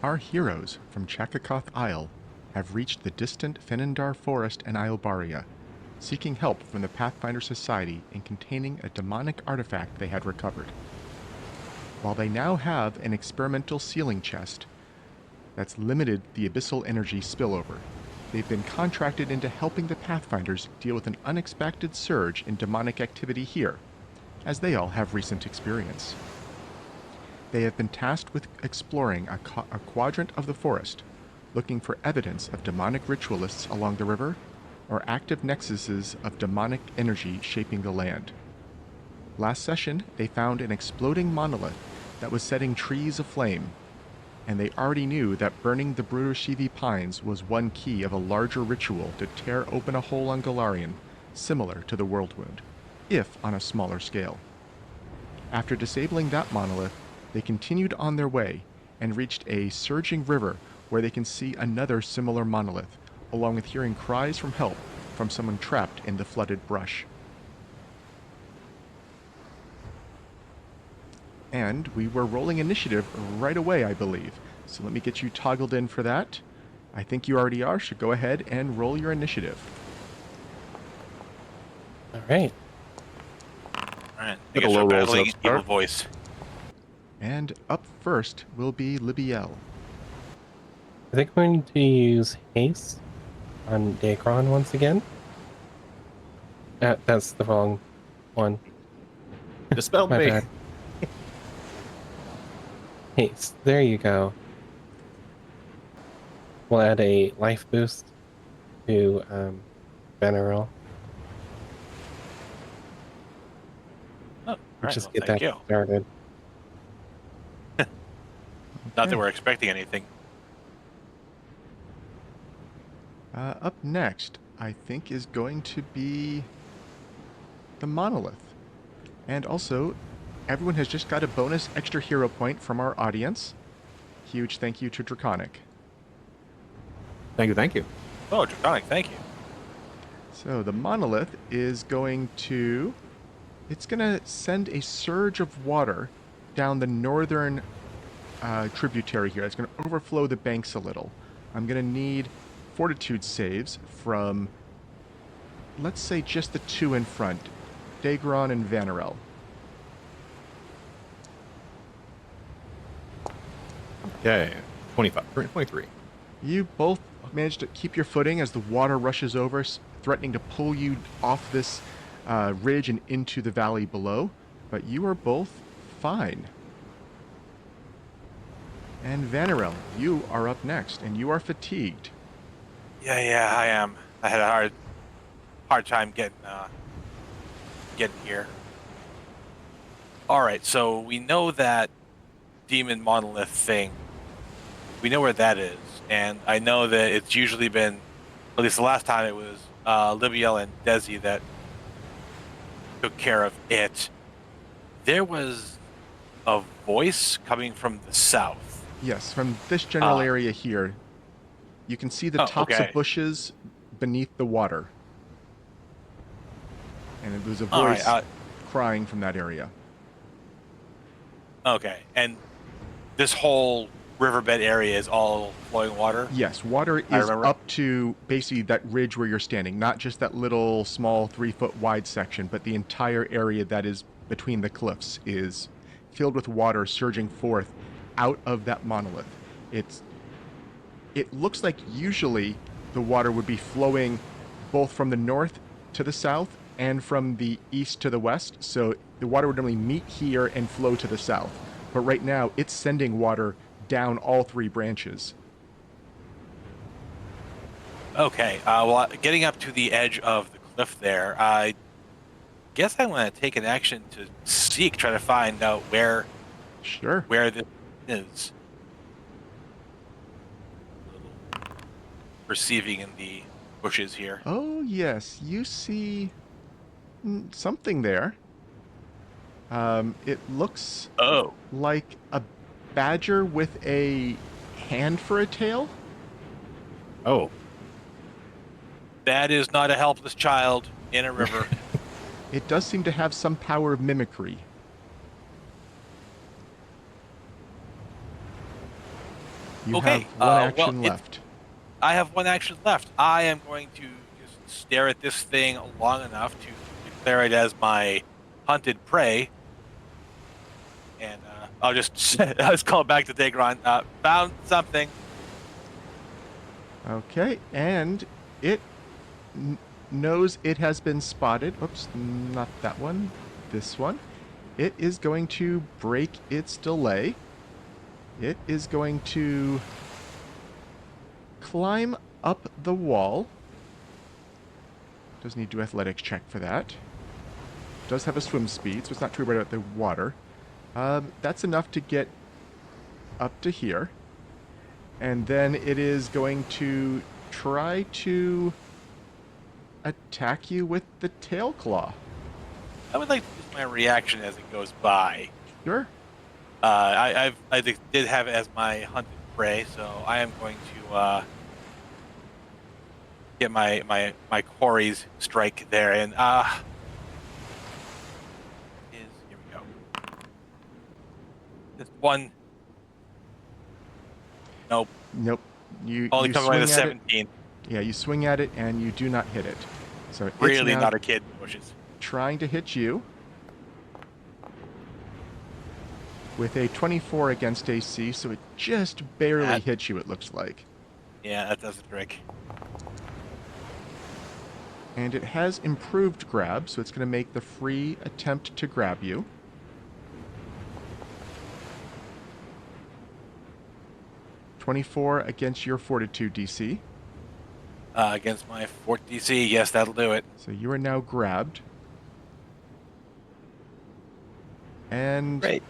Our heroes from Chakakoth Isle have reached the distant Finadar forest and Islebaria, seeking help from the Pathfinder Society in containing a demonic artifact they had recovered. While they now have an experimental sealing chest that's limited the abyssal energy spillover, they've been contracted into helping the Pathfinders deal with an unexpected surge in demonic activity here, as they all have recent experience. They have been tasked with exploring a quadrant of the forest, looking for evidence of demonic ritualists along the river, or active nexuses of demonic energy shaping the land. Last session, they found an exploding monolith that was setting trees aflame, and they already knew that burning the Brudoshivi pines was one key of a larger ritual to tear open a hole on Golarion, similar to the World Wound, if on a smaller scale. After disabling that monolith, they continued on their way and reached a surging river where they can see another similar monolith, along with hearing cries from help from someone trapped in the flooded brush. And we were rolling initiative right away, I believe. So let me get you toggled in for that. I think you already are, so go ahead and roll your initiative. All right. I Get guess a low we're rolls battling up evil start. voice. And up first will be Libbiel. I think I'm going to use haste on Daegron once again. That's the wrong one. Dispelled My me. bad. Haste. There you go. We'll add a life boost to Vanarel. Oh, all right, Just well, get thank that you. started. Not that Okay. we're expecting anything. Up next, I think, is going to be the monolith. And also, everyone has just got a bonus extra hero point from our audience. Huge thank you to Draconic. Thank you, thank you. Oh, Draconic, thank you. So the monolith is going to... It's going to send a surge of water down the northern tributary here. It's going to overflow the banks a little. I'm going to need fortitude saves from, let's say, just the two in front, Daegron and Vanarel. Okay, 25, 23. You both manage to keep your footing as the water rushes over, threatening to pull you off this ridge and into the valley below, but you are both fine. And Vanarel, you are up next, and you are fatigued. Yeah, I am. I had a hard time getting here. All right, so we know that demon monolith thing. We know where that is, and I know that it's usually been, at least the last time it was Libbiel and Dezi that took care of it. There was a voice coming from the south. Yes, from this general area here, you can see the tops of bushes beneath the water. And it was a voice crying from that area. Okay, and this whole riverbed area is all flowing water? Yes, water is up to basically that ridge where you're standing, not just that little small 3-foot wide section, but the entire area that is between the cliffs is filled with water surging forth out of that monolith. It looks like usually the water would be flowing both from the north to the south and from the east to the west, so the water would normally meet here and flow to the south. But right now, it's sending water down all three branches. Okay, well, getting up to the edge of the cliff there, I guess I want to take an action to try to find out where this is. Perceiving in the bushes here. Oh, yes, you see something there. It looks like a badger with a hand for a tail. Oh. That is not a helpless child in a river. It does seem to have some power of mimicry. You Okay, have one action well, left. I have one action left. I am going to just stare at this thing long enough to declare it as my hunted prey. And I'll just call it back to Daegron. Found something. Okay, and it knows it has been spotted. Oops, not that one. This one. It is going to break its delay. It is going to climb up the wall. Does need to do athletics check for that. Does have a swim speed, so it's not too worried about the water. That's enough to get up to here. And then it is going to try to attack you with the tail claw. I would like to use my reaction as it goes by. Sure. I did have it as my hunted prey, so I am going to get my quarry's strike there, and here we go. This one. Nope. Nope. You Only coming away with swing at it. 17. Yeah, you swing at it and you do not hit it. So it's Really now not a kid in the bushes. trying to hit you with a 24 against AC, so it just barely hits you, it looks like. Yeah, that does the trick. And it has improved grab, so it's going to make the free attempt to grab you. (24) against your Fortitude DC. Against my Fort DC, yes, that'll do it. So you are now grabbed. And Great.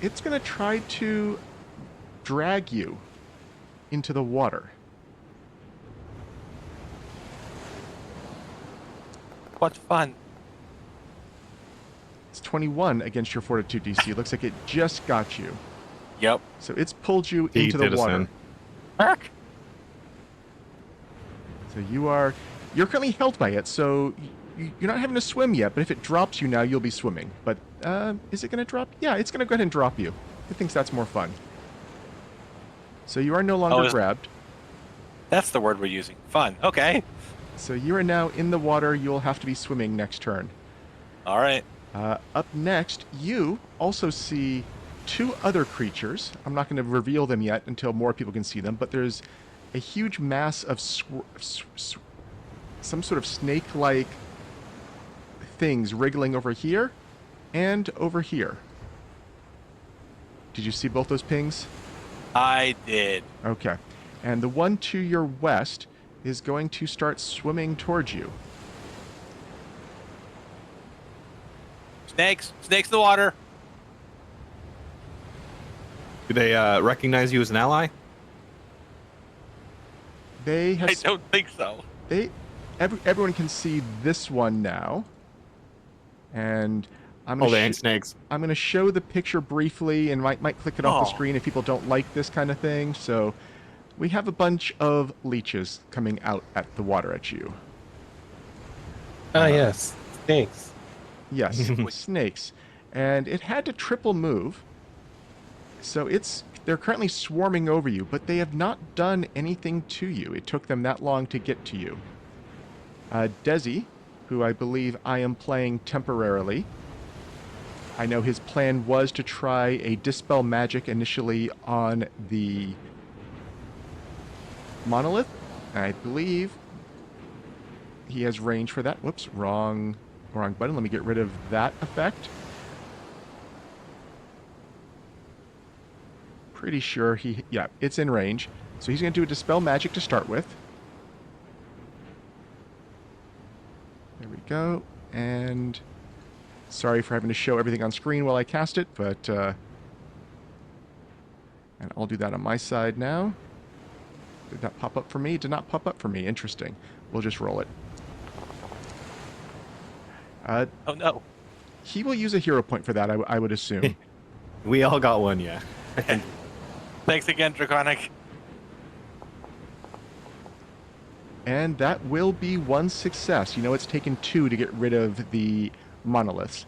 it's going to try to drag you into the water. What fun. It's 21 against your Fortitude DC. Looks like it just got you. Yep. So it's pulled you He into did the us water. in. Mark. So you're currently held by it, so you're not having to swim yet, but if it drops you now, you'll be swimming. But is it going to drop? Yeah, it's going to go ahead and drop you. It thinks that's more fun. So you are no longer grabbed. That's the word we're using. Fun. Okay. So you are now in the water. You'll have to be swimming next turn. All right. Up next, you also see two other creatures. I'm not going to reveal them yet until more people can see them, but there's a huge mass of some sort of snake-like things wriggling over here and over here. Did you see both those pings? I did. Okay. And the one to your west is going to start swimming towards you. Snakes. Snakes in the water. Do they recognize you as an ally? They have I don't think so. everyone can see this one now. And I'm Oh, going they ain't snakes. I'm going to show the picture briefly and might click it off the Oh. screen if people don't like this kind of thing. So we have a bunch of leeches coming out at the water at you. Yes. Thanks. Yes, snakes. And it had to triple move. So they're currently swarming over you, but they have not done anything to you. It took them that long to get to you. Dezi, who I believe I am playing temporarily. I know his plan was to try a Dispel Magic initially on the monolith. I believe he has range for that. Whoops, wrong button. Let me get rid of that effect. Pretty sure yeah, it's in range. So he's going to do a Dispel Magic to start with. There we go. And sorry for having to show everything on screen while I cast it, but and I'll do that on my side now. Did that pop up for me? Did not pop up for me. Interesting. We'll just roll it. Oh no. He will use a hero point for that, I would assume. We all got one, yeah. Thanks again, Draconic. And that will be one success. You know, it's taken 2 to get rid of the monoliths.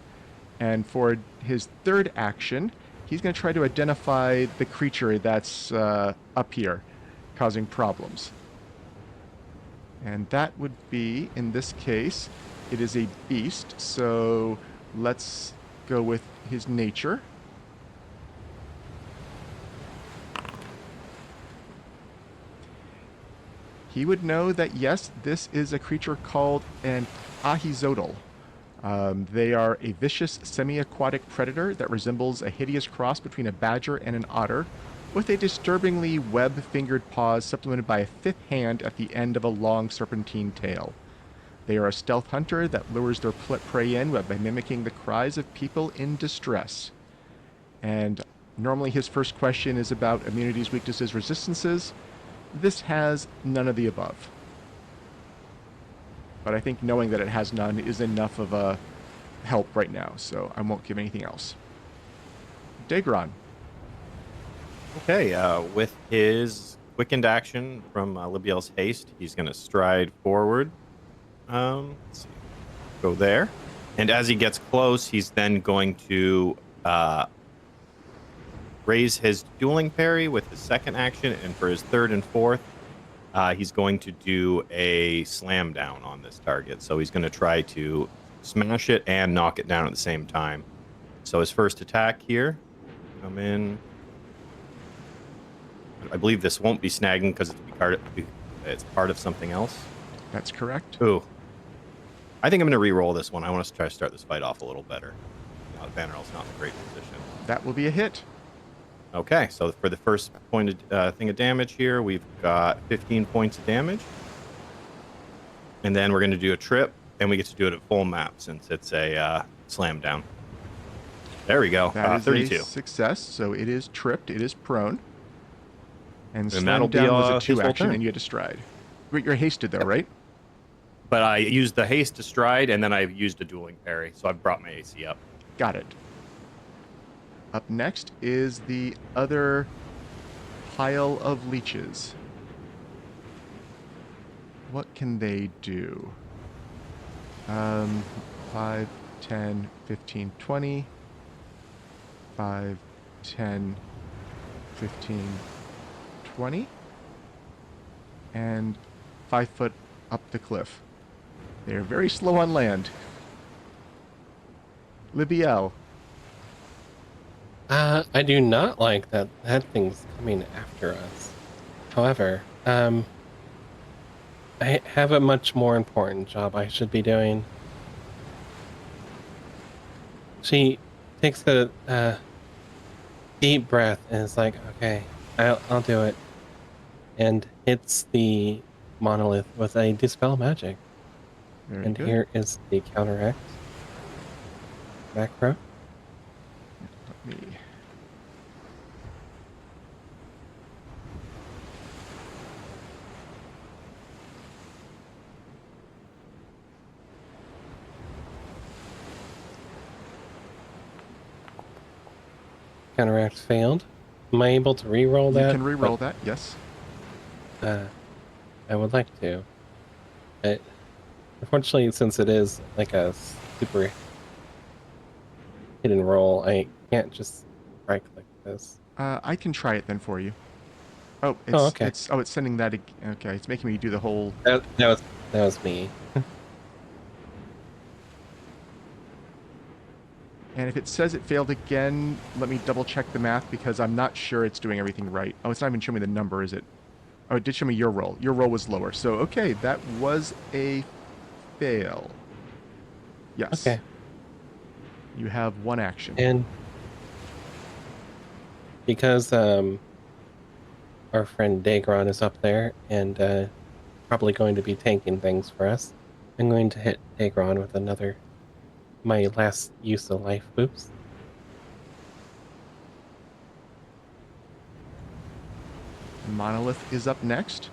And for his third action, he's going to try to identify the creature that's up here, causing problems. And that would be, in this case, it is a beast, so let's go with his nature. He would know that, yes, this is a creature called an Ahizodal. They are a vicious semi-aquatic predator that resembles a hideous cross between a badger and an otter, with a disturbingly web-fingered paws supplemented by a fifth hand at the end of a long serpentine tail. They are a stealth hunter that lures their prey in by mimicking the cries of people in distress. And normally his first question is about immunities, weaknesses, resistances. This has none of the above. But I think knowing that it has none is enough of a help right now, so I won't give anything else. Daegron. Okay, with his quickened action from Libbiel's haste, he's going to stride forward. Let's see. Go there. And as he gets close, he's then going to raise his dueling parry with his second action. And for his third and fourth, he's going to do a slam down on this target. So he's going to try to smash it and knock it down at the same time. So his first attack here, come in. I believe this won't be snagging because it's part of something else. That's correct. Ooh. I think I'm going to re-roll this one. I want to try to start this fight off a little better. Vanarel's not in a great position. That will be a hit. Okay, so for the first point of, thing of damage here, we've got 15 points of damage. And then we're going to do a trip, and we get to do it at full map since it's a slam down. There we go. That is 32. a success, so it is tripped, it is prone. And slam that'll be down was a his 2 full action, turn. and you had to stride. You're hasted, though, right? But I used the haste to stride, and then I used a dueling parry, so I brought my AC up. Got it. Up next is the other pile of leeches. What can they do? 5, 10, 15, 20. 5, 10, 15, 20. And 5 foot up the cliff. They're very slow on land. Libbiel. I do not like that thing's coming after us. However, I have a much more important job I should be doing. She takes a deep breath and is like, okay, I'll do it. And hits the monolith with a Dispel Magic. Very And good. here is the counteract macro. Let me... Counteract failed. Am I able to re-roll that? You can re-roll that, yes. I would like to. Unfortunately, since it is like a super hidden roll, I can't just right-click this. I can try it then for you. Oh, it's, okay. it's sending that. Okay, it's making me do the whole. That was me. And if it says it failed again, let me double check the math because I'm not sure it's doing everything right. Oh, it's not even showing me the number, is it? Oh, it did show me your roll. Your roll was lower. So, okay, that was a fail. Yes. Okay. You have 1 action. And because our friend Daegron is up there and probably going to be tanking things for us, I'm going to hit Daegron with my last use of life boost. Monolith is up next.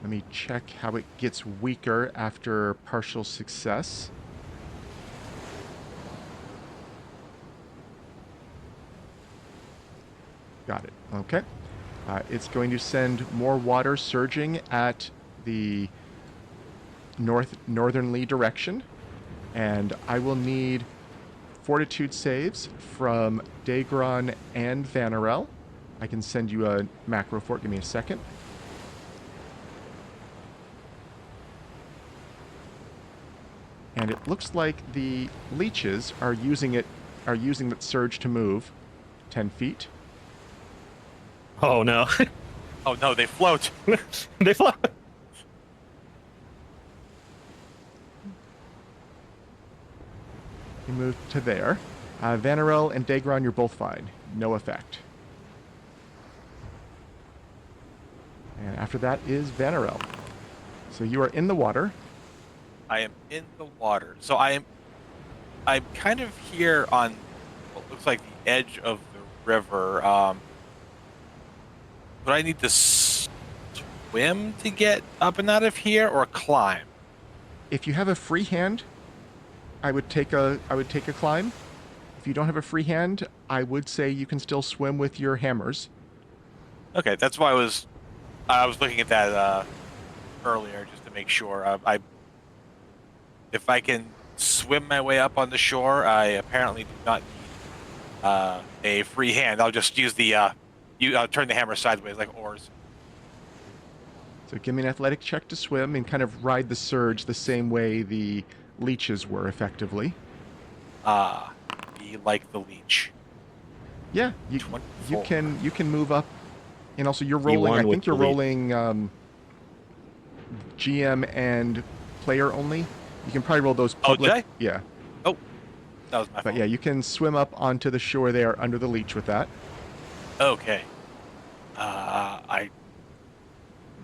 Let me check how it gets weaker after partial success. Got it. Okay. It's going to send more water surging at the northernly direction. And I will need fortitude saves from Daegron and Vanarel. I can send you a macro for it. Give me a second. And it looks like the leeches are using that surge to move 10 feet. Oh no. Oh no, they float. They fly. You move to there. Vanarel and Daegron, you're both fine. No effect. And after that is Vanarel. So you are in the water. I am in the water. So I'm kind of here on what looks like the edge of the river. Would I need to swim to get up and out of here, or climb? If you have a free hand, I would take a climb. If you don't have a free hand, I would say you can still swim with your hammers. Okay, that's why I was looking at that earlier just to make sure. If I can swim my way up on the shore, I apparently do not need a free hand. I'll just use the I'll turn the hammer sideways like oars. So give me an athletic check to swim and kind of ride the surge the same way the leeches were effectively. Be like the leech. Yeah, you 24. you can move up, and also you're rolling. I think you're rolling GM and player only. You can probably roll those public. Oh, did I? Yeah. Oh, that was my fault. But yeah, you can swim up onto the shore there under the leech with that. Okay.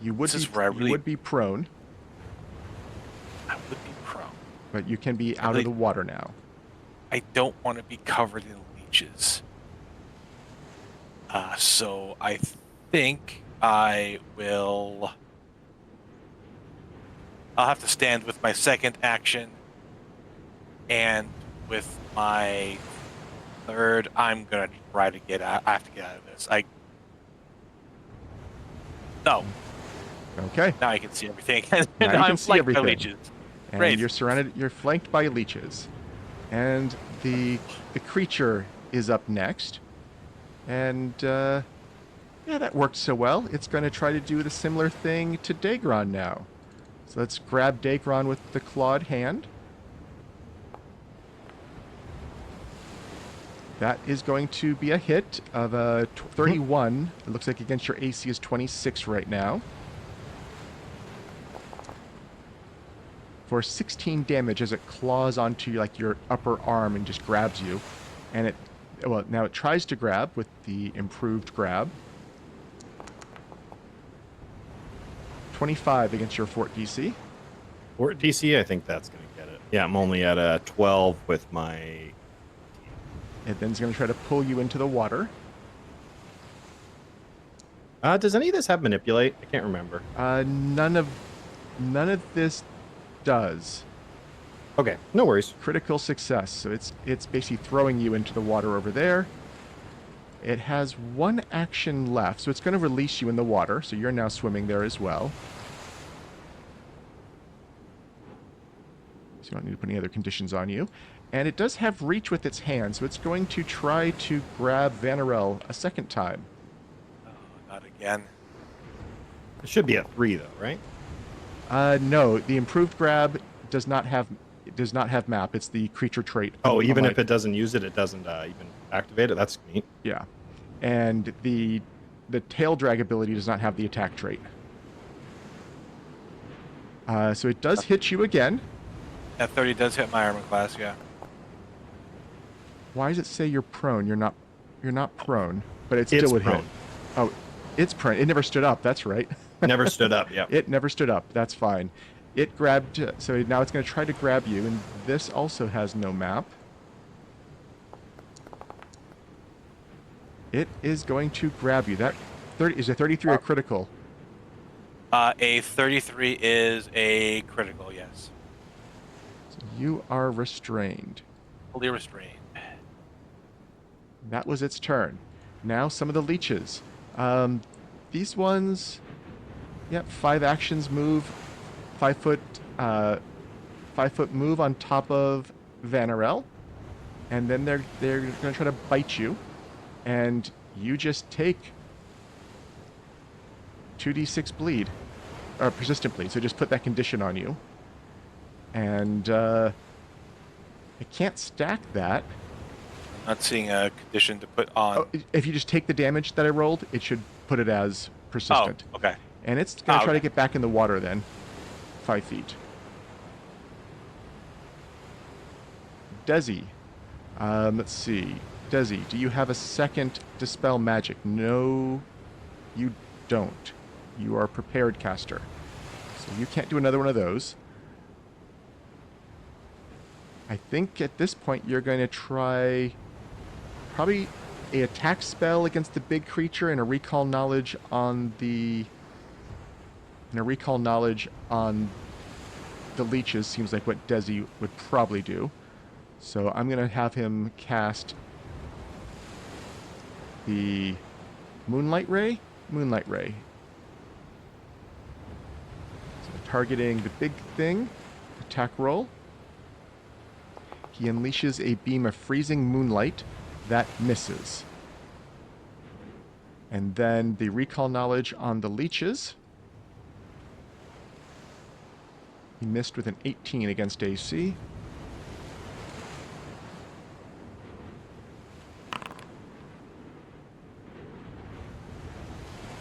You would This is be where I you really- would be prone, I would be prone. but you can be out really- of the water now. I don't want to be covered in leeches. So I think I will. I'll have to stand with my second action, and with my third, I'm gonna try to get out. I have to get out of this. No, Okay. now I can see everything. Now you can I'm see flanked by everything. leeches. And Great. you're flanked by leeches. And the creature is up next. And yeah, that worked so well. It's going to try to do the similar thing to Daegron now. So let's grab Daegron with the clawed hand. That is going to be a hit of a 31. It looks like against your AC is 26 right now. For 16 damage as it claws onto your upper arm and just grabs you. And now it tries to grab with the improved grab. 25 against your fort DC. Fort DC, I think that's going to get it. Yeah, I'm only at a 12 with my... It then is going to try to pull you into the water. Does any of this have manipulate? I can't remember. None of this does. Okay, no worries. Critical success. So it's basically throwing you into the water over there. It has one action left, so it's going to release you in the water. So you're now swimming there as well. So you don't need to put any other conditions on you. And it does have reach with its hand, so it's going to try to grab Vanarel a second time. Oh, not again. It should be a 3 though, right? No, the improved grab does not have map. It's the creature trait. Oh, even unlike- if it doesn't use it, it doesn't even activate it. That's neat. Yeah, and the tail drag ability does not have the attack trait. So it does hit you again. That 30 does hit my armor class, yeah. Why does it say you're prone? You're not prone, but it It's still would prone. hit. Oh, it's prone. It never stood up. That's right. Never stood up. Yeah. It never stood up. That's fine. It grabbed. So now it's going to try to grab you, and this also has no map. It is going to grab you. That 30 is a 33 a critical. A 33 is a critical, yes. So you are restrained. Fully restrained. That was its turn. Now some of the leeches. These ones, yep, 5 actions move, 5 foot move on top of Vanarel. and then they're going to try to bite you, and you just take 2d6 bleed, or persistent bleed. So just put that condition on you, and I can't stack that. I'm not seeing a condition to put on. Oh, if you just take the damage that I rolled, it should put it as persistent. Oh, okay. And it's going to try to Okay. get back in the water then. 5 feet. Dezi. Let's see. Dezi, do you have a second Dispel Magic? No, you don't. You are a prepared caster. So you can't do another one of those. I think at this point you're going to try probably a attack spell against the big creature and a recall knowledge on the leeches. Seems like what Dezi would probably do. So I'm going to have him cast the Moonlight Ray. So targeting the big thing. Attack roll. He unleashes a beam of freezing moonlight that misses. And then the recall knowledge on the leeches. He missed with an 18 against AC.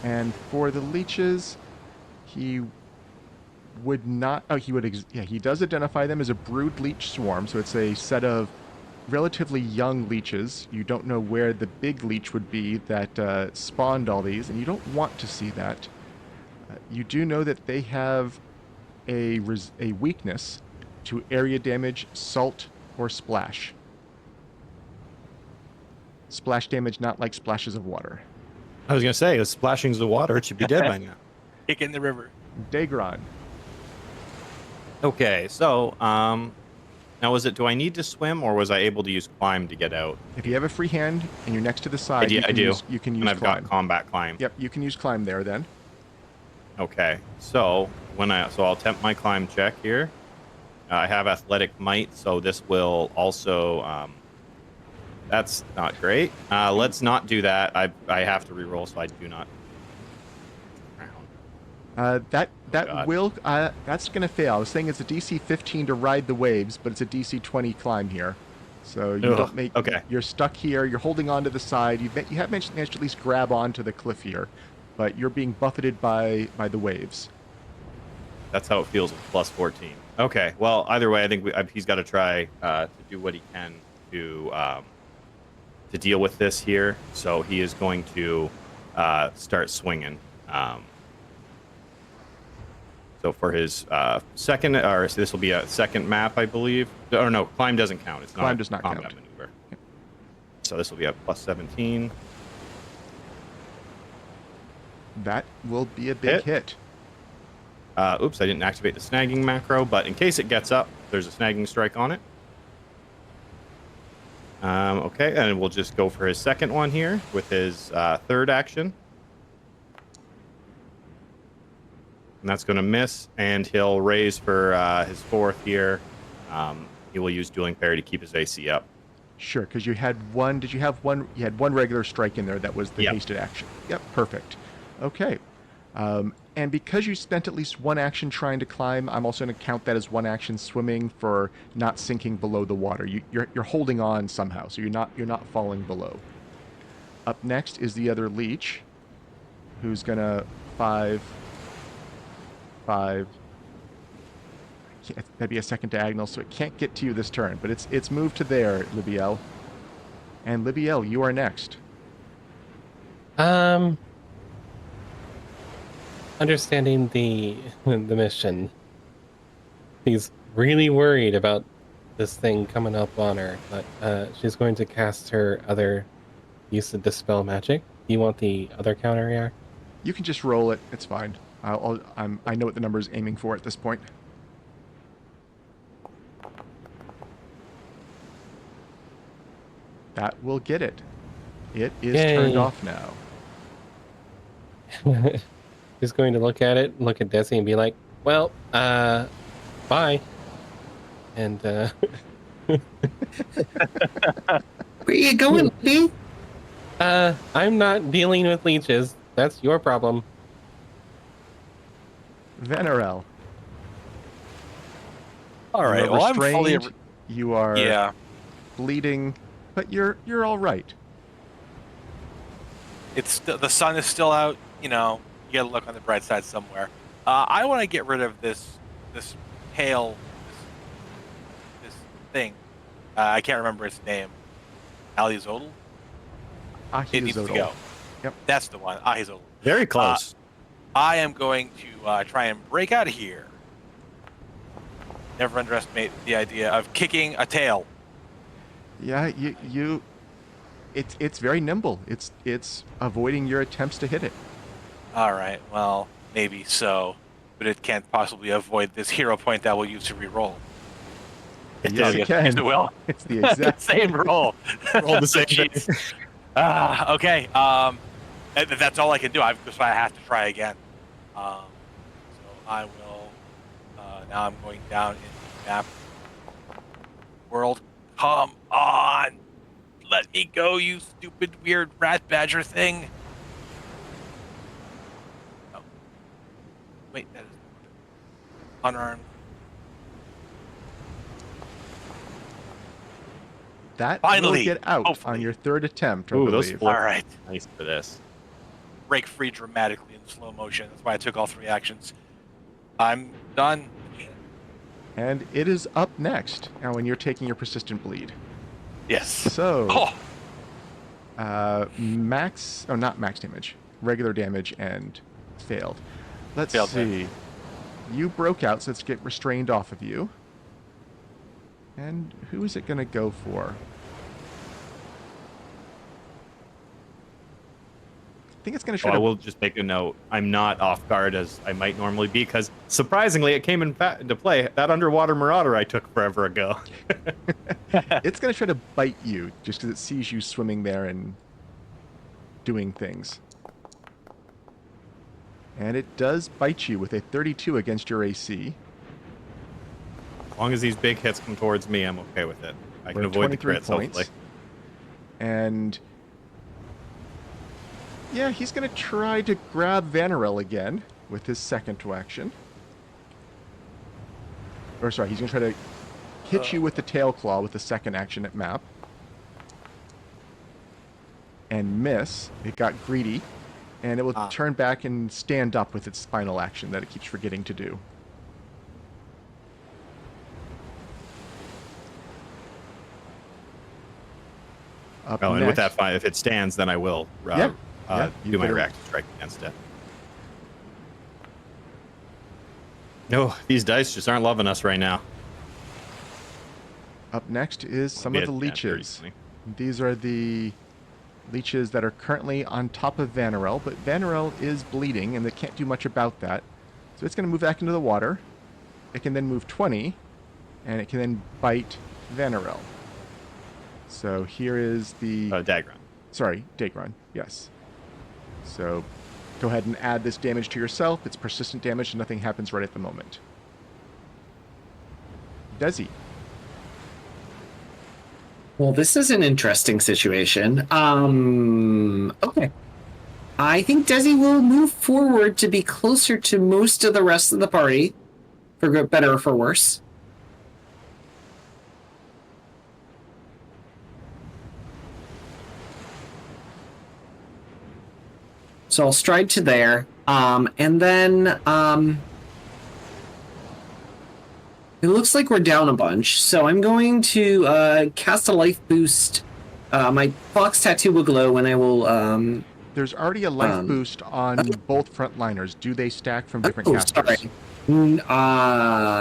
And for the leeches, he would not... Oh, he would... he does identify them as a brood leech swarm, so it's a set of relatively young leeches. You don't know where the big leech would be that spawned all these, and you don't want to see that. You do know that they have a weakness to area damage, salt, or splash. Splash damage not like splashes of water. I was gonna say, with splashings of water, it should be dead by now. Kick in the river. Daegron. Okay, so now was it? Do I need to swim, or was I able to use climb to get out? If you have a free hand and you're next to the side, I do. You can use And I've climb. got combat climb. Yep, you can use climb there then. Okay, so I'll attempt my climb check here. I have athletic might, so this will also. That's not great. Let's not do that. I have to reroll, so I do not. That God. will that's gonna fail. I was saying it's a DC 15 to ride the waves, but it's a DC 20 climb here, so you Ugh, don't make. okay. You're stuck here. You're holding on to the side. You have managed to at least grab onto the cliff here, but you're being buffeted by the waves. That's how it feels with plus 14. Okay, well, either way, I think he's got to try to do what he can to deal with this here. So he is going to start swinging. So for his second, or so this will be a second map, I believe. Or no, climb doesn't count. It's not Climb a does not combat count. maneuver. So this will be a plus 17. That will be a big hit. Oops, I didn't activate the snagging macro, but in case it gets up, there's a snagging strike on it. Okay, and we'll just go for his second one here with his third action. And that's going to miss, and he'll raise for his fourth here. He will use Dueling Parry to keep his AC up. Sure, because you had one. Did you have one? You had one regular strike in there that was the Yep. hasted action. Yep, perfect. Okay. And because you spent at least one action trying to climb, I'm also going to count that as one action swimming for not sinking below the water. You're holding on somehow, so you're not falling below. Up next is the other leech, who's gonna 5. That'd be a second diagonal, so it can't get to you this turn, but it's moved to there, Libbiel. And Libbiel, you are next. Understanding the mission, he's really worried about this thing coming up on her, but she's going to cast her other use of Dispel Magic. You want the other counter react? You can just roll it. It's fine. I know what the number is aiming for at this point. That will get it. It is Yay. turned off now. He's going to look at it, look at Dezi, and be like, "Well, bye." And Where you going, Libby? I'm not dealing with leeches. That's your problem. Vanarel. All You right. are Well, I'm fully. restrained, you are Yeah. bleeding, but you're all right. The sun is still out. You know, you gotta look on the bright side somewhere. I want to get rid of this hail, this thing. I can't remember its name. Ahizotl? It needs to Ahizotl. go. Yep. That's the one. Ahizotl. Very close. I am going to try and break out of here. Never underestimate the idea of kicking a tail. Yeah, it's very nimble. It's avoiding your attempts to hit it. All right. Well, maybe so, but it can't possibly avoid this hero point that we'll use to re-roll. Yes, it can. It will. It's the exact Same roll. Roll the same thing. Jeez. Okay. That's all I can do. That's why I have to try again. So I will. Now I'm going down in the map world. Come on, let me go, you stupid weird rat badger thing. Oh. Wait, that is unarmed. That Finally, will get out hopefully. on your third attempt, I Ooh, those believe. four- All right. Nice for this. Break free dramatically in slow motion. That's why I took all 3 actions. I'm done. And it is up next. Now, when you're taking your persistent bleed. Yes. So, Oh, not max damage, regular damage and failed. Let's Failed, see. You broke out, so let's get restrained off of you. And who is it going to go for? I think it's going to try I to... will just make a note. I'm not off guard as I might normally be because surprisingly it came into play. That underwater marauder I took forever ago. It's going to try to bite you just because it sees you swimming there and doing things. And it does bite you with a 32 against your AC. As long as these big hits come towards me, I'm okay with it. I can We're avoid the 23 crits, hopefully. And yeah, he's going to try to grab Vanarel again with his second action. Or sorry, he's going to try to hit you with the tail claw with the second action at map. And miss. It got greedy. And it will turn back and stand up with its final action that it keeps forgetting to do. Up Oh, and next, with that fine, if it stands, then I will you do my better- reactive strike against it. No, these dice just aren't loving us right now. Up next is some Be of the at- yeah, very leeches. funny. These are the leeches that are currently on top of Vanarel, but Vanarel is bleeding, and they can't do much about that. So it's going to move back into the water. It can then move 20, and it can then bite Vanarel. So here is the... Daegron. Sorry, Daegron, yes. So go ahead and add this damage to yourself. It's persistent damage, and nothing happens right at the moment. Dezi. Well, this is an interesting situation. Okay. I think Dezi will move forward to be closer to most of the rest of the party, for good, better or for worse. So I'll stride to there, and then it looks like we're down a bunch, so I'm going to cast a life boost. My fox tattoo will glow, and I will. There's already a life boost on both frontliners. Do they stack from different Oh, casters? sorry.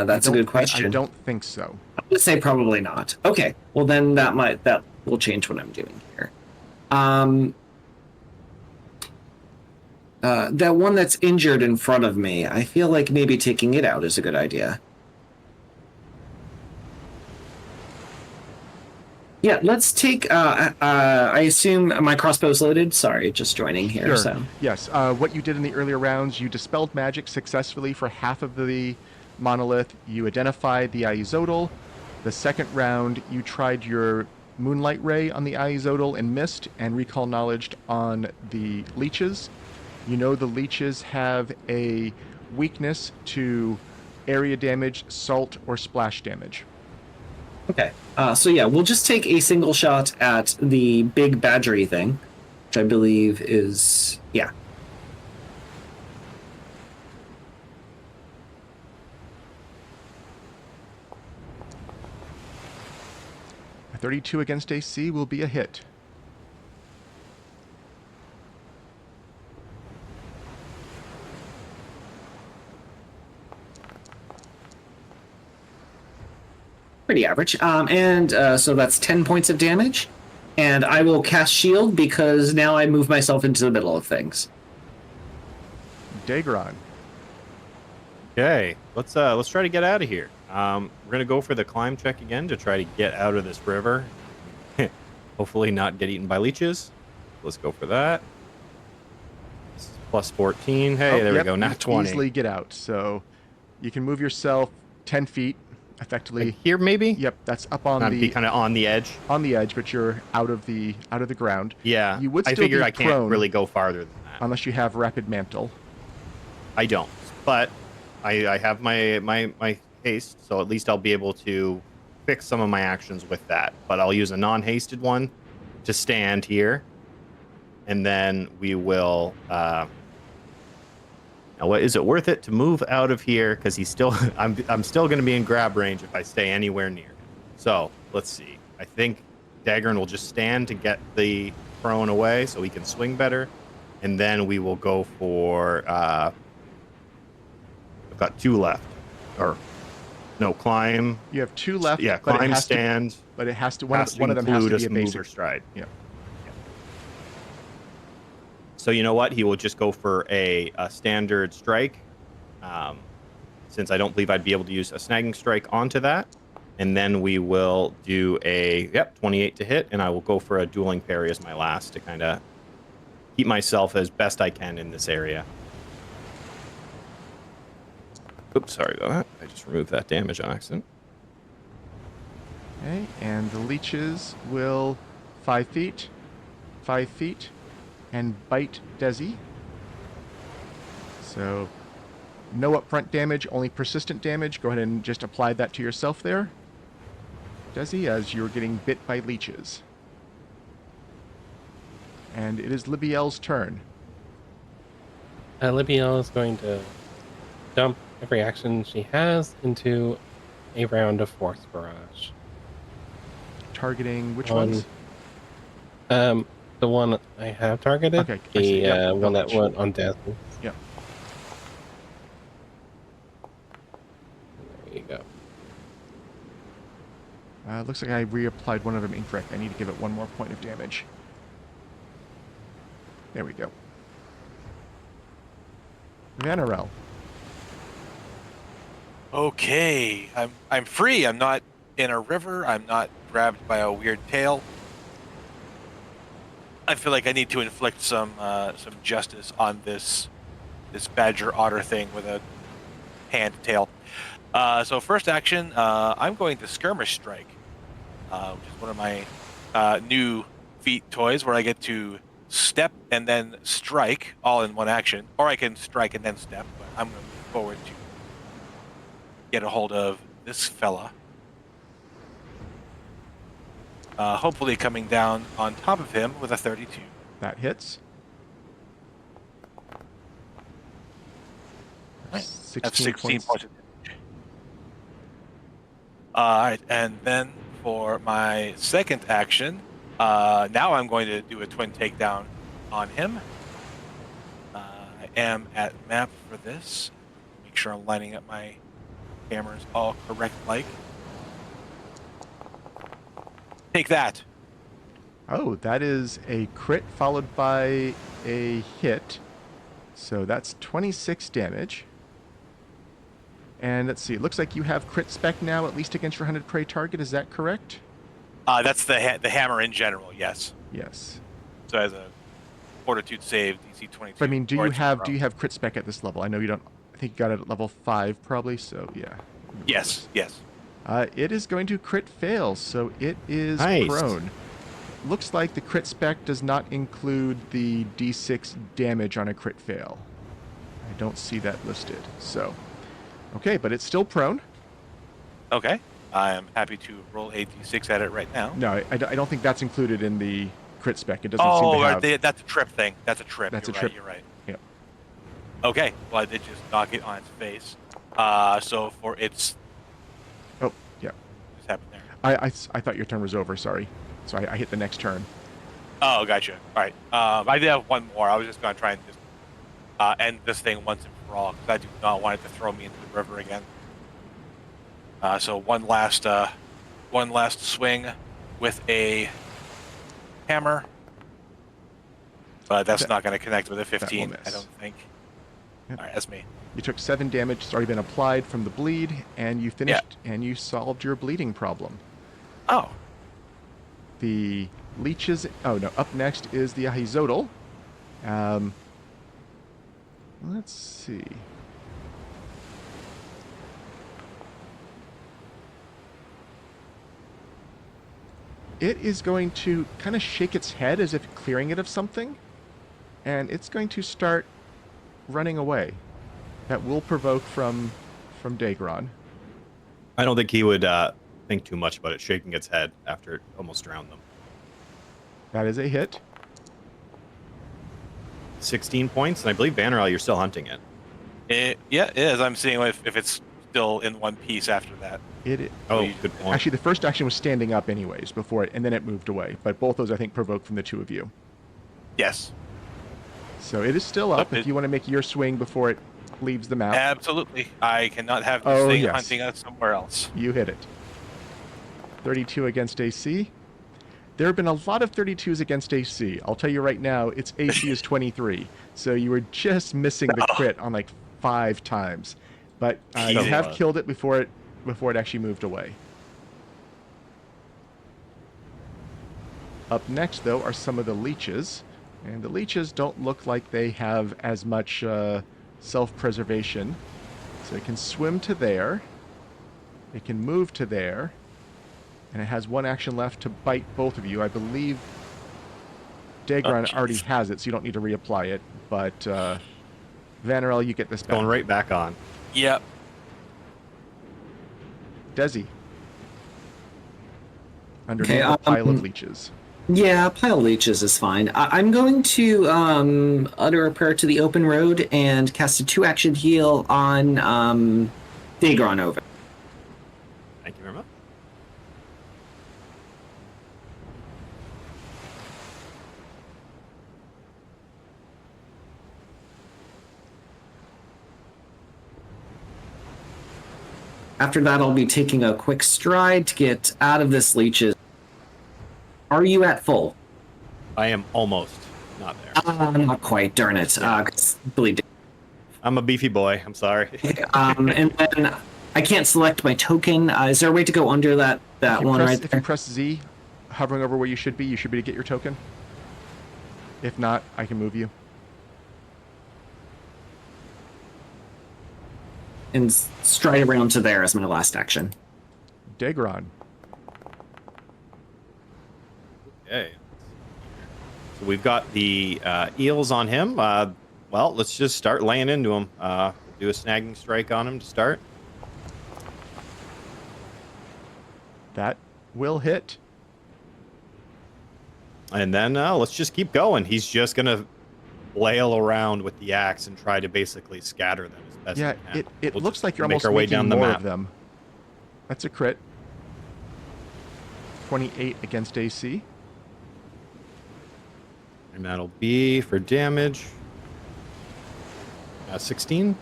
That's a good question. I don't think so. I would say probably not. Okay, well then that will change what I'm doing here. That one that's injured in front of me, I feel like maybe taking it out is a good idea. Yeah, let's take, I assume my crossbow's loaded? Sorry, just joining here, Sure. so. Yes, what you did in the earlier rounds, you dispelled magic successfully for half of the monolith. You identified the Ahizotl. The second round, you tried your Moonlight Ray on the Iazodal and missed, and Recall Knowledge on the leeches. You know the leeches have a weakness to area damage, salt, or splash damage. Okay. So yeah, we'll just take a single shot at the big badgery thing, which I believe is yeah. A 32 against AC will be a hit. Pretty average. So that's 10 points of damage. And I will cast shield because now I move myself into the middle of things. Daegron. Okay, let's try to get out of here. We're gonna go for the climb check again to try to get out of this river. Hopefully not get eaten by leeches. Let's go for that. This is plus 14. Hey, there we go. Nat 20. Easily get out. So you can move yourself 10 feet effectively. Like here, maybe. Yep, that's up on I'd the be kind of on the edge. on the edge, but you're out of the ground. Yeah. You would I still figure be I can't prone really go farther than that. unless you have Rapid Mantle. I don't, but I have my haste, so at least I'll be able to fix some of my actions with that. But I'll use a non-hasted one to stand here, and then we will. Now, what is it worth it to move out of here? Because he's still, I'm still going to be in grab range if I stay anywhere near him. So let's see. I think Daegron will just stand to get the prone away, so he can swing better, and then we will go for. I've got 2 left, or no, climb. You have 2 left. Yeah, but climb, it has stand. but it has to one of them has include to a be a smoother basic. stride. Yeah. So you know what? He will just go for a standard strike, since I don't believe I'd be able to use a snagging strike onto that. And then we will do a 28 to hit, and I will go for a dueling parry as my last to kind of keep myself as best I can in this area. Oops, sorry about that. I just removed that damage on accident. Okay, and the leeches will 5 feet, 5 feet, and bite Dezi. So no upfront damage, only persistent damage. Go ahead and just apply that to yourself there, Dezi, as you're getting bit by leeches. And it is Libbiel's turn. Libbiel is going to dump every action she has into a round of Force Barrage. Targeting which One. ones? The one I have targeted. Okay, I see. The Yep, one that gotcha. went on Dezi. Yep. There you go. Looks like I reapplied one of them incorrect. I need to give it 1 more point of damage. There we go. Vanarel. Okay, I'm free. I'm not in a river. I'm not grabbed by a weird tail. I feel like I need to inflict some justice on this badger otter thing with a hand tail. So first action, I'm going to skirmish strike, which is one of my new feat toys where I get to step and then strike all in one action, or I can strike and then step. But I'm going to move forward to get a hold of this fella. Hopefully coming down on top of him with a 32. That hits. Right. 16 That's 16 points. points of damage. Alright, and then for my second action, now I'm going to do a twin takedown on him. I am at map for this. Make sure I'm lining up my cameras all correct like. Take that. Oh, that is a crit followed by a hit. So that's 26 damage. And let's see, it looks like you have crit spec now, at least against your hunted prey target. Is that correct? That's the hammer in general, yes. Yes. So as a fortitude save, DC 22. But I mean, do or you it's have pro. do you have crit spec at this level? I know you don't. I think you got it at level 5 probably. So yeah. Yes, yes. It is going to crit fail, so it is Nice. prone. Looks like the crit spec does not include the d6 damage on a crit fail. I don't see that listed. So, okay, but it's still prone. Okay. I am happy to roll a d6 at it right now. No, I don't think that's included in the crit spec. It doesn't seem to have... right, that's a trip thing. That's a trip. That's You're a right, trip. You're right. Yep. Okay. Well, I did just knock it on its face. So for its... Oh, yeah. What's happened there? I thought your turn was over, sorry. So I hit the next turn. Oh, gotcha. All right. I did have one more. I was just going to try and just end this thing once and for all, because I do not want it to throw me into the river again. So one last swing with a hammer, but that's not going to connect with a 15. miss. I don't think. Yep. All right, that's me. You took 7 damage. It's already been applied from the bleed, and you finished, and you solved your bleeding problem. Oh, The leeches... Oh, no. Up next is the Ahizodal. Let's see. It is going to kind of shake its head as if clearing it of something, and it's going to start running away. That will provoke from Daegron. I don't think he would think too much about it shaking its head after it almost drowned them. That is a hit. 16 points, and I believe Vanarel, you're still hunting it. yeah, it is. I'm seeing if it's still in one piece after that. Oh, good point. Actually, the first action was standing up anyways before it, and then it moved away. But both those, I think, provoked from the two of you. Yes. So it is still up Yep, if you want to make your swing before it leaves the map. Absolutely. I cannot have this thing yes. hunting us somewhere else. You hit it. 32 against AC. There have been a lot of 32s against AC. I'll tell you right now, its AC is 23. So you were just missing the crit on like 5 times. But you Easy. have killed it before it actually moved away. Up next, though, are some of the leeches. And the leeches don't look like they have as much self-preservation. So it can swim to there. It can move to there. And it has 1 action left to bite both of you. I believe Daegron already has it, so you don't need to reapply it. But Vanarel, you get this back. Going right back on. Yep. Dezi. Underneath Okay, a pile of leeches. Yeah, pile leeches is fine. I'm going to utter a prayer to the open road and cast a 2-action heal on Daegron over. Thank you very much. After that, I'll be taking a quick stride to get out of this leeches. Are you at full? I am almost not there. Not quite, darn it. Bleed. I'm a beefy boy. I'm sorry. And then I can't select my token. Is there a way to go under that one right If you there? press Z, hovering over where you should be to get your token. If not, I can move you. And stride around to there as my last action. Daegron. Okay. So we've got the eels on him. Well, let's just start laying into him. Do a snagging strike on him to start. That will hit. And then let's just keep going. He's just going to flail around with the axe and try to basically scatter them as best Yeah, he can. it We'll looks just like you're make almost our way making down the more map. of them. That's a crit. 28 against AC. And that'll be for damage. 16.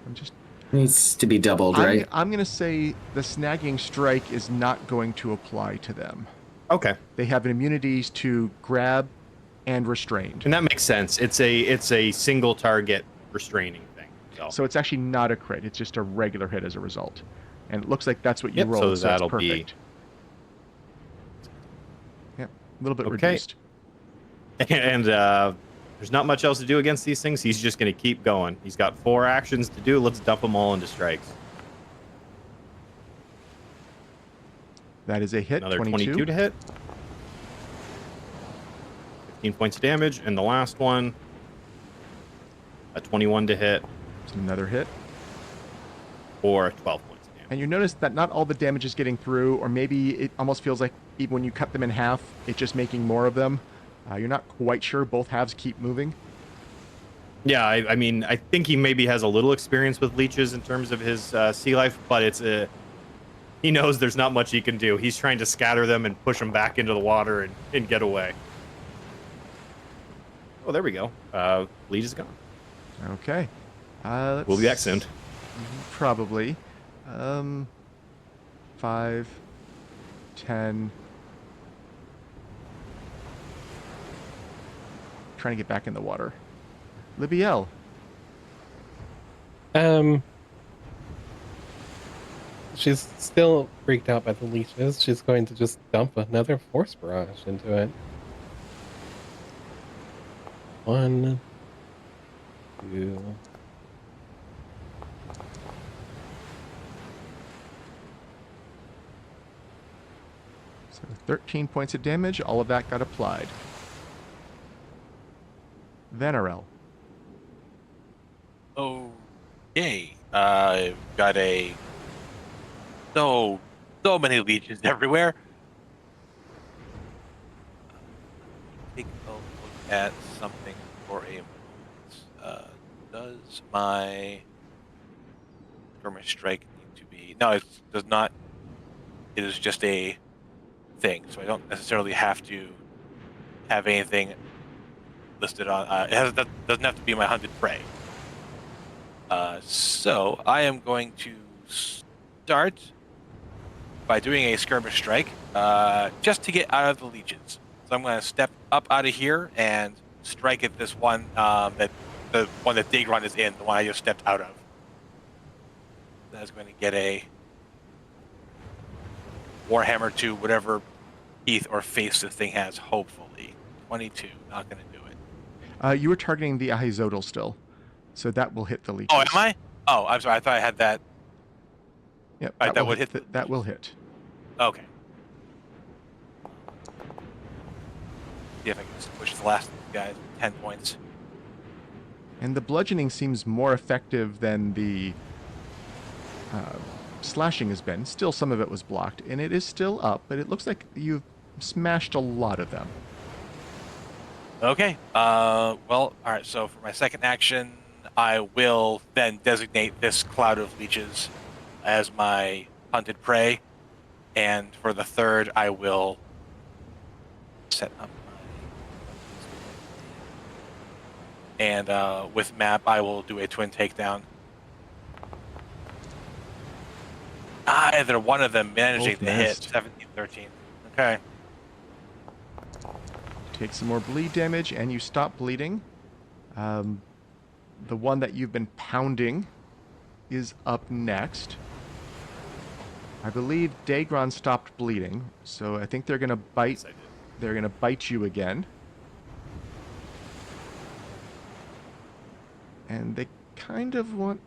I'm just... Needs to be doubled, right? I'm going to say the snagging strike is not going to apply to them. Okay. They have immunities to grab and restrained. And that makes sense. It's a single target restraining thing. So it's actually not a crit. It's just a regular hit as a result. And it looks like that's what you Yep, rolled, so so that'll that's be- perfect. Yep, a little bit Okay. reduced. And there's not much else to do against these things. He's just going to keep going. He's got 4 actions to do. Let's dump them all into strikes. That is a hit. Another 22. 22 to hit. 15 points of damage. And the last one, a 21 to hit It's another hit. for 12 points of damage. And you notice that not all the damage is getting through, or maybe it almost feels like even when you cut them in half, it's just making more of them. You're not quite sure. Both halves keep moving. Yeah, I mean, I think he maybe has a little experience with leeches in terms of his sea life, but he knows there's not much he can do. He's trying to scatter them and push them back into the water and get away. Oh, there we go. Leech is gone. Okay. We'll be back soon. Probably. 5, 10. Trying to get back in the water. Libbiel. She's still freaked out by the leeches. She's going to just dump another force barrage into it. 1, 2. So 13 points of damage. All of that got applied. Vanarel. Okay. I've got so many leeches everywhere. Take a look at something for a moment. Does my skirmish strike need to be? No, it does not. It is just a thing, so I don't necessarily have to have anything listed on. Doesn't have to be my hunted prey. So I am going to start by doing a skirmish strike, just to get out of the leeches. So I'm going to step up out of here and strike at this one, the one that Daegron is in, the one I just stepped out of. That's going to get a Warhammer to whatever teeth or face this thing has, hopefully. 22, not going to do it. You were targeting the Ahizodal still, so that will hit the leeches. Oh, am I? Oh, I'm sorry. I thought I had that. Yep, Right, that would hit that will hit. Okay. See if I can just push the last of these guys. 10 points. And the bludgeoning seems more effective than the slashing has been. Still, some of it was blocked, and it is still up, but it looks like you've smashed a lot of them. Okay. Well, all right. So for my second action, I will then designate this cloud of leeches as my hunted prey, and for the third, I will set up my and with map, I will do a twin takedown. Either one of them managing Both to hit missed. 17-13. Okay. Take some more bleed damage, and you stop bleeding. The one that you've been pounding is up next. I believe Daegron stopped bleeding, so I think they're gonna bite. Yes, I did. They're gonna bite you again, and they kind of want.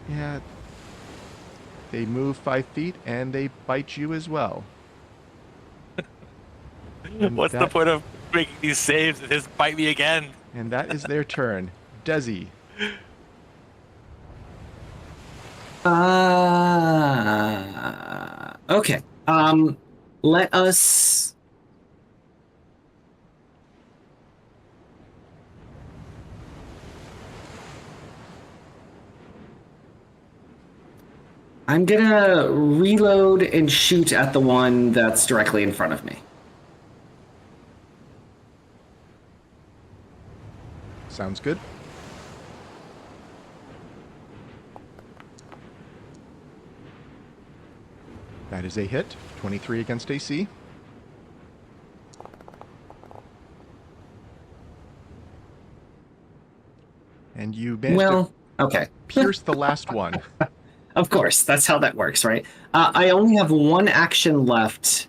Yeah. They move 5 feet, and they bite you as well. And What's the point of making these saves and just bite me again? And that is their turn. Dezi. Okay. Let us. I'm gonna reload and shoot at the one that's directly in front of me. Sounds good. That is a hit. 23 against AC. And you managed Okay. to pierce the last one. Of course, that's how that works, right? I only have one action left.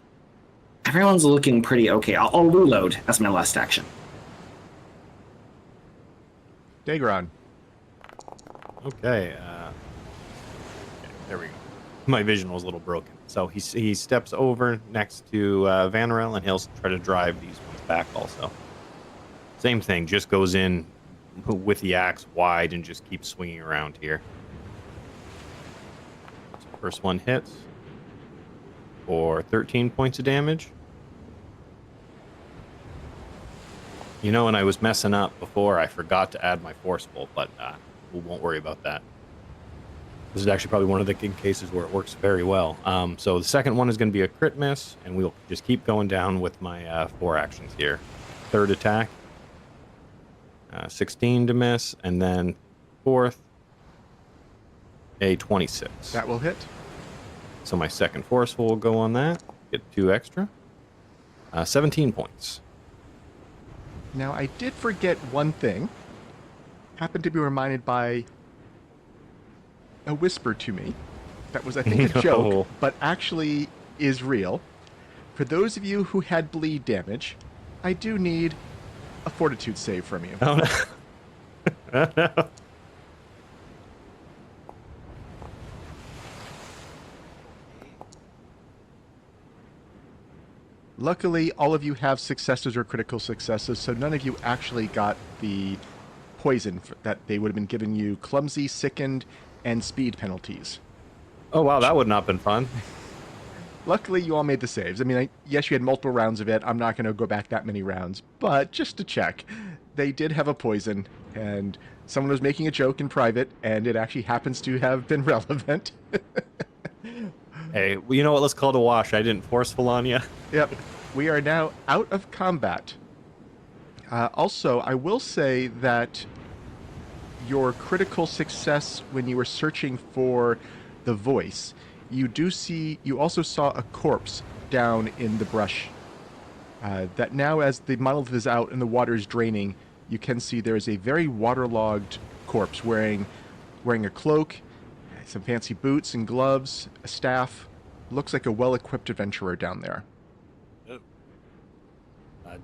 Everyone's looking pretty okay. I'll reload as my last action. Daegron. Okay. There we go. My vision was a little broken. So he steps over next to Vanarel, and he'll try to drive these ones back also. Same thing, just goes in with the axe wide and just keeps swinging around here. So first one hits for 13 points of damage. You know, when I was messing up before, I forgot to add my forceful, but we won't worry about that. This is actually probably one of the cases where it works very well. So the second one is going to be a crit miss, and we'll just keep going down with my 4 actions here. Third attack, 16 to miss, and then fourth, a 26. That will hit. So my second forceful will go on that. Get 2 extra. 17 points. Now, I did forget one thing. Happened to be reminded by a whisper to me that was, I think, a joke, but actually is real. For those of you who had bleed damage, I do need a fortitude save from you. Oh, no. Oh, no. Luckily, all of you have successes or critical successes, so none of you actually got the poison that they would have been giving you clumsy, sickened, and speed penalties. Oh, wow, that would not have been fun. Luckily, you all made the saves. I mean, yes, you had multiple rounds of it. I'm not going to go back that many rounds, but just to check, they did have a poison, and someone was making a joke in private, and it actually happens to have been relevant. Hey, well, you know what? Let's call it a wash. I didn't forceful on you. Yep. We are now out of combat. Also, I will say that your critical success when you were searching for the voice, you also saw a corpse down in the brush. That now, as the monolith is out and the water is draining, you can see there is a very waterlogged corpse wearing a cloak, some fancy boots and gloves, a staff. Looks like a well-equipped adventurer down there.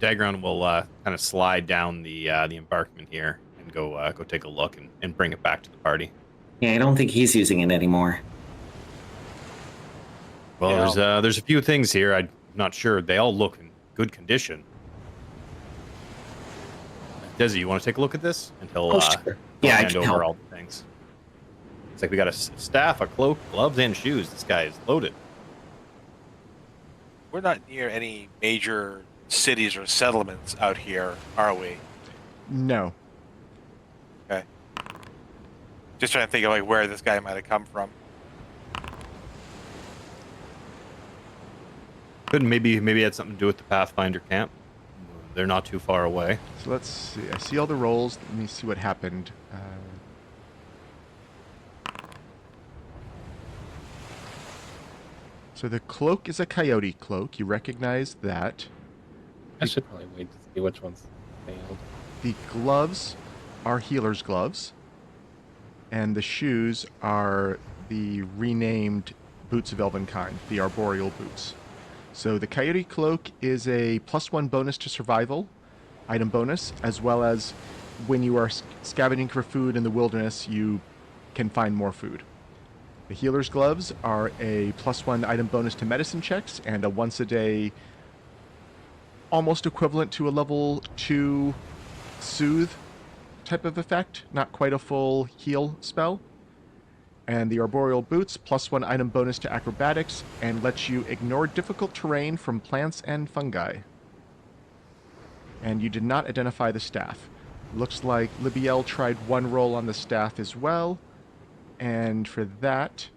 Daegron will kind of slide down the embankment here and go take a look and bring it back to the party. Yeah, I don't think he's using it anymore. Well, there's a few things here. I'm not sure. They all look in good condition. Dezi, you want to take a look at this? And he'll sure. Yeah, I hand can over help. all the things. It's like we got a staff, a cloak, gloves, and shoes. This guy is loaded. We're not near any major cities or settlements out here, are we? No. Okay. Just trying to think of like where this guy might have come from. Could maybe it had something to do with the Pathfinder camp. They're not too far away. So let's see. I see all the rolls. Let me see what happened. So the cloak is a coyote cloak. You recognize that. I should probably wait to see which ones failed. The gloves are healer's gloves. And the shoes are the renamed boots of Elvenkind, the arboreal boots. So the coyote cloak is a +1 bonus to survival item bonus, as well as when you are scavenging for food in the wilderness, you can find more food. The healer's gloves are a +1 item bonus to medicine checks and a once a day, almost equivalent to a level 2 soothe type of effect, not quite a full heal spell. And the arboreal boots, +1 item bonus to acrobatics, and lets you ignore difficult terrain from plants and fungi. And you did not identify the staff. Looks like Libbiel tried one roll on the staff as well. And for that,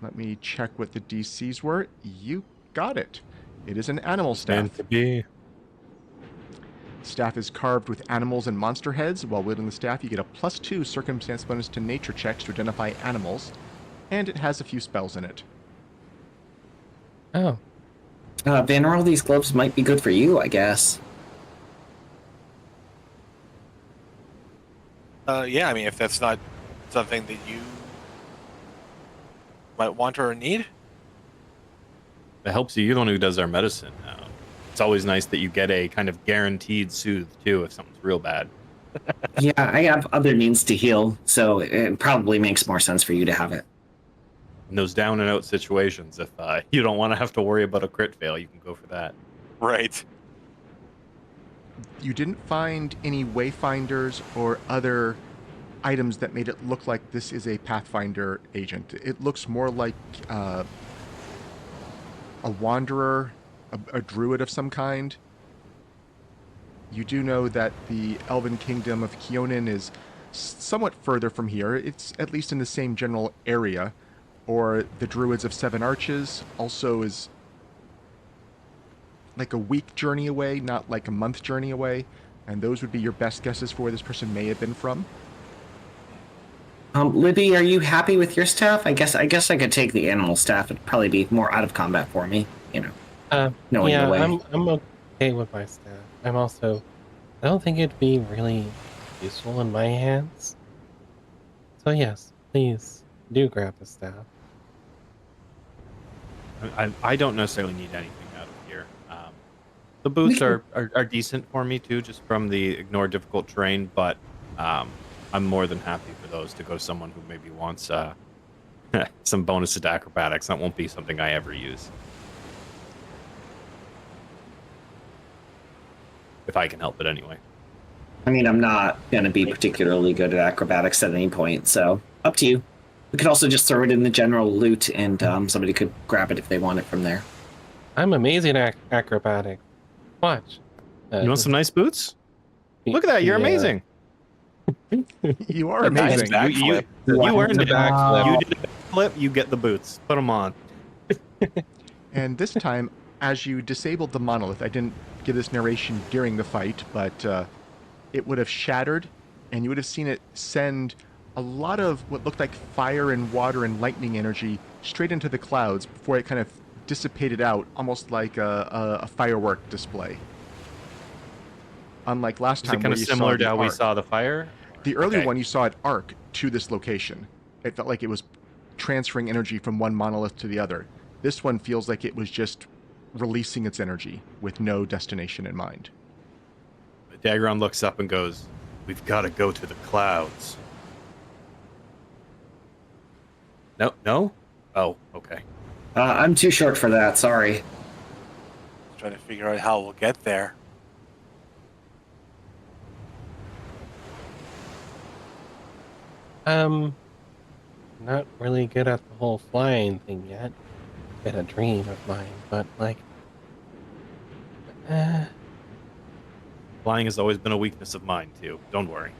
let me check what the DCs were. You got it. It is an animal staff. Meant to be. Staff is carved with animals and monster heads. While wielding the staff, you get a +2 circumstance bonus to nature checks to identify animals. And it has a few spells in it. Oh, Vanarel, these gloves might be good for you, I guess. Yeah, I mean, if that's not something that you might want or need. It helps you. You're the one who does our medicine. It's always nice that you get a kind of guaranteed soothe, too, if something's real bad. Yeah, I have other means to heal, so it probably makes more sense for you to have it. In those down and out situations, if you don't want to have to worry about a crit fail, you can go for that. Right. You didn't find any wayfinders or other items that made it look like this is a Pathfinder agent. It looks more like a wanderer, a druid of some kind. You do know that the Elven Kingdom of Keonan is somewhat further from here. It's at least in the same general area. Or the Druids of Seven Arches also is like a week journey away, not like a month journey away. And those would be your best guesses for where this person may have been from. Libby, are you happy with your staff? I guess I could take the animal staff. It'd probably be more out of combat for me, knowing yeah, the way. I'm okay with my staff. I'm also, I don't think it'd be really useful in my hands. So yes, please do grab the staff. I don't necessarily need anything out of here. The boots are decent for me too, just from the ignore difficult terrain, but I'm more than happy for those to go to someone who maybe wants some bonus to acrobatics. That won't be something I ever use. If I can help it anyway. I mean, I'm not going to be particularly good at acrobatics at any point, so up to you. We could also just throw it in the general loot, and somebody could grab it if they want it from there. I'm amazing at acrobatics. Watch. You want some nice boots? Look at that, you're amazing. You are A nice amazing. backflip. You earned the it. backflip. You did a backflip, you get the boots. Put them on. And this time, as you disabled the monolith, I didn't give this narration during the fight, but it would have shattered, and you would have seen it send a lot of what looked like fire and water and lightning energy straight into the clouds before it kind of dissipated out, almost like a firework display. Unlike last Is time, it kind where of you similar saw to the how we arc. saw the fire? The earlier Okay. one, you saw it arc to this location. It felt like it was transferring energy from one monolith to the other. This one feels like it was just releasing its energy with no destination in mind. Daegron looks up and goes, "We've got to go to the clouds." No? Oh, okay. I'm too short for that, sorry. Trying to figure out how we'll get there. Not really good at the whole flying thing yet. Been a dream of mine, but Flying has always been a weakness of mine, too. Don't worry.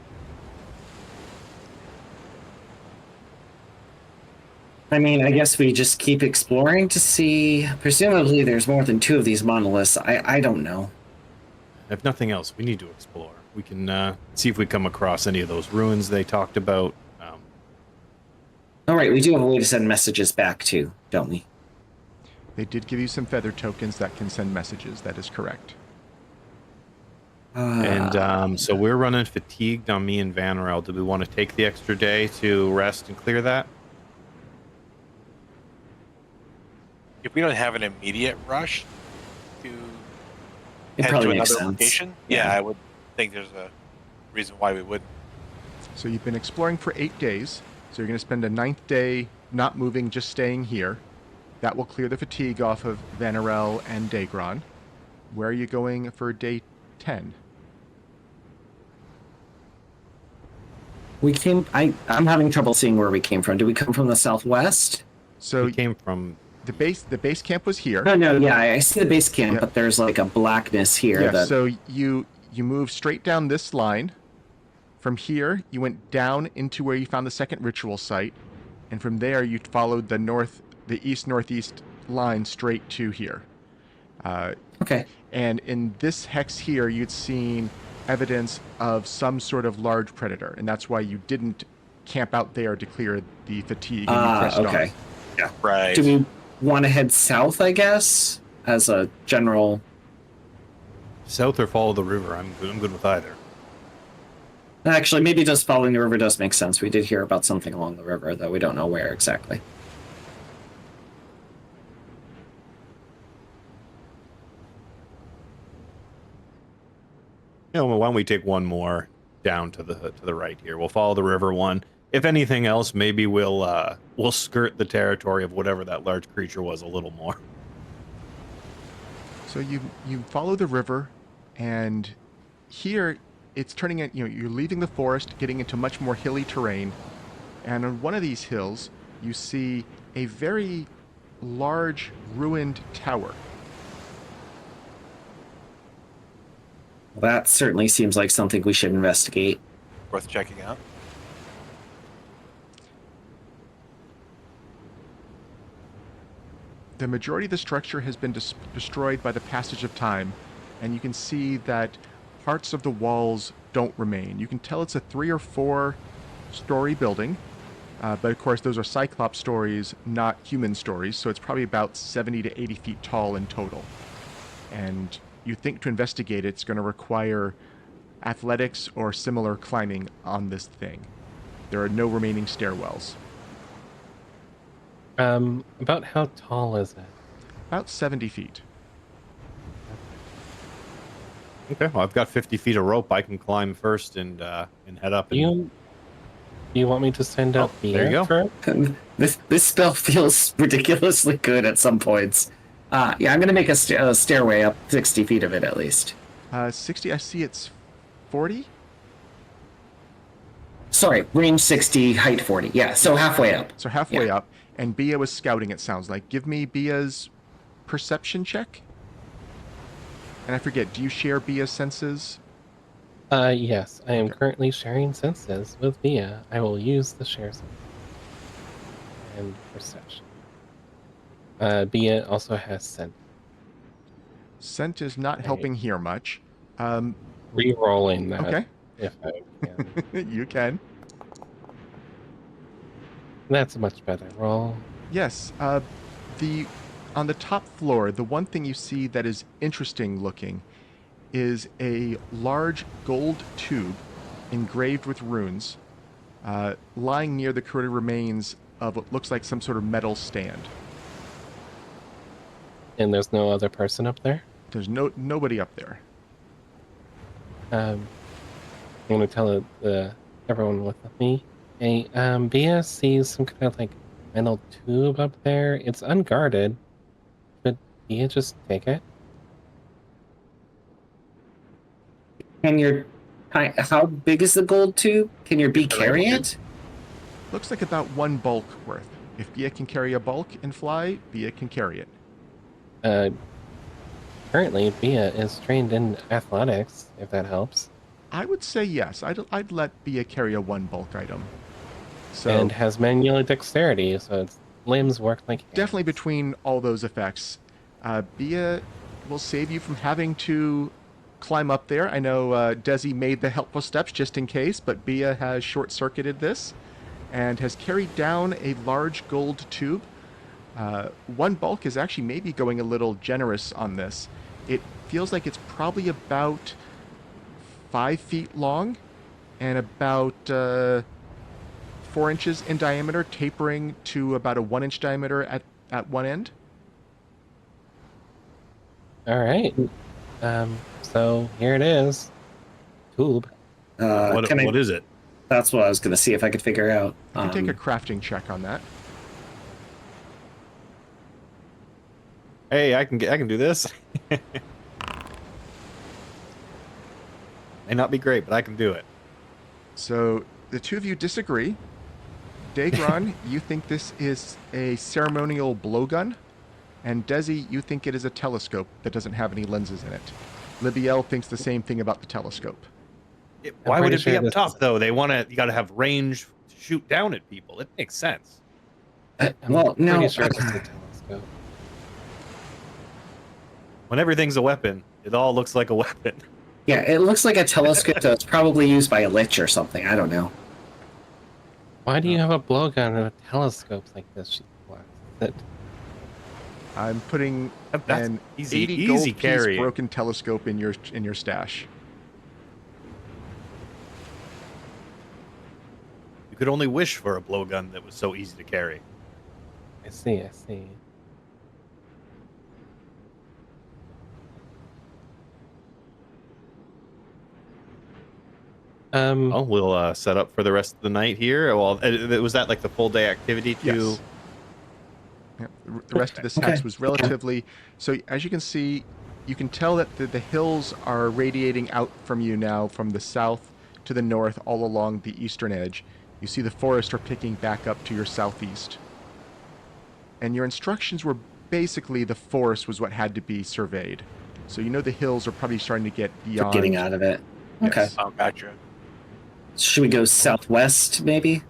I mean, I guess we just keep exploring to see. Presumably there's more than two of these monoliths. I don't know. If nothing else, we need to explore. We can see if we come across any of those ruins they talked about. All right, we do have a way to send messages back to, don't we? They did give you some feather tokens that can send messages. That is correct. So we're running fatigued on me and Vanarel. Do we want to take the extra day to rest and clear that? If we don't have an immediate rush to It head to probably makes another sense. location, Yeah. I would think there's a reason why we wouldn't. So you've been exploring for 8 days. So you're going to spend a 9th day not moving, just staying here. That will clear the fatigue off of Vanarel and Daegron. Where are you going for day 10? We came. I'm having trouble seeing where we came from. Did we come from the southwest? So We came from... the base camp was here. No. Yeah, I see the base camp, Yeah. but there's like a blackness here. Yeah, that so you move straight down this line. From here, you went down into where you found the second ritual site, and from there you followed the east-northeast line straight to here. Okay. And in this hex here, you'd seen evidence of some sort of large predator, and that's why you didn't camp out there to clear the fatigue. And you pressed Okay. on. Yeah. Right. Do we want to head south? I guess as a general. South or follow the river. I'm good with either. Actually, maybe just following the river does make sense. We did hear about something along the river, though we don't know where exactly. Why don't we take one more down to the right here? We'll follow the river one. If anything else, maybe we'll skirt the territory of whatever that large creature was a little more. So you follow the river, and here it's turning it. You're leaving the forest, getting into much more hilly terrain, and on one of these hills you see a very large ruined tower. That certainly seems like something we should investigate. Worth checking out. The majority of the structure has been destroyed by the passage of time, and you can see that parts of the walls don't remain. You can tell it's a 3 or 4 story building, but of course those are Cyclops stories, not human stories, so it's probably about 70 to 80 feet tall in total. And you think to investigate it's going to require athletics or similar climbing on this thing. There are no remaining stairwells. About how tall is it? About 70 feet. Okay, well, I've got 50 feet of rope. I can climb first and head up. And... Do you want me to send out there you go. for it? This spell feels ridiculously good at some points. Yeah, I'm going to make a stairway up 60 feet of it at least. 60, I see it's 40? Sorry, range 60, height 40. Yeah, so halfway up. So halfway Yeah. up, and Bia was scouting, it sounds like. Give me Bia's perception check. And I forget, do you share Bia's senses? Yes, I am Okay. currently sharing senses with Mia. I will use the share sense and perception. Bia also has scent. Scent is not Right. helping here much. Re-rolling that Okay, if I can. you can. That's a much better roll. Yes, on the top floor, the one thing you see that is interesting looking is a large gold tube engraved with runes lying near the corroded remains of what looks like some sort of metal stand. And there's no other person up there? There's nobody up there. I'm going to tell everyone with me. Hey, Bia sees some kind of like metal tube up there. It's unguarded. Should Bia just take it? How big is the gold tube? Can your bee carry it? Looks like about 1 bulk worth. If Bia can carry a bulk and fly, Bia can carry it. Currently, Bia is trained in athletics, if that helps. I would say yes. I'd let Bia carry a 1 bulk item. So And has manual dexterity, so its limbs work like hands. definitely between all those effects, Bia will save you from having to climb up there. I know Dezi made the helpful steps just in case, but Bia has short-circuited this and has carried down a large gold tube. 1 bulk is actually maybe going a little generous on this. It feels like it's probably about 5 feet long and about 4 inches in diameter, tapering to about a 1-inch diameter at one end. All right. So here it is. Tube. What is it? That's what I was going to see if I could figure out. You can take a crafting check on that. Hey, I can do this. May not be great, but I can do it. So the two of you disagree. Daegron, you think this is a ceremonial blowgun, and Dezi, you think it is a telescope that doesn't have any lenses in it. Libbiel thinks the same thing about the telescope. Why would pretty it sure be up this top is- though? You got to have range to shoot down at people. It makes sense. Well, no. Pretty sure it's a telescope. When everything's a weapon, it all looks like a weapon. Yeah, it looks like a telescope that's probably used by a lich or something. I don't know. Why do you have a blowgun and a telescope like this? She wants it. I'm putting That's an easy 80 gold piece carrying. broken telescope in your stash. You could only wish for a blowgun that was so easy to carry. I see. Well, we'll set up for the rest of the night here. Well, was that like the full day activity too? Yes. Yeah, the rest of this Okay. hex was relatively... So as you can see, you can tell that the hills are radiating out from you now from the south to the north all along the eastern edge. You see the forest are picking back up to your southeast. And your instructions were basically the forest was what had to be surveyed. So you know the hills are probably starting to get For beyond... getting out of it. Okay. Yes. Oh, gotcha. Should we go southwest, maybe?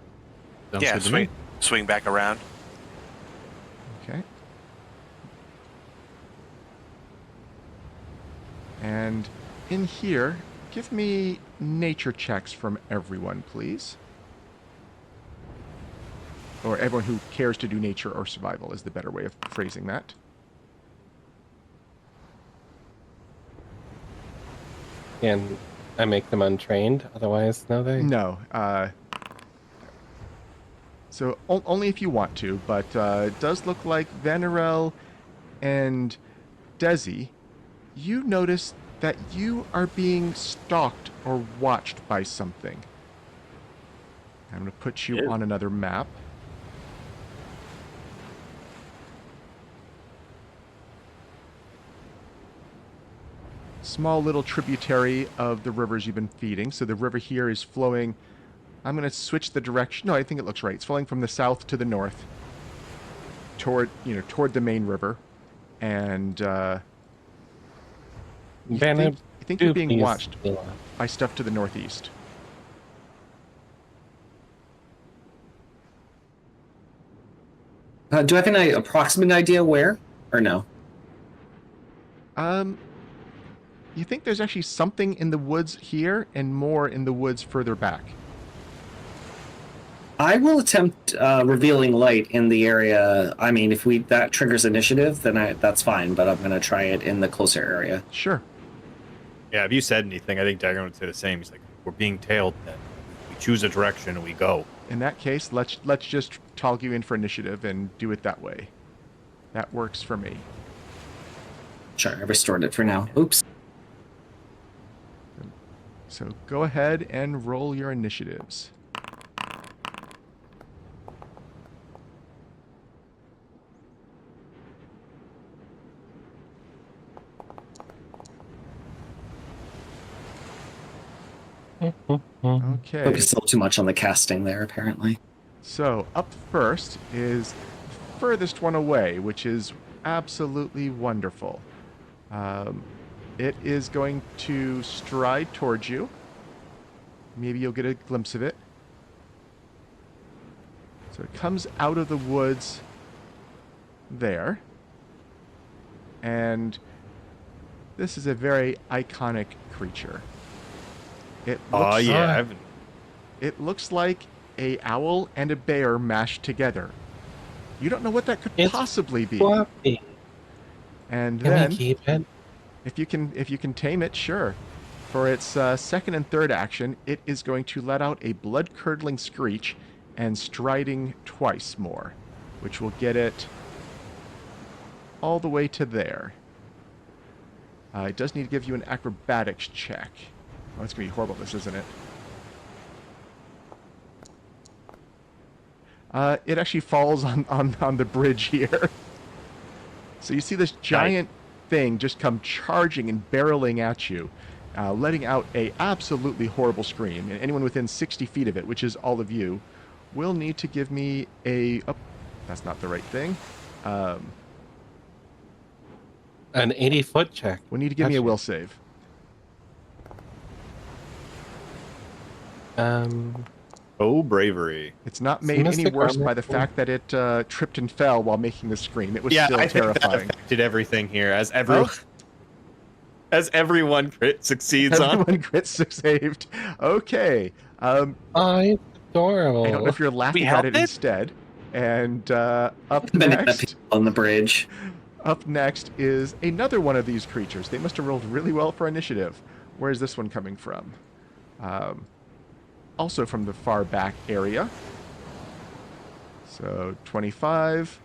Sounds Yeah, good to me. swing back around. Okay. And in here, give me nature checks from everyone, please. Or everyone who cares to do nature or survival is the better way of phrasing that. And I make them untrained, otherwise, no, they. No. So only if you want to, but it does look like Vanarel and Dezi, you notice that you are being stalked or watched by something. I'm going to put you on another map. Small little tributary of the rivers you've been feeding. So the river here is flowing. I'm going to switch the direction. No, I think it looks right. It's flowing from the south to the north toward the main river. And you think you're being watched by stuff to the northeast. Do I have an approximate idea where, or no? You think there's actually something in the woods here and more in the woods further back. I will attempt revealing light in the area. I mean, if that triggers initiative, then that's fine. But I'm going to try it in the closer area. Sure. Yeah, if you said anything, I think Daegron would say the same. He's like, we're being tailed. Then we choose a direction and we go. In that case, let's just toggle you in for initiative and do it that way. That works for me. Sure, I restored it for now. Oops. So go ahead and roll your initiatives. Okay. Focus a little too much on the casting there, apparently. So up first is the furthest one away, which is absolutely wonderful. It is going to stride towards you. Maybe you'll get a glimpse of it. So it comes out of the woods there. And this is a very iconic creature. It looks, Oh, yeah. It looks like a owl and a bear mashed together. You don't know what that could possibly be. Fluffy. And Can then, we keep it? if you can tame it, sure. For its second and third action, it is going to let out a blood-curdling screech and striding twice more, which will get it all the way to there. It does need to give you an acrobatics check. Oh, it's going to be horrible, this, isn't it? It actually falls on the bridge here. So you see this giant thing just come charging and barreling at you, letting out a absolutely horrible scream. And anyone within 60 feet of it, which is all of you, will need to give me a... Oh, that's not the right thing. An 80-foot check. Will need to give me a will save. Oh, bravery. It's not made any Mystic worse armor. by the fact that it tripped and fell while making the scream. It was Yeah, still I think that terrifying. affected everything here as everyone crit succeeds on. Everyone crit saved. Okay. Oh, it's adorable. I don't know if you're laughing at helped it it? instead. And up The next, people on the bridge. up next is another one of these creatures. They must have rolled really well for initiative. Where's this one coming from? Also from the far back area. So 25,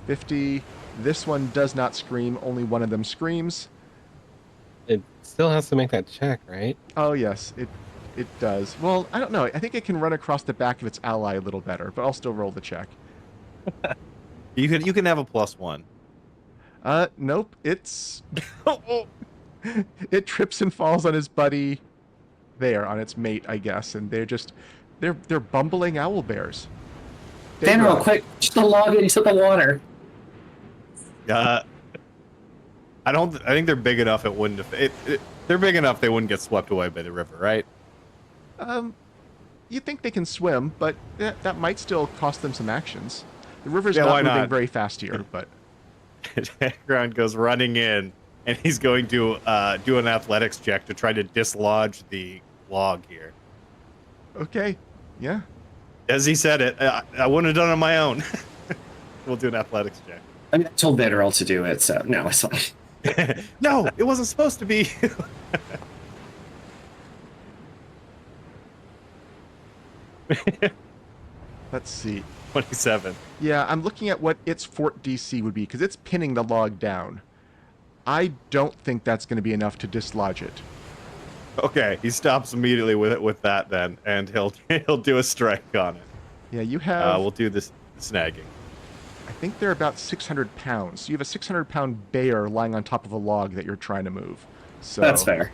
50. This one does not scream. Only one of them screams. It still has to make that check, right? Oh yes, it does. Well, I don't know. I think it can run across the back of its ally a little better, but I'll still roll the check. You can have a +1. Nope. It's it trips and falls on his buddy there, on its mate, I guess, and they're bumbling owl bears. Vanarel, Daegron. quick, push the log into the water. I think they're big enough it wouldn't they're big enough they wouldn't get swept away by the river, right? You think they can swim, but that might still cost them some actions. The river's Yeah, why not moving not? very fast here, but Daegron goes running in, and he's going to do an athletics check to try to dislodge the log here. okay, yeah. As he said it, I wouldn't have done it on my own. We'll do an athletics check. I mean, I told Vanarel to do it, so no, it's fine. No, it wasn't supposed to be. Let's see. 27. Yeah, I'm looking at what its fort DC would be, because it's pinning the log down. I don't think that's going to be enough to dislodge it. Okay, he stops immediately with that then, and he'll do a strike on it. Yeah, you have... We'll do this snagging. I think they're about 600 pounds. You have a 600-pound bear lying on top of a log that you're trying to move. So That's fair.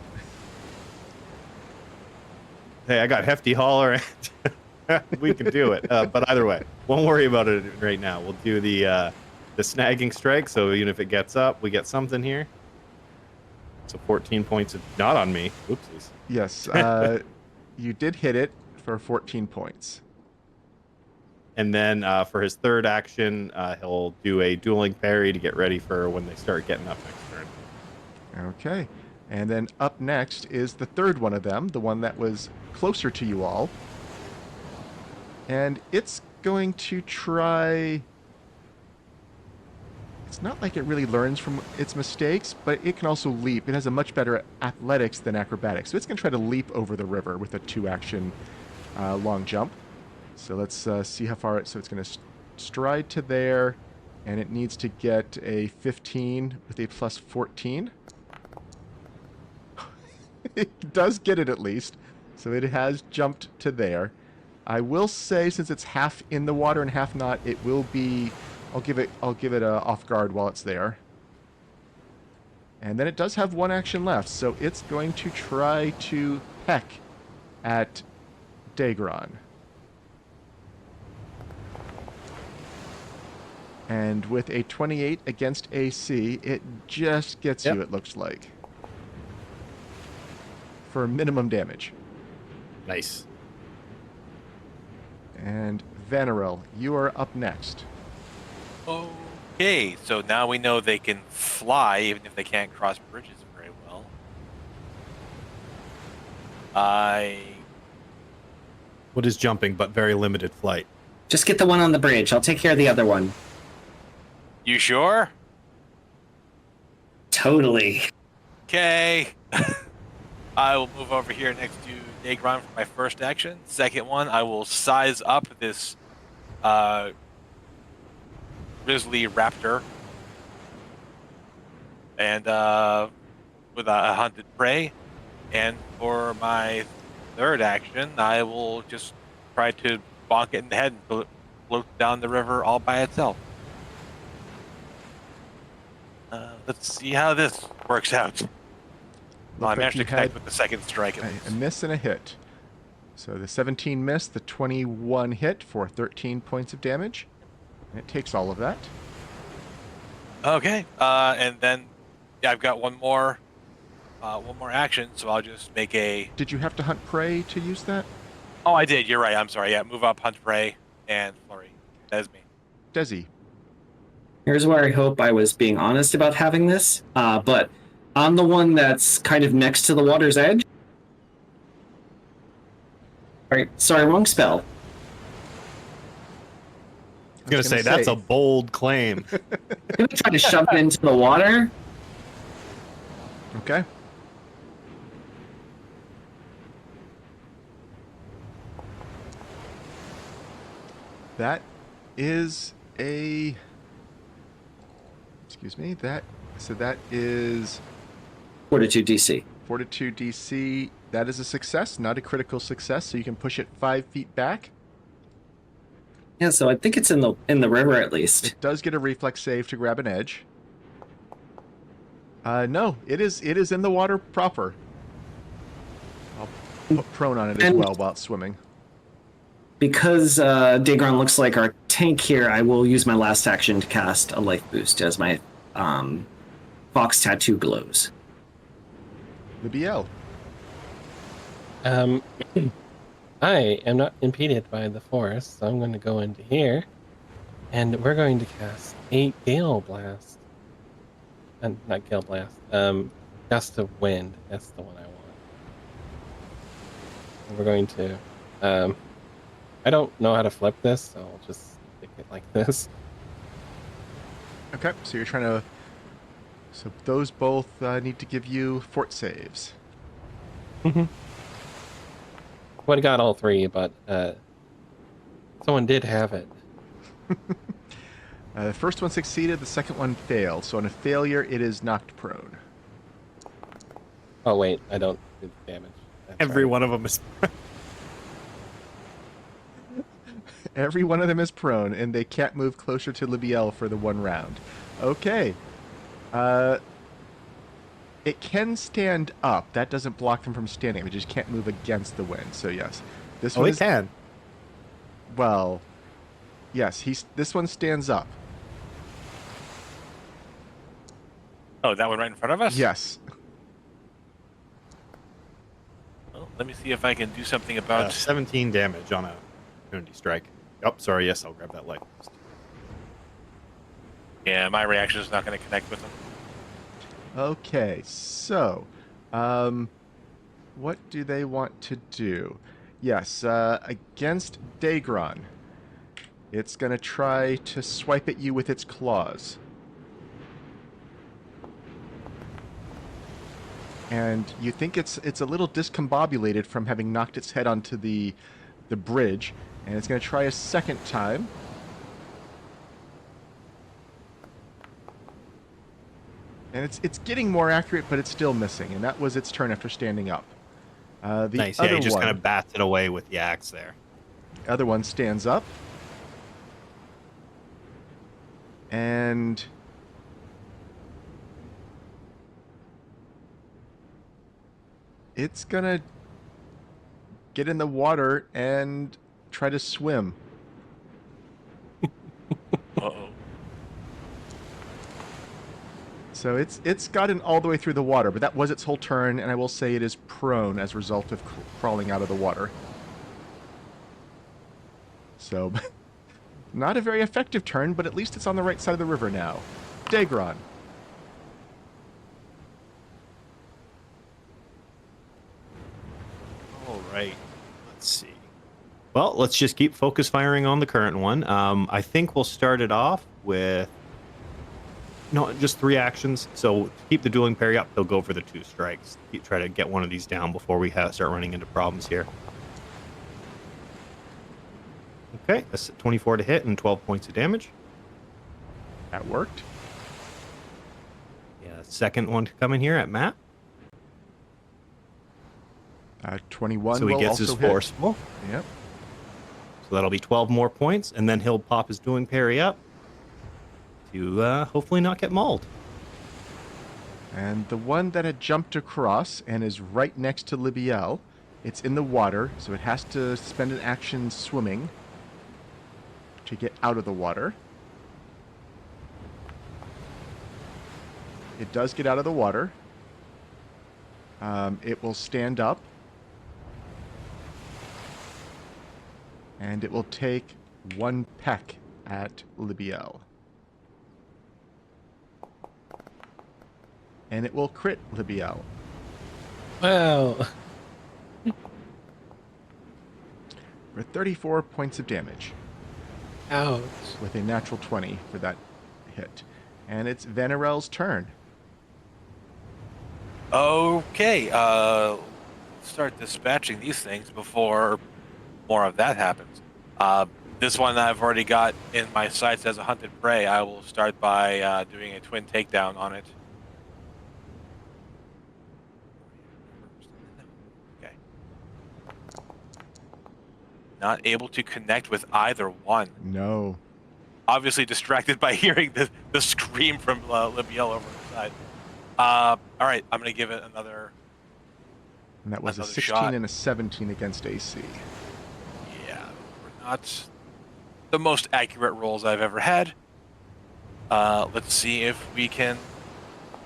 Hey, I got hefty hauler, and we can do it. But either way, won't worry about it right now. We'll do the snagging strike. So even if it gets up, we get something here. So 14 points. Not on me. Oopsies. yes, you did hit it for 14 points. And then for his third action, he'll do a dueling parry to get ready for when they start getting up next turn. Okay. And then up next is the third one of them, the one that was closer to you all. And it's going to try... It's not like it really learns from its mistakes, but it can also leap. It has a much better athletics than acrobatics. So it's going to try to leap over the river with a 2-action long jump. So let's see how far so it's going to stride to there, and it needs to get a 15 with a plus 14. It does get it at least, so it has jumped to there. I will say, since it's half in the water and half not, it will be. I'll give it off guard while it's there. And then it does have 1 action left, so it's going to try to peck at Daegron. And with a 28 against AC, it just gets you, it looks like. For minimum damage. Nice. And Vanarel, you are up next. Okay, so now we know they can fly, even if they can't cross bridges very well. What is jumping, but very limited flight? Just get the one on the bridge. I'll take care of the other one. You sure? Totally. Okay. I will move over here next to Daegron for my first action. Second one, I will size up this grizzly raptor and with a hunted prey. And for my third action, I will just try to bonk it in the head until it floats down the river all by itself. Let's see how this works out. Well, I managed to connect with the second strike at least. A miss and a hit. So the 17 missed, the 21 hit for 13 points of damage. And it takes all of that. Okay, and then I've got one more action, so I'll just make a. Did you have to hunt prey to use that? Oh, I did. You're right. I'm sorry. Yeah, move up, hunt prey, and flurry. That is me. Dezi. Here's where I hope I was being honest about having this. But on the one that's kind of next to the water's edge. All right, sorry, wrong spell. I was going to say, that's a bold claim. I'm going to try to shove it into the water. Okay. That is a... Excuse me, that is Fortitude DC. Fortitude DC, that is a success, not a critical success, so you can push it 5 feet back. Yeah, so I think it's in the river at least. It does get a reflex save to grab an edge. No, it is in the water proper. I'll put prone on it as well while it's swimming. Because Daegron looks like our tank here, I will use my last action to cast a life boost as my fox tattoo glows. Libbiel. I am not impeded by the forest, so I'm going to go into here, and we're going to cast a Gale Blast. Not Gale Blast. Gust of Wind. That's the one I want. And we're going to. I don't know how to flip this, so I'll just stick it like this. Okay, so you're trying to... So those both need to give you fort saves. Mm-hmm. Would have got all 3, but someone did have it. The first one succeeded, the second one failed. So on a failure, it is knocked prone. Oh wait, I don't do the damage. That's Every right. one of them is. Every one of them is prone, and they can't move closer to Libbiel for the 1 round. Okay. It can stand up. That doesn't block them from standing. It just can't move against the wind. So yes, this one Oh, it is... can. Well, yes. This one stands up. Oh, that one right in front of us? Yes. Well, let me see if I can do something about... 17 damage on a opportunity strike. Oh, sorry. Yes, I'll grab that light. Yeah, my reaction is not going to connect with them. Okay, so, what do they want to do? Yes, against Daegron, it's going to try to swipe at you with its claws. And you think it's a little discombobulated from having knocked its head onto the bridge, and it's going to try a second time. And it's getting more accurate, but it's still missing. And that was its turn after standing up. The Nice. other Yeah, he just one, kind of bats it away with the axe there. other one stands up. And it's going to get in the water and try to swim. Uh-oh. So it's gotten all the way through the water, but that was its whole turn, and I will say it is prone as a result of crawling out of the water. So, not a very effective turn, but at least it's on the right side of the river now. Daegron. All right. Let's see. Well, let's just keep focus firing on the current one. I think we'll start it off with just 3 actions. So to keep the dueling parry up, he'll go for the 2 strikes. Try to get one of these down before we start running into problems here. Okay, that's 24 to hit and 12 points of damage. That worked. Yeah, second one to come in here at Matt. 21 So he will gets also his hit. forceful. Yep. So that'll be 12 more points, and then he'll pop his dueling parry up to hopefully not get mauled. And the one that had jumped across and is right next to Libbiel, it's in the water, so it has to spend an action swimming to get out of the water. It does get out of the water. It will stand up. And it will take 1 peck at Libbiel. And it will crit Libbiel. Wow. For 34 points of damage. Ouch. With a natural 20 for that hit. And it's Vanarel's turn. Okay, start dispatching these things before more of that happens. This one I've already got in my sights as a hunted prey. I will start by doing a twin takedown on it. Not able to connect with either one. No. Obviously distracted by hearing the scream from Libbiel over the side. All right, I'm going to give it another. And that was a Another 16 shot. and a 17 against AC. Yeah, we're not the most accurate rolls I've ever had. Let's see if we can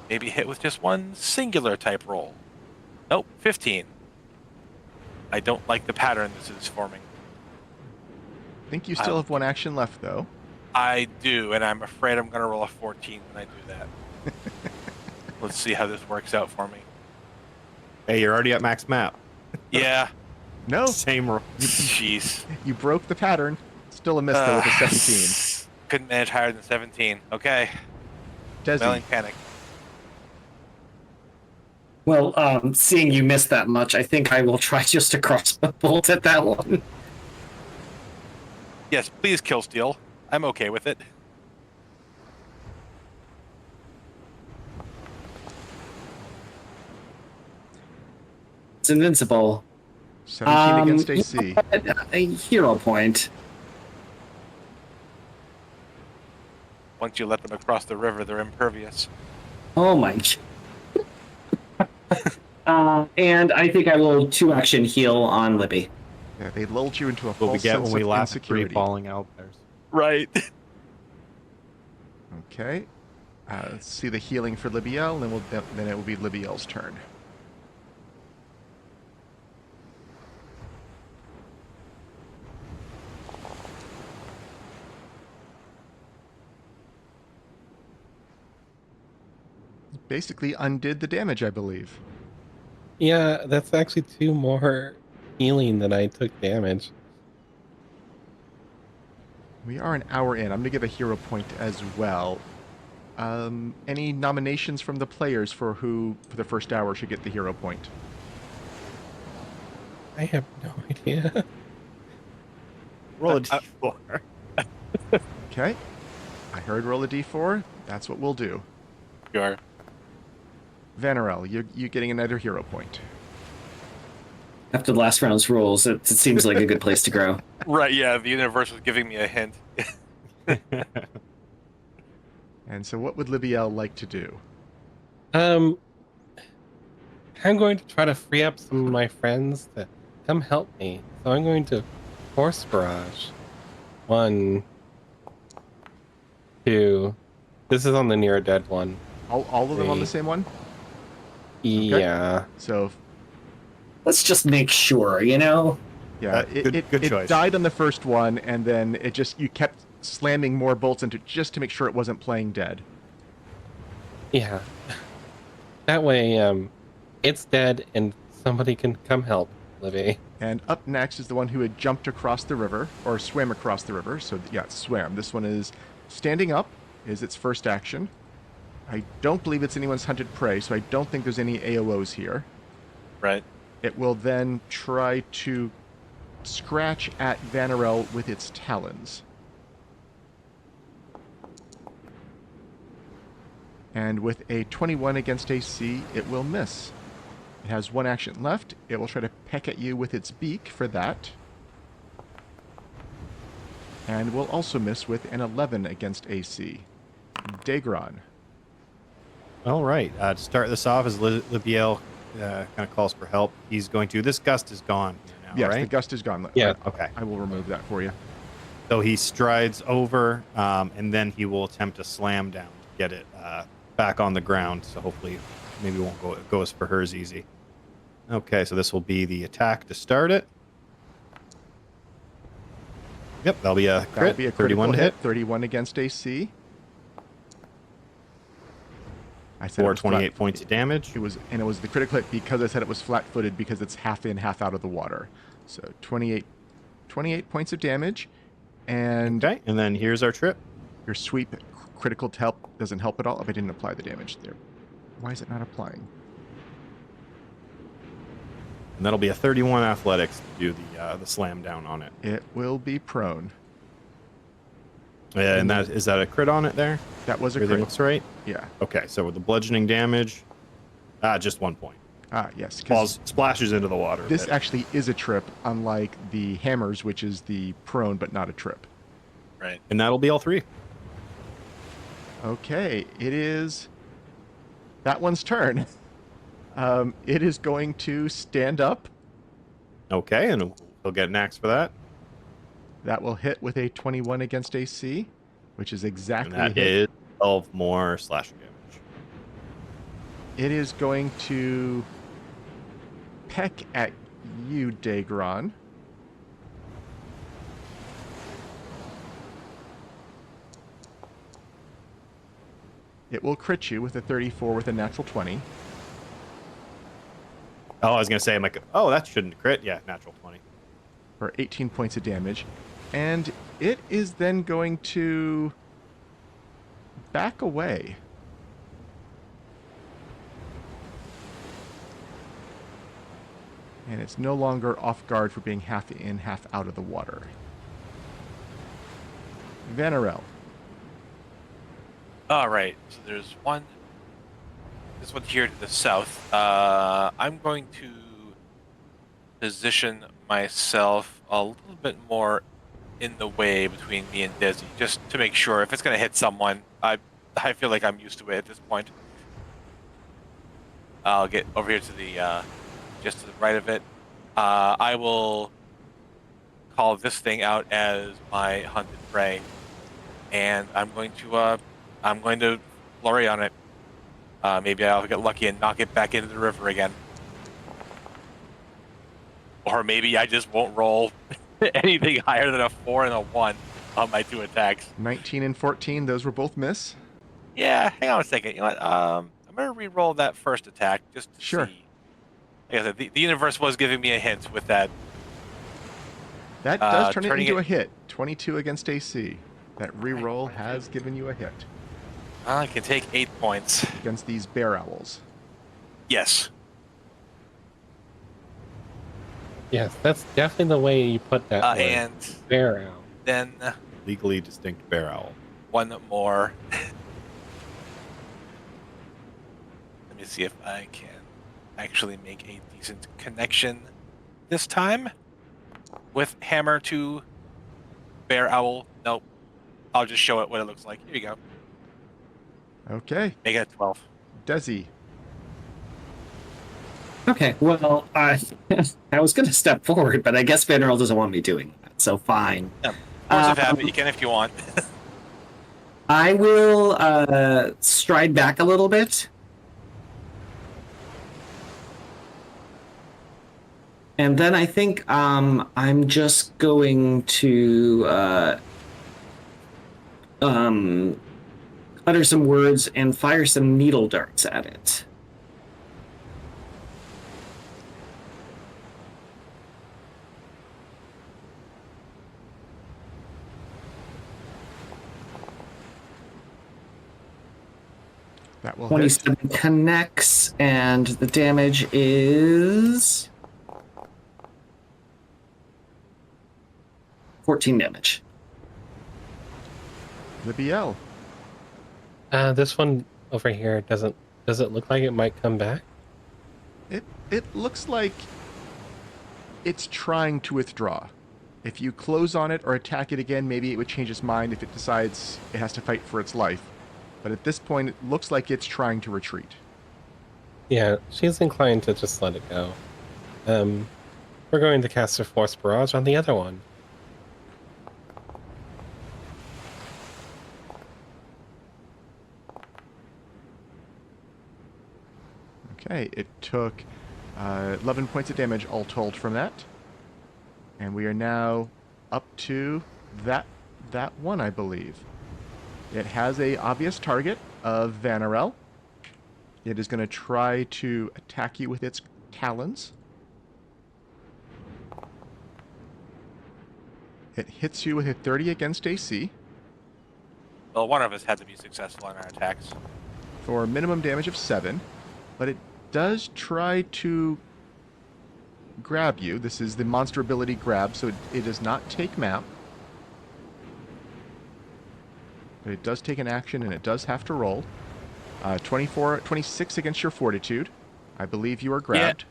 maybe hit with just one singular type roll. Nope, 15. I don't like the pattern this is forming. I think you still have one action left, though. I do, and I'm afraid I'm going to roll a 14 when I do that. Let's see how this works out for me. Hey, you're already at max map. Yeah. No, Same roll. Jeez. you broke the pattern. Still a miss, though, with a 17. Couldn't manage higher than 17. Okay. Desi, Smelling panic. Well, seeing you miss that much, I think I will try just a crossbow bolt at that one. Yes, please kill Steel. I'm okay with it. It's invincible. 17 against AC. A hero point. Once you let them across the river, they're impervious. Oh my. And I think I will 2-action heal on Libby. Yeah, they lulled you into a What false we get sense when we of laugh at 3 insecurity. falling owlbears. Right. Okay. Let's see the healing for Libbiel, and then it will be Libbiel's turn. Basically undid the damage, I believe. Yeah, that's actually 2 more healing than I took damage. We are an hour in. I'm going to give a hero point as well. Any nominations from the players for who, for the first hour, should get the hero point? I have no idea. Roll a d4. Okay. I heard roll a d4. That's what we'll do. Sure. Vanarel, you getting another hero point. After the last round's rolls, it seems like a good place to grow. Right, yeah, the universe was giving me a hint. And so what would Libbiel like to do? I'm going to try to free up some of my friends to come help me. So I'm going to force barrage. 1, 2. This is on the near dead one. All of them on the 3. same one? Yeah. So, Let's just make sure, you know? yeah, Good it choice. died on the first one, and then you kept slamming more bolts into it just to make sure it wasn't playing dead. Yeah. That way, it's dead and somebody can come help Livy. And up next is the one who had jumped across the river, or swam across the river. So, yeah, it swam. This one is standing up, is its first action. I don't believe it's anyone's hunted prey, so I don't think there's any AOOs here. Right. It will then try to scratch at Vanarel with its talons. And with a 21 against AC, it will miss. It has one action left. It will try to peck at you with its beak for that. And will also miss with an 11 against AC. Daegron. All right. To start this off, as Libbiel kind of calls for help, he's going to. This gust is gone now, Yes, right? the gust is gone. Yeah. Okay. I will remove that for you. So he strides over, and then he will attempt to slam down to get it back on the ground. So hopefully, maybe it won't go as for her as easy. Okay, so this will be the attack to start it. Yep, that'll be a crit. That'll be a critical 31 hit. 31 against AC. I said it For was 28 flat- points of damage. It was the critical hit because I said it was flat-footed because it's half in, half out of the water. So 28 points of damage, and Okay, and then here's our trip. your sweep critical to help doesn't help at all. If I didn't apply the damage there, why is it not applying? And that'll be a 31 athletics to do the slam down on it. It will be prone. And that is that a crit on it there? That was a Everything crit. looks right. Yeah. Okay, so with the bludgeoning damage, just 1 point. Ah, yes. 'Cause splashes into the water. this actually is a trip, unlike the hammers, which is the prone but not a trip. Right. And that'll be all 3. Okay, it is that one's turn. It is going to stand up. Okay, and he'll get an axe for that. That will hit with a 21 against AC, which is And exactly a that hit. is 12 more slashing damage. It is going to peck at you, Daegron. It will crit you with a 34 with a natural 20. Oh, I was going to say, I'm like, oh, that shouldn't crit. Yeah, natural 20. For 18 points of damage. And it is then going to back away. And it's no longer off guard for being half in, half out of the water. Vanarel. All right. So there's one. This one here to the south. I'm going to position myself a little bit more in the way between me and Dezi, just to make sure if it's going to hit someone. I feel like I'm used to it at this point. I'll get over here to the just to the right of it. I will call this thing out as my hunted prey, and I'm going to flurry on it. Maybe I'll get lucky and knock it back into the river again. Or maybe I just won't roll anything higher than a 4 and a 1 on my 2 attacks. 19 and 14, those were both miss. Yeah, hang on a second. You know what? I'm going to re-roll that first attack just to Sure. see. Like I said, the universe was giving me a hint with that. That does turn it turning into it- a hit. 22 against AC. That reroll has given you a hit I can take 8 points. against these bear owls. Yes. Yes, that's definitely the way you put that word. And Bear owl. then Legally distinct bear owl. one more. Let me see if I can actually make a decent connection this time with hammer to bear owl. Nope. I'll just show it what it looks like. Here you go. Okay. Make it a 12. Dezi. Okay, well, I was going to step forward, but I guess Vanarel doesn't want me doing that, so fine. Yeah. Force of habit, you can if you want. I will stride back a little bit. And then I think I'm just going to utter some words and fire some needle darts at it. That will hit. 27 connects, and the damage is 14 damage. Libbiel. This one over here does it look like it might come back? It looks like it's trying to withdraw. If you close on it or attack it again, maybe it would change its mind if it decides it has to fight for its life. But at this point, it looks like it's trying to retreat. Yeah, she's inclined to just let it go. We're going to cast a Force Barrage on the other one. Okay, it took 11 points of damage all told from that. And we are now up to that one, I believe. It has a obvious target of Vanarel. It is going to try to attack you with its talons. It hits you with a 30 against AC Well, one of us had to be successful on our attacks. for a minimum damage of 7. But it does try to grab you. This is the monster ability grab, so it does not take map. But it does take an action, and it does have to roll. 26 against your fortitude. I believe you are grabbed.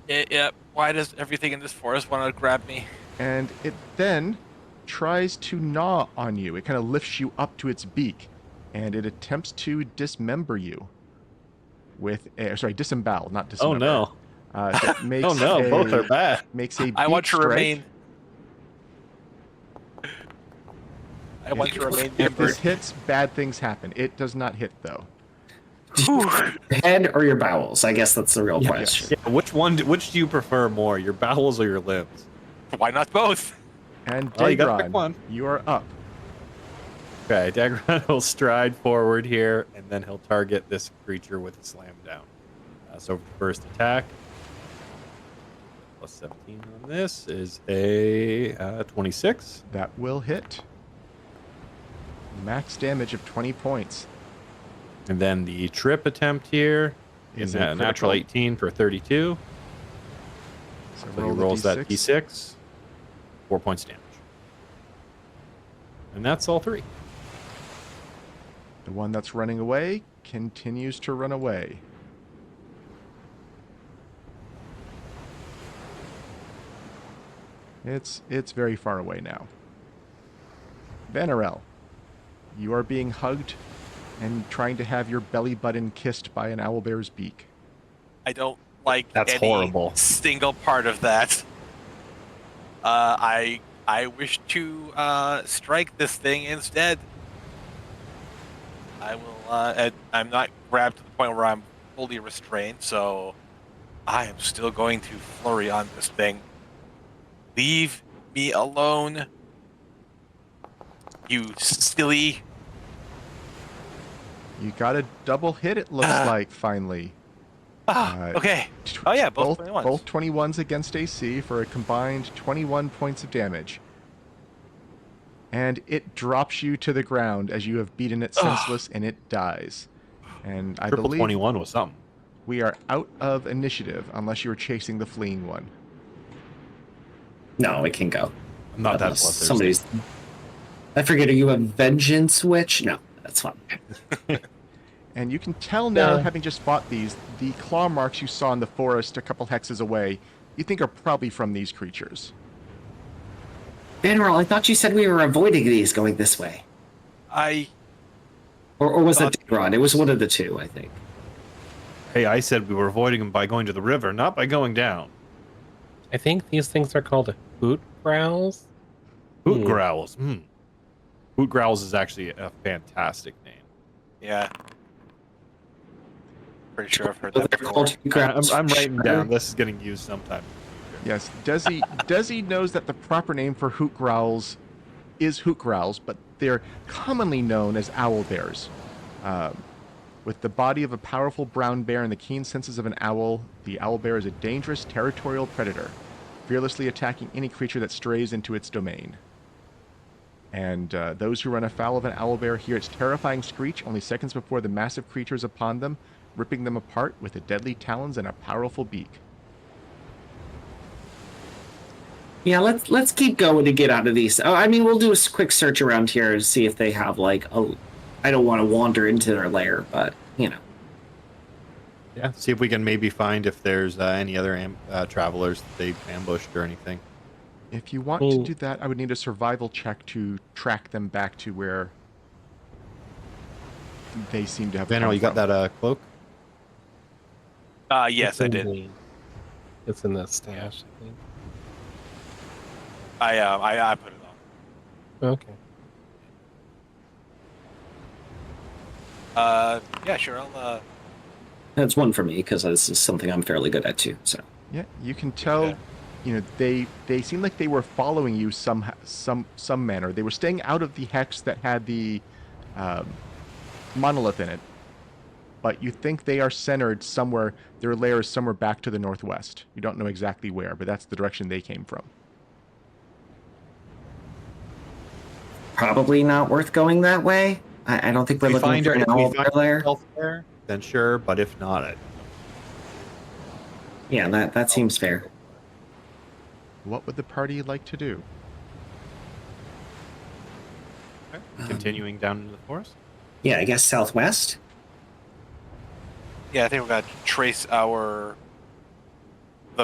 Yeah. Why does everything in this forest want to grab me? And it then tries to gnaw on you. It kind of lifts you up to its beak, and it attempts to dismember you with a, sorry, disembowel, not Oh dismember. no. So it makes Oh no, both are bad. Makes a I want beak to strike. remain. I want to remain If membered. this hits, bad things happen. It does not hit though. Whew. Head or your bowels? I guess that's the real question. Yeah, which do you prefer more, your bowels or your limbs? Why not both? And Well, you gotta pick Daegron, one. you are up. Okay, Daegron will stride forward here, and then he'll target this creature with a slam down. So for the first attack, plus 17 on this is a 26. That will hit. Max damage of 20 points. And then the trip attempt here Is is a a natural critical. 18 for 32. So So he roll the rolls that D6. d6, 4 points damage. And that's all three. The one that's running away continues to run away. It's very far away now. Vanarel, you are being hugged and trying to have your belly button kissed by an owlbear's beak. I don't like That's any horrible. single part of that. I wish to strike this thing instead. I will. I'm not grabbed to the point where I'm fully restrained, so I am still going to flurry on this thing. Leave me alone, you silly. You got a double hit, it looks like, finally. Okay. Oh yeah, both 21s. Both 21s against AC for a combined 21 points of damage. And it drops you to the ground as you have beaten it senseless, and it dies. And I Triple believe 21 was something. we are out of initiative unless you were chasing the fleeing one. No, it can go. I'm not that Unless bloodthirsty. somebody's. I forget. Are you a vengeance witch? No, that's fine. And you can tell now, Yeah. having just fought these, the claw marks you saw in the forest a couple hexes away, you think are probably from these creatures. Vanarel, I thought you said we were avoiding these going this way. Or was it Daegron? It was one of the two, I think. Hey, I said we were avoiding them by going to the river, not by going down. I think these things are called hoot growls. Hoot growls. Hoot growls is actually a fantastic name. Yeah. Pretty sure I've heard So that they're before. called growls. I'm writing Sure. down. This is getting used sometime. Yes, Dezi knows that the proper name for hoot growls is hoot growls, but they're commonly known as owl bears. With the body of a powerful brown bear and the keen senses of an owl, the owl bear is a dangerous territorial predator, fearlessly attacking any creature that strays into its domain. And those who run afoul of an owl bear hear its terrifying screech only seconds before the massive creature is upon them, ripping them apart with the deadly talons and a powerful beak. Yeah, let's keep going to get out of these. Oh, I mean, we'll do a quick search around here to see if they have like a. I don't want to wander into their lair, but you know. Yeah. See if we can maybe find if there's any other travelers that they've ambushed or anything. If you want to do that, I would need a survival check to track them back to where they seem to have come Vanarel, you got from. that cloak? Yes, I did. It's in the stash, I think. I put it on. Okay. Yeah, sure. I'll. That's one for me because this is something I'm fairly good at too. So Yeah, you can tell. Okay. You know, they seem like they were following you some manner. They were staying out of the hex that had the monolith in it, but you think they are centered somewhere. Their lair is somewhere back to the northwest. You don't know exactly where, but that's the direction they came from. probably not worth going that way. I don't think we're looking for an owl bear lair. There, then sure, but if not, Yeah, that seems fair. What would the party like to do? continuing down into the forest. Yeah, I guess southwest. Yeah, I think we're gonna trace the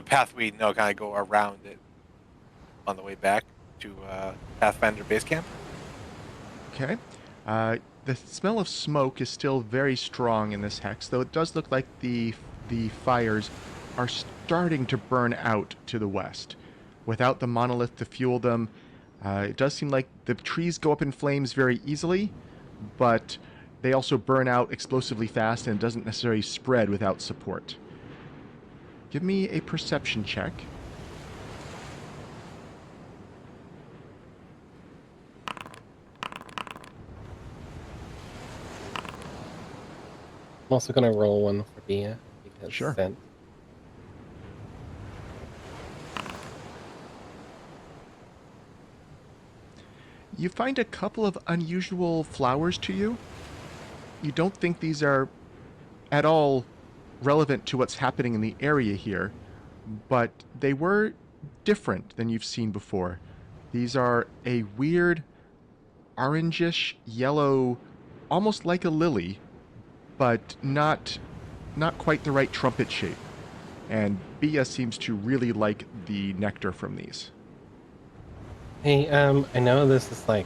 path we know, kind of go around it on the way back to Pathfinder base camp. Okay. The smell of smoke is still very strong in this hex, though it does look like the fires are starting to burn out to the west. Without the monolith to fuel them, it does seem like the trees go up in flames very easily, but they also burn out explosively fast and it doesn't necessarily spread without support. Give me a perception check. I'm also going to roll one for Bia because Sure. scent. You find a couple of unusual flowers to you. You don't think these are at all relevant to what's happening in the area here, but they were different than you've seen before. These are a weird orangish yellow, almost like a lily, but not quite the right trumpet shape. And Bia seems to really like the nectar from these. Hey, I know this is like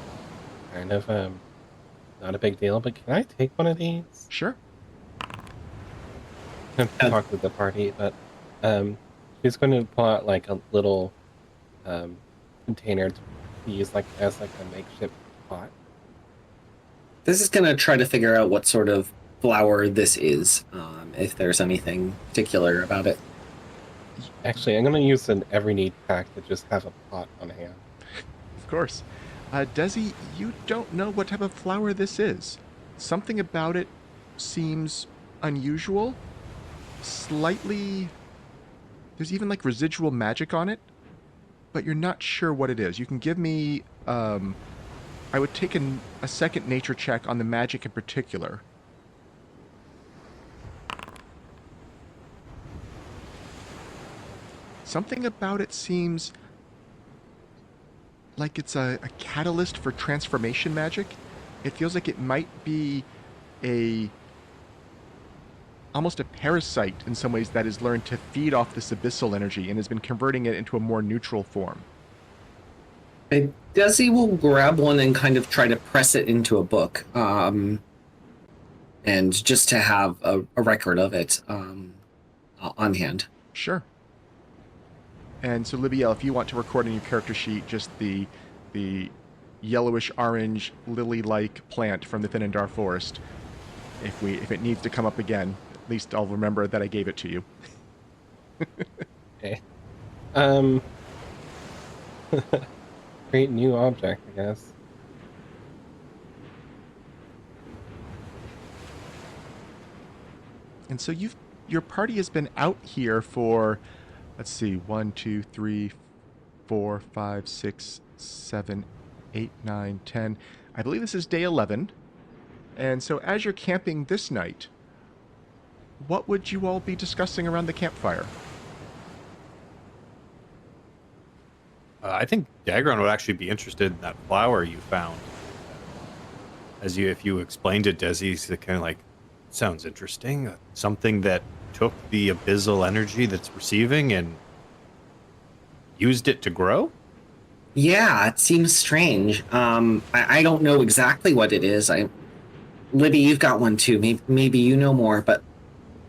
kind of not a big deal, but can I take one of these? Sure. I'm going to talk with the party, but she's going to pull out like a little container to use like as like a makeshift pot. This is going to try to figure out what sort of flower this is, if there's anything particular about it. Actually, I'm going to use an every need pack to just have a pot on hand. Of course. Dezi, you don't know what type of flower this is. Something about it seems unusual. Slightly... There's even like residual magic on it, but you're not sure what it is. You can give me... I would take a second nature check on the magic in particular. Something about it seems like it's a catalyst for transformation magic. It feels like it might be almost a parasite in some ways that has learned to feed off this abyssal energy and has been converting it into a more neutral form. Dezi will grab one and kind of try to press it into a book, and just to have a record of it on hand. Sure. And so, Libbiel, if you want to record in your character sheet just the yellowish-orange lily-like plant from the Finadar forest, if it needs to come up again, at least I'll remember that I gave it to you. Okay. Create new object, I guess. And so your party has been out here for, let's see, 1, 2, 3, 4, 5, 6, 7, 8, 9, 10. I believe this is day 11. And so as you're camping this night, what would you all be discussing around the campfire? I think Daegron would actually be interested in that flower you found. If you explained it, Dezi, he's kind of like, sounds interesting. Something that took the abyssal energy that's receiving and used it to grow? Yeah, it seems strange. I don't know exactly what it is. Libby, you've got one too. Maybe you know more, but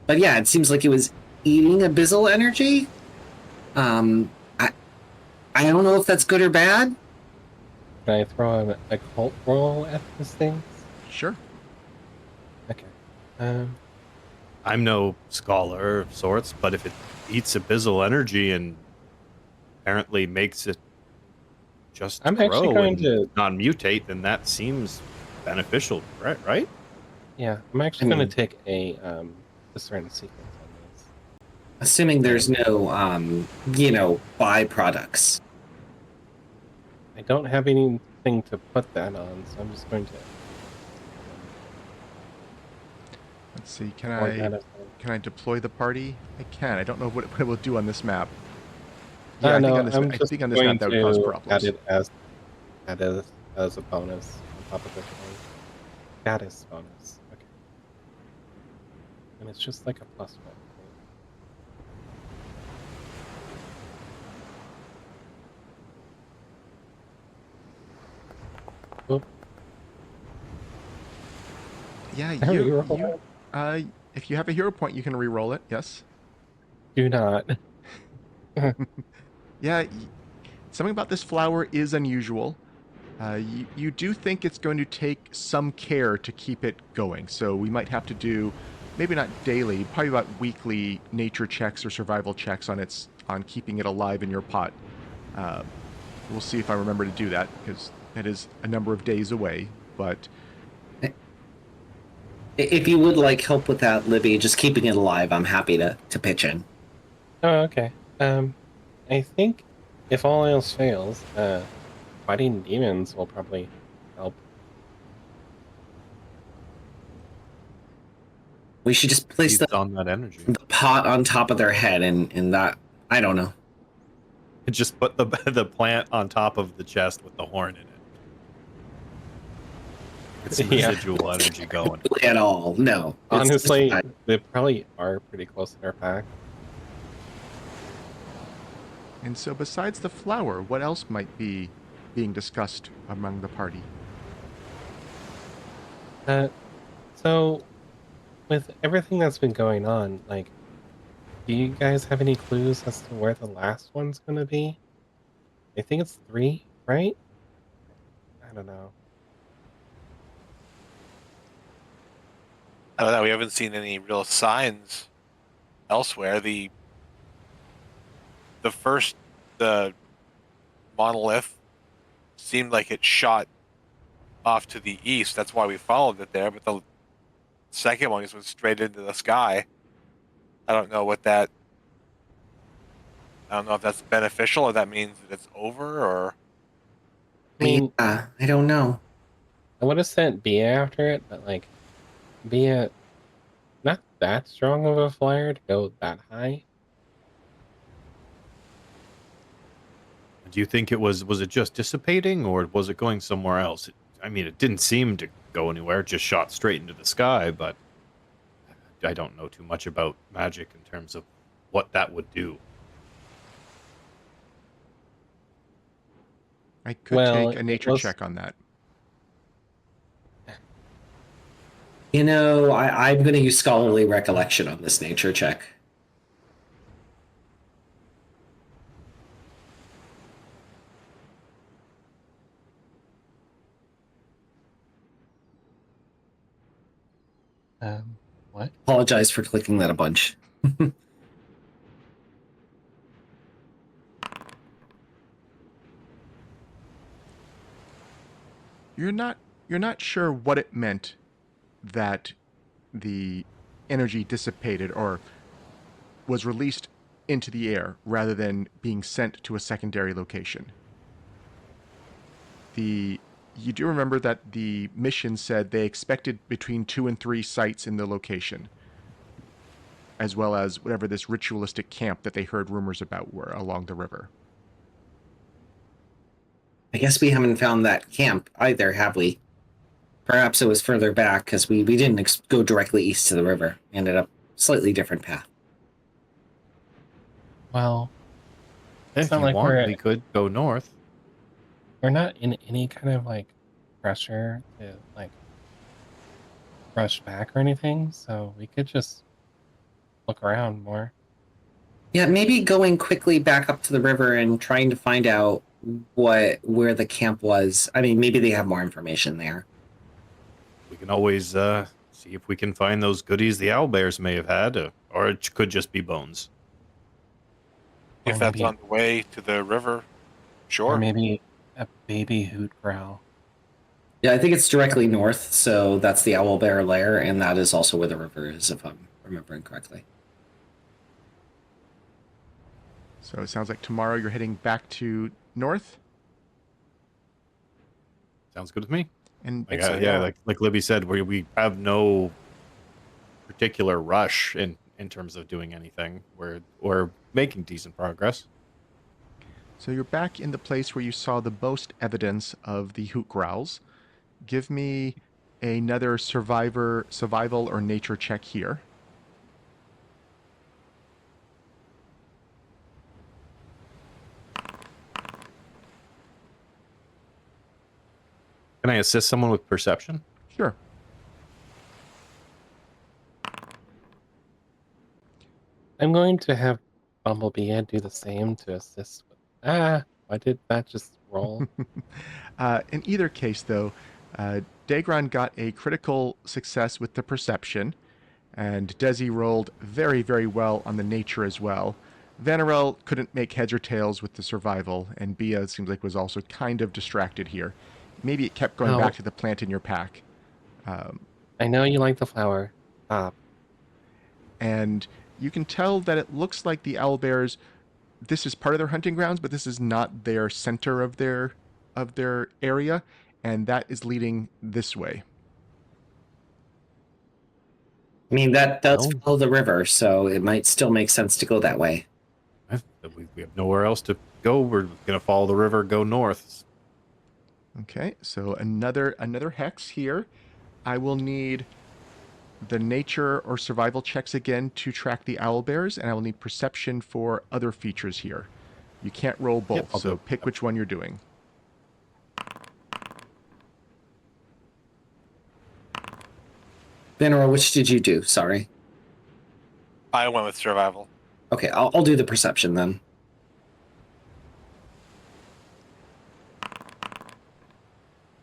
yeah, it seems like it was eating abyssal energy. I don't know if that's good or bad. Can I throw an occult roll at this thing? Sure. Okay. I'm no scholar of sorts, but if it eats abyssal energy and apparently makes it just I'm grow actually going and to non-mutate, then that seems beneficial, right? Yeah, I'm actually going to take a certain sequence on this. Assuming there's no, byproducts. I don't have anything to put that on, so I'm just going to. Let's see, point that can I deploy the party? I can. I don't know what it will do on this map. Yeah, I no, think on this map that would cause problems. Add it as a bonus on top of the thing. Status bonus. Okay. And it's just like a +1. Oop. Yeah, Can I reroll you if you have a hero point, you can re-roll it. Yes. Do not. Yeah, something about this flower is unusual. You do think it's going to take some care to keep it going, so we might have to do, maybe not daily, probably about weekly nature checks or survival checks on keeping it alive in your pot. We'll see if I remember to do that, because that is a number of days away. But If you would like help with that, Libby, just keeping it alive, I'm happy to pitch in. Oh, okay. I think if all else fails, fighting demons will probably help. We should just place Feeds on that energy. the pot on top of their head, and that, I don't know. Just put the plant on top of the chest with the horn in it. Get some Yeah. residual energy going. At all, no. It's Honestly, just- they probably are pretty close in our pack. and so besides the flower, what else might be being discussed among the party? So with everything that's been going on, like, do you guys have any clues as to where the last one's gonna be? I think it's 3, right? I don't know. I don't know. We haven't seen any real signs elsewhere. The monolith seemed like it shot off to the east. That's why we followed it there. But the second one just went straight into the sky. I don't know if that's beneficial or that means that it's over, or I mean, I don't know. I would have sent Bia after it, but like, Bia, not that strong of a flyer to go that high. Do you think was it just dissipating, or was it going somewhere else? I mean, it didn't seem to go anywhere; it just shot straight into the sky. But I don't know too much about magic in terms of what that would do. I could Well, take a it nature was- check on that. You know, I'm going to use scholarly recollection on this nature check. What? Apologize for clicking that a bunch. You're not sure what it meant that the energy dissipated or was released into the air rather than being sent to a secondary location. You do remember that the mission said they expected between 2 and 3 sites in the location, as well as whatever this ritualistic camp that they heard rumors about were along the river. I guess we haven't found that camp either, have we? Perhaps it was further back because we didn't go directly east to the river. We ended up slightly different path. Well, If not you like want, we could go north. we're not in any kind of like pressure to like rush back or anything, so we could just look around more. Yeah, maybe going quickly back up to the river and trying to find out where the camp was. I mean, maybe they have more information there. We can always see if we can find those goodies the owlbears may have had, or it could just be bones. if Or that's maybe- on the way to the river, Or sure. maybe a baby hoot growl. Yeah, I think it's directly north, so that's the owlbear lair, and that is also where the river is, if I'm remembering correctly. So it sounds like tomorrow you're heading back to north. Sounds good with me. And Like, so, yeah, yeah. like Libby said, we have no particular rush in terms of doing anything. We're making decent progress. so you're back in the place where you saw the most evidence of the hoot growls. Give me another survival or nature check here. Can I assist someone with perception? Sure. I'm going to have Bumblebee do the same to assist with. Why did that just roll? In either case, though, Daegron got a critical success with the perception, and Dezi rolled very, very well on the nature as well. Vanarel couldn't make heads or tails with the survival, and Bia seems like was also kind of distracted here. Maybe it kept going Oh. back to the plant in your pack. I know you like the flower. Stop. And you can tell that it looks like the owlbears, this is part of their hunting grounds, but this is not their center of their area, and that is leading this way. I mean, that does Oh. follow the river, so it might still make sense to go that way. We have nowhere else to go. We're gonna follow the river, go north. Okay, so another hex here. I will need the nature or survival checks again to track the owlbears, and I will need perception for other features here. You can't roll both, Yep, I'll so do it. pick which one you're doing. Vanarel, which did you do? Sorry. I went with survival. Okay, I'll do the perception then.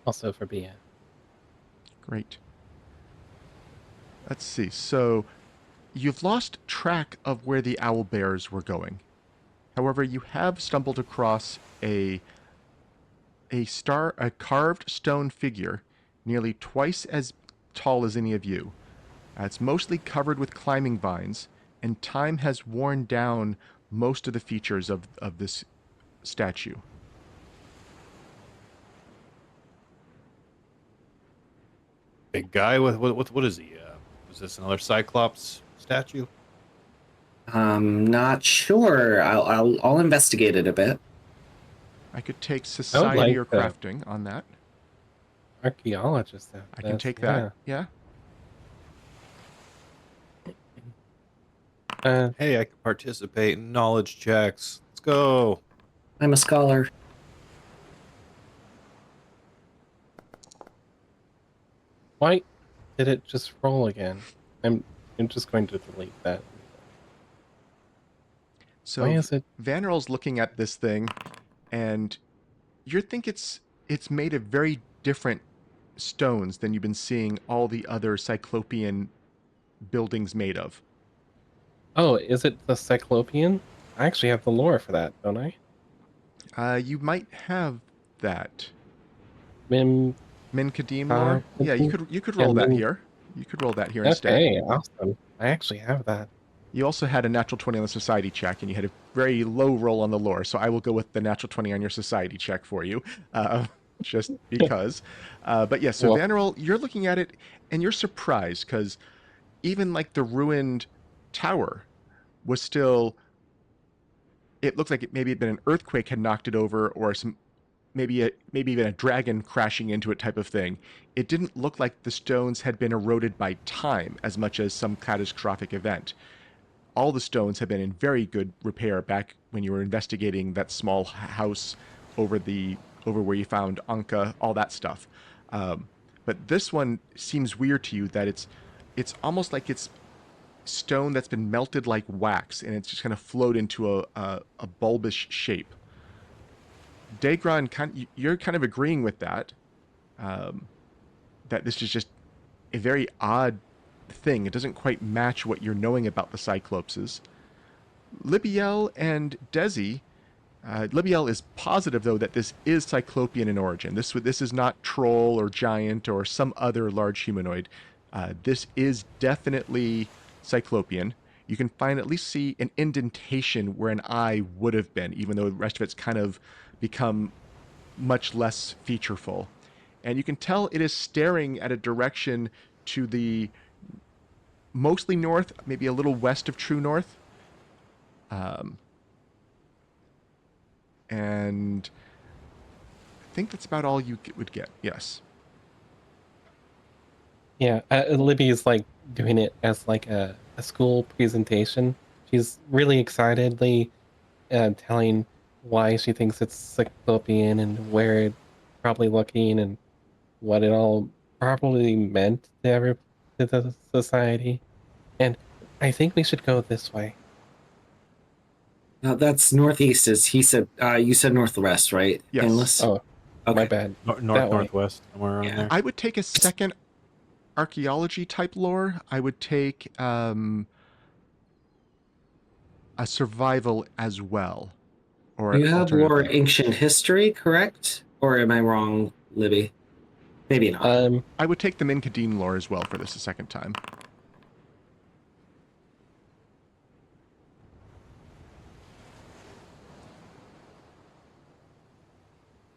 Also for Bia. Great. Let's see. So you've lost track of where the owlbears were going. However, you have stumbled across a carved stone figure nearly twice as tall as any of you. It's mostly covered with climbing vines, and time has worn down most of the features of this statue. Big guy with what is he? Is this another Cyclops statue? Not sure. I'll investigate it a bit. I could take society or like that. crafting on that. Archaeologist. I can take that. Yeah. Hey, I can participate in knowledge checks. Let's go. I'm a scholar. Why did it just roll again? I'm just going to delete that. So Why is it? Vanarel's looking at this thing, and you think it's made of very different stones than you've been seeing all the other Cyclopean buildings made of. Oh, is it the Cyclopean? I actually have the lore for that, don't I? You might have that. Mim. Min Kadim lore? Yeah, you could roll yeah, that Min- here. You could roll that here instead. Okay, awesome. I actually have that. You also had a natural 20 on the society check, and you had a very low roll on the lore, so I will go with the natural 20 on your society check for you, just because. But yeah, so Well- Vanarel, you're looking at it, and you're surprised, because even like the ruined tower was still... It looks like it maybe had been an earthquake had knocked it over, or some maybe even a dragon crashing into it type of thing. It didn't look like the stones had been eroded by time as much as some catastrophic event. All the stones have been in very good repair back when you were investigating that small house over where you found Anka, all that stuff. But this one seems weird to you that it's almost like it's stone that's been melted like wax, and it's just kind of flowed into a bulbous shape. Daegron, you're kind of agreeing with that, that this is just a very odd thing. It doesn't quite match what you're knowing about the Cyclopses. Libbiel and Dezi, Libbiel is positive, though, that this is Cyclopean in origin. This is not troll or giant or some other large humanoid. This is definitely Cyclopean. You can at least see an indentation where an eye would have been, even though the rest of it's kind of become much less featureful. And you can tell it is staring at a direction to the mostly north, maybe a little west of true north. And I think that's about all you would get. Yes. Yeah, Libby is like doing it as like a school presentation. She's really excitedly telling why she thinks it's Cyclopean and where it's probably looking and what it all probably meant to the society. And I think we should go this way. That's northeast. As he said, you said northwest, right? Yes. Painless? Oh, Okay. my bad. North That way. northwest, somewhere around Yeah. there. I would take a second archaeology type lore. I would take a survival as well. Or You have alternative more thing. ancient history, correct? Or am I wrong, Libby? Maybe not. I would take the Min Kadim lore as well for this a second time.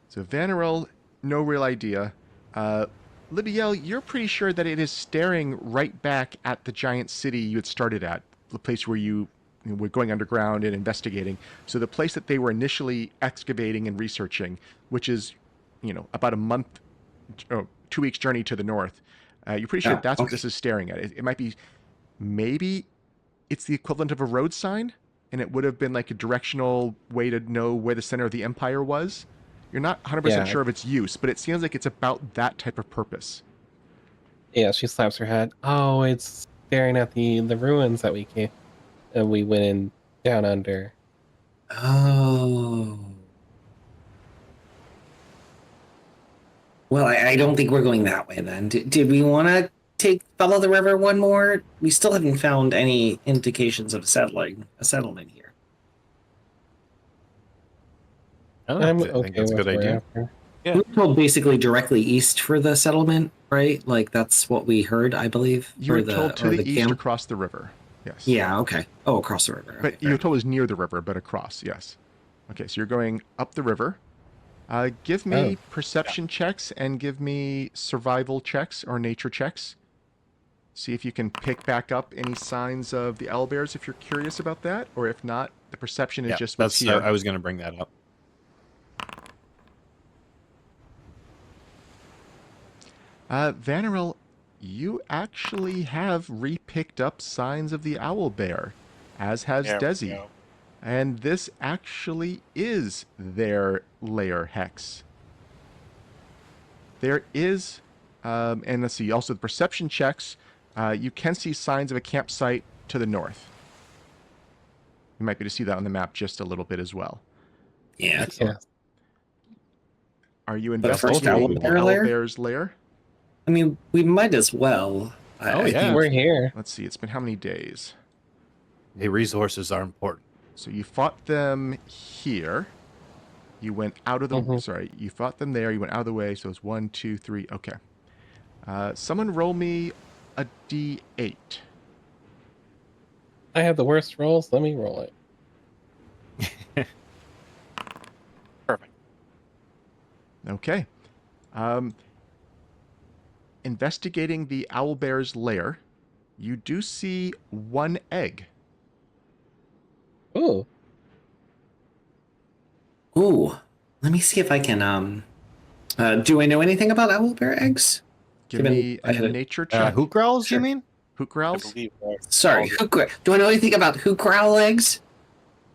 So Vanarel, no real idea. Libbiel, you're pretty sure that it is staring right back at the giant city you had started at, the place where you were going underground and investigating. So the place that they were initially excavating and researching, which is, about a month, 2 weeks journey to the north. You're pretty sure that's what this is staring at. It might be, maybe it's the equivalent of a road sign, and it would have been like a directional way to know where the center of the empire was. You're not 100% sure of its use, but it seems like it's about that type of purpose. Yeah, she slaps her head. Oh, it's staring at the ruins that we went in down under. Oh. Well, I don't think we're going that way then. Did we want to follow the river one more? We still haven't found any indications of a settlement here. I'm I think okay that's a with good idea. wherever. Yeah. We were told basically directly east for the settlement, right? Like that's what we heard, I believe. You were for told to the east camp. across the river. Yes. Yeah, okay. Oh, across the river. But you were told it was near the river, but across, yes. Okay, so you're going up the river. Give me perception checks and give me survival checks or nature checks. See if you can pick back up any signs of the owlbears if you're curious about that, or if not, the perception is just what's here. I was going to bring that up. Vanarel, you actually have re-picked up signs of the owlbear, as has Dezi. And this actually is their lair hex. There is, and let's see, also the perception checks, you can see signs of a campsite to the north. You might be able to see that on the map just a little bit as well. Yeah. Are you The first investigating the owlbear lair? owlbear's lair? I mean, we might as well. I think We're here. Let's see, it's been how many days? The resources are important. So you fought them here. You went out of the... Sorry, you fought them there. You went out of the way. So it's 1, 2, 3. Okay. Someone roll me a d8. I have the worst rolls. Let me roll it. Perfect. Okay. Investigating the owlbear's lair, you do see one egg. Ooh. Ooh. Let me see if I can. Do I know anything about owlbear eggs? Give me a nature check. Hoot growls, Sure. you mean? Hoot I growls? believe Sorry, do I know anything about hoot growl eggs?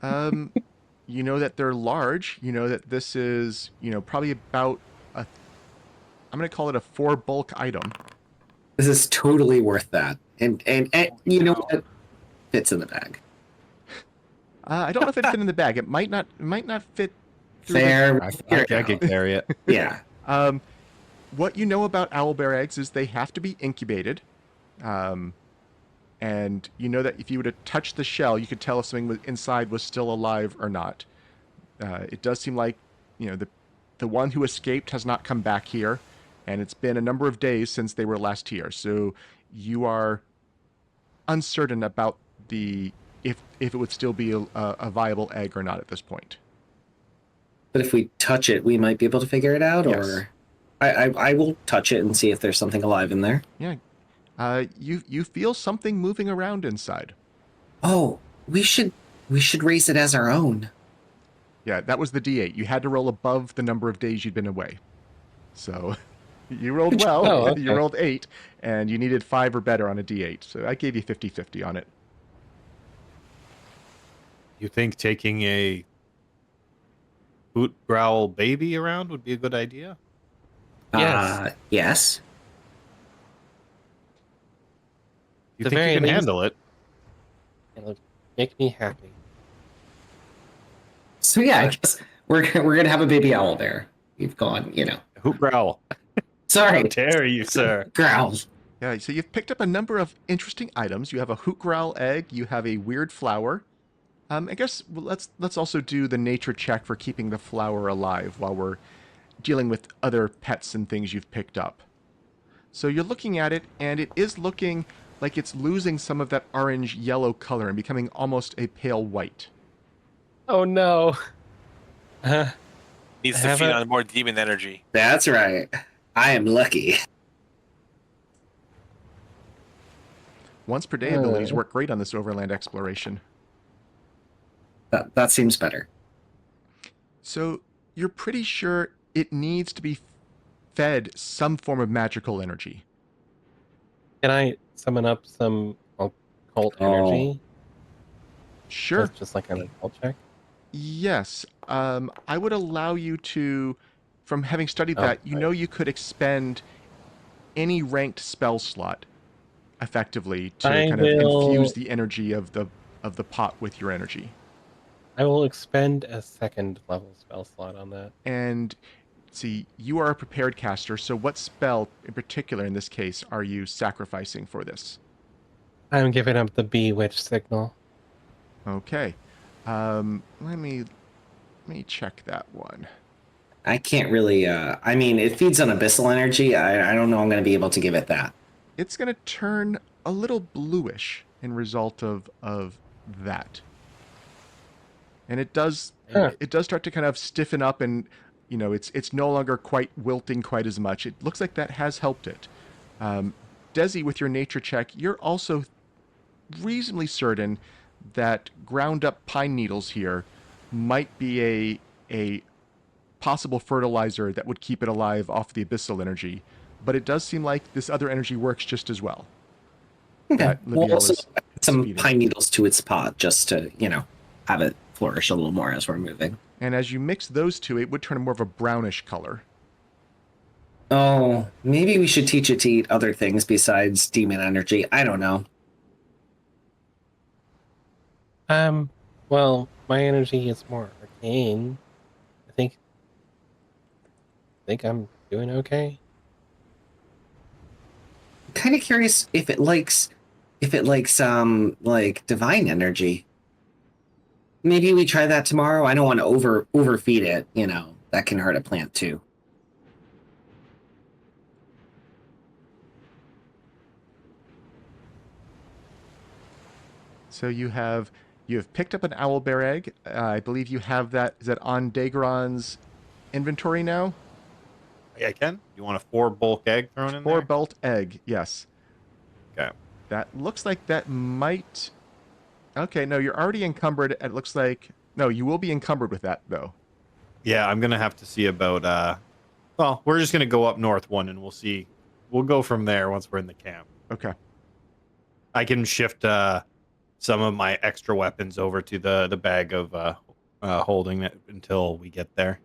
You know that they're large. You know that this is, probably about a... I'm going to call it a 4 bulk item. This is totally worth that. And you know what? Fits in the bag. I don't know if it fit in the bag. It might not fit through Fair. I can carry it. Yeah. What you know about owlbear eggs is they have to be incubated. And you know that if you were to touch the shell, you could tell if something inside was still alive or not. It does seem like, the one who escaped has not come back here, and it's been a number of days since they were last here. So you are uncertain about if it would still be a viable egg or not at this point. But if we touch it, we might be able to figure it out. Yes. Or I will touch it and see if there's something alive in there. Yeah. You feel something moving around inside. Oh, we should raise it as our own. Yeah, that was the D8. You had to roll above the number of days you'd been away. So you rolled well. Oh, okay. You rolled 8, and you needed 5 or better on a D8. So I gave you 50-50 on it. You think taking a hoot growl baby around would be a good idea? Yes. Yes. You The think very you can least- handle it? It'll make me happy. So yeah, I guess we're gonna have a baby owl bear. You've gone, Hoot growl. Sorry, How dare you, sir? growl. Yeah, so you've picked up a number of interesting items. You have a hoot growl egg. You have a weird flower. I guess let's also do the nature check for keeping the flower alive while we're dealing with other pets and things you've picked up. So you're looking at it, and it is looking like it's losing some of that orange-yellow color and becoming almost a pale white. Oh no. Needs I to have feed a- on more demon energy. That's right. I am lucky. Once per day abilities work great on this overland exploration. That seems better. So you're pretty sure it needs to be fed some form of magical energy. Can I summon up some occult energy? Sure. Just like an occult check? Yes. I would allow you to, from having studied Oh, that, you right. know you could expend any ranked spell slot effectively to I kind of will- infuse the energy of the pot with your energy. I will expend a second level spell slot on that. And see, you are a prepared caster, so what spell in particular in this case are you sacrificing for this? I'm giving up the Bewitch signal. Okay. Let me check that one. I can't really. I mean, it feeds on abyssal energy. I don't know. I'm going to be able to give it that. It's going to turn a little bluish in result of that. And it does Huh. it does start to kind of stiffen up, and it's no longer quite wilting quite as much. It looks like that has helped it. Dezi, with your nature check, you're also reasonably certain that ground up pine needles here might be a possible fertilizer that would keep it alive off the abyssal energy, but it does seem like this other energy works just as well. Okay. That We'll Libbiel also is add some feeding. pine needles to its pot just to, have it flourish a little more as we're moving. And as you mix those two, it would turn more of a brownish color. Oh, maybe we should teach it to eat other things besides demon energy. I don't know. Well, my energy is more arcane. I think I'm doing okay. I'm kind of curious if it likes like divine energy. Maybe we try that tomorrow. I don't want to overfeed it, That can hurt a plant too. So you have picked up an owlbear egg. I believe you have that. Is that on Daegron's inventory now? Yeah, I can. You want a 4 bulk egg thrown in 4 there? bolt egg. Yes. Okay. That looks like that might. Okay, no, you're already encumbered. It looks like no, you will be encumbered with that though. Yeah, I'm gonna have to see about. Well, we're just gonna go up north one, and we'll see. We'll go from there once we're in the camp. Okay. I can shift some of my extra weapons over to the bag of holding it until we get there.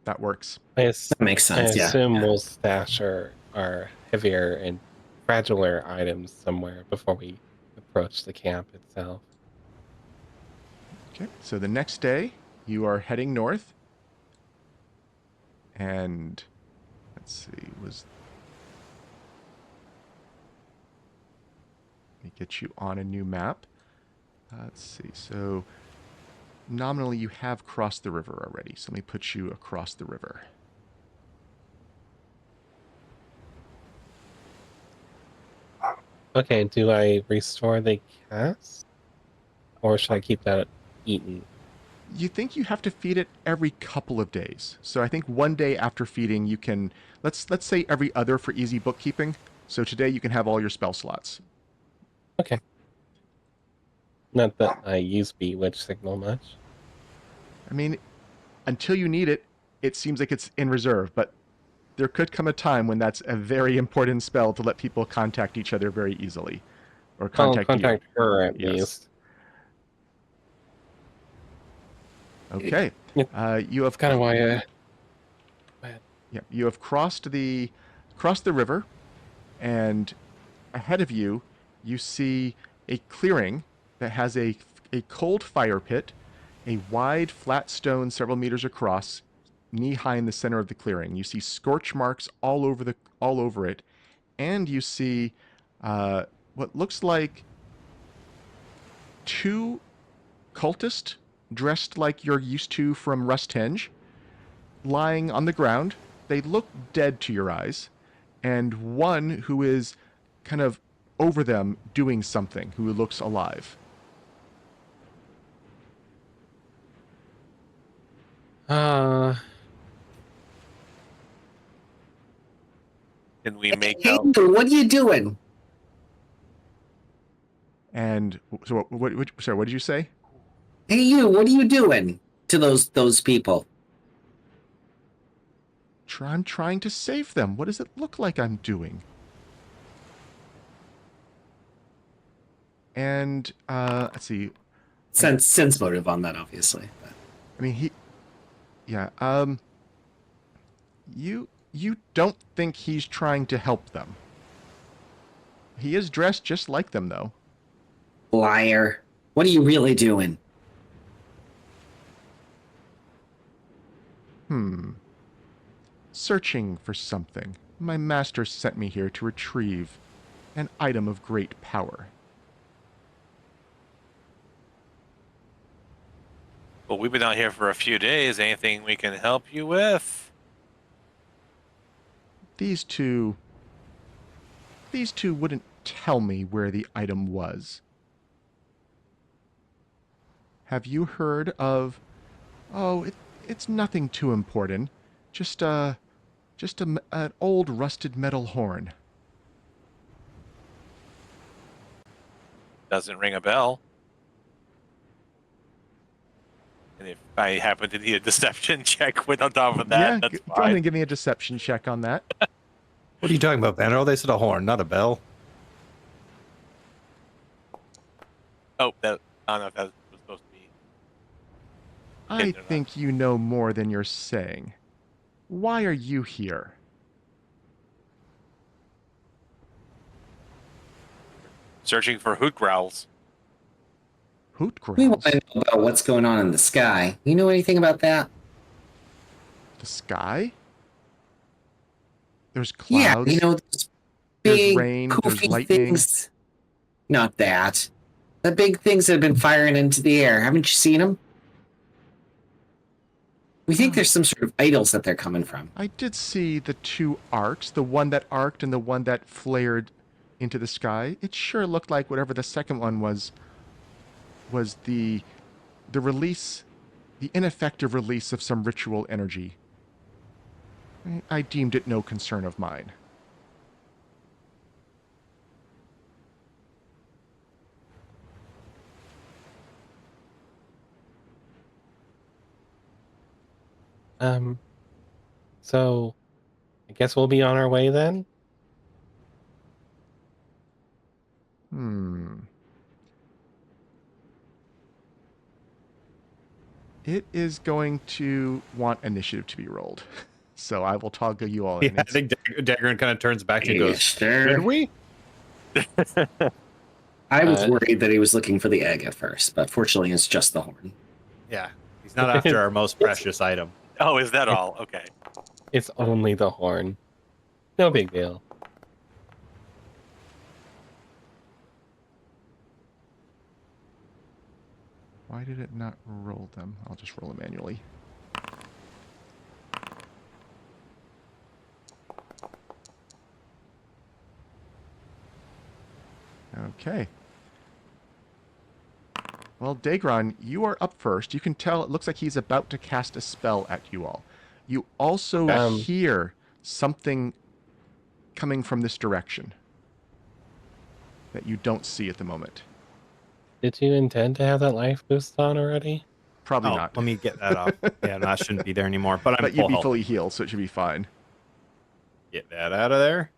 That works. That makes I sense. Yeah. assume we'll stash our heavier and fragiler items somewhere before we approach the camp itself. Okay. So the next day, you are heading north. And let's see, let me get you on a new map. Let's see. So nominally you have crossed the river already. So let me put you across the river. Okay, do I restore the cast? Or should I keep that eaten? You think you have to feed it every couple of days. So I think one day after feeding you can let's say every other for easy bookkeeping. So today you can have all your spell slots. Okay. Not that I use Bewitch signal much. I mean, until you need it, it seems like it's in reserve, but there could come a time when that's a very important spell to let people contact each other very easily. Or I'll contact contact her at Yes. least. you. Okay. Yeah. You have That's kind of why Yeah, you have crossed the river, and ahead of you, you see a clearing that has a cold fire pit, a wide flat stone several meters across, knee high in the center of the clearing. You see scorch marks all over it, and you see what looks like two cultists dressed like you're used to from Rusthenge, lying on the ground. They look dead to your eyes, and one who is kind of over them doing something, who looks alive. Can we make Hey, out? what are you doing? And so, sorry, what did you say? Hey, you, what are you doing to those people? I'm trying to save them. What does it look like I'm doing? And let's see. Sense motive on that, obviously. But. I mean, you don't think he's trying to help them. He is dressed just like them, though. Liar. What are you really doing? Searching for something. My master sent me here to retrieve an item of great power. Well, we've been out here for a few days. Anything we can help you with? These two wouldn't tell me where the item was. Have you heard of... Oh, it's nothing too important. Just an old rusted metal horn. Doesn't ring a bell. And if I happen to need a deception check with on top of that, that's go ahead fine. and give me a deception check on that. What are you talking about, Vanarel? They said a horn, not a bell. Oh, that, I don't know if that was supposed to be. I Hidden or not. think you know more than you're saying. Why are you here? Searching for hoot growls. Hoot We want growls? to know about what's going on in the sky. You know anything about that? The sky? There's Yeah, clouds. you know, those There's big, rain, there's poofy lightning. things. Not that. The big things that have been firing into the air. Haven't you seen them? We think there's some sort of idols that they're coming from. I did see the two arcs, the one that arced and the one that flared into the sky. It sure looked like whatever the second one was the release, the ineffective release of some ritual energy. I deemed it no concern of mine. So I guess we'll be on our way then. It is going to want initiative to be rolled. So I will toggle you all in. Yeah, I think Daegron kind of turns back to you and goes, Sure. "Did we?" I was worried that he was looking for the egg at first, but fortunately it's just the horn. Yeah, he's not after our most precious item. Oh, is that all? Okay. It's only the horn. No big deal. Why did it not roll them? I'll just roll them manually. Okay. Well, Daegron, you are up first. You can tell it looks like he's about to cast a spell at you all. You also hear something coming from this direction that you don't see at the moment. Did you intend to have that life boost on already? Probably not. Let me get that off. Yeah, that shouldn't be there anymore. But I'm But full you'd be health. fully healed, so it should be fine. Get that out of there.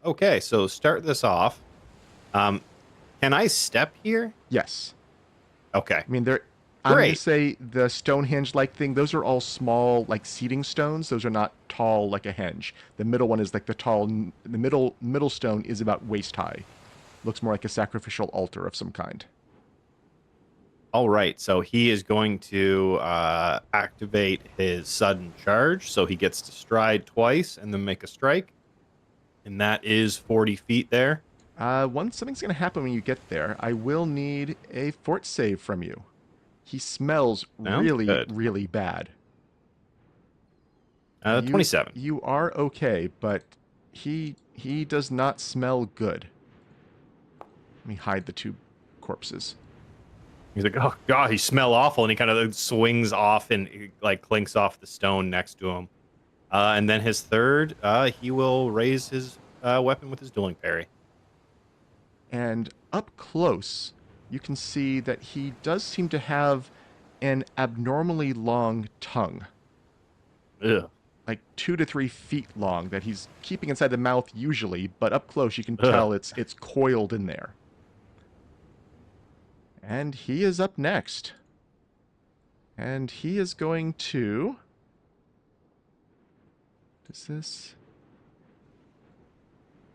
Okay, so start this off. Can I step here? Yes. Okay. I mean, I'm going to Great. say the Stonehenge-like thing, those are all small, like seating stones. Those are not tall like a henge. The middle one is like the middle stone is about waist high. Looks more like a sacrificial altar of some kind. All right, so he is going to activate his sudden charge. So he gets to stride twice and then make a strike. And that is 40 feet there. Something's going to happen when you get there. I will need a fort save from you. He smells Sounds really, good. really bad. 27. You are okay, but he does not smell good. Let me hide the two corpses. He's like, oh god, he smell awful, and he kind of swings off and like clinks off the stone next to him. And then his third, he will raise his weapon with his dueling parry. And up close, you can see that he does seem to have an abnormally long tongue. Ugh. Like 2 to 3 feet long that he's keeping inside the mouth usually, but up close you can tell it's coiled in there. And he is up next. And he is going to... Does this...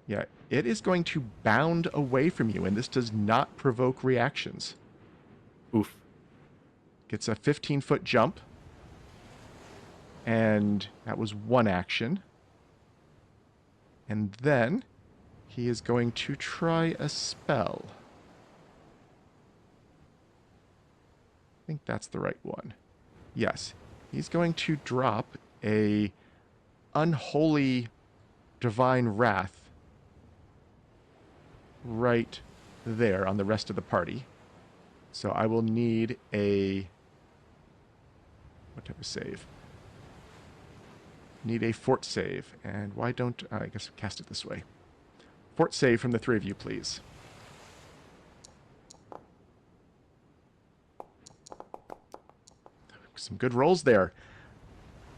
Yeah, it is going to bound away from you, and this does not provoke reactions. Oof. Gets a 15-foot jump. And that was one action. And then he is going to try a spell. I think that's the right one. Yes. He's going to drop a unholy divine wrath right there on the rest of the party. So I will need a... What type of save? Need a fort save. And why don't... I guess cast it this way. Fort save from the three of you, please. Some good rolls there.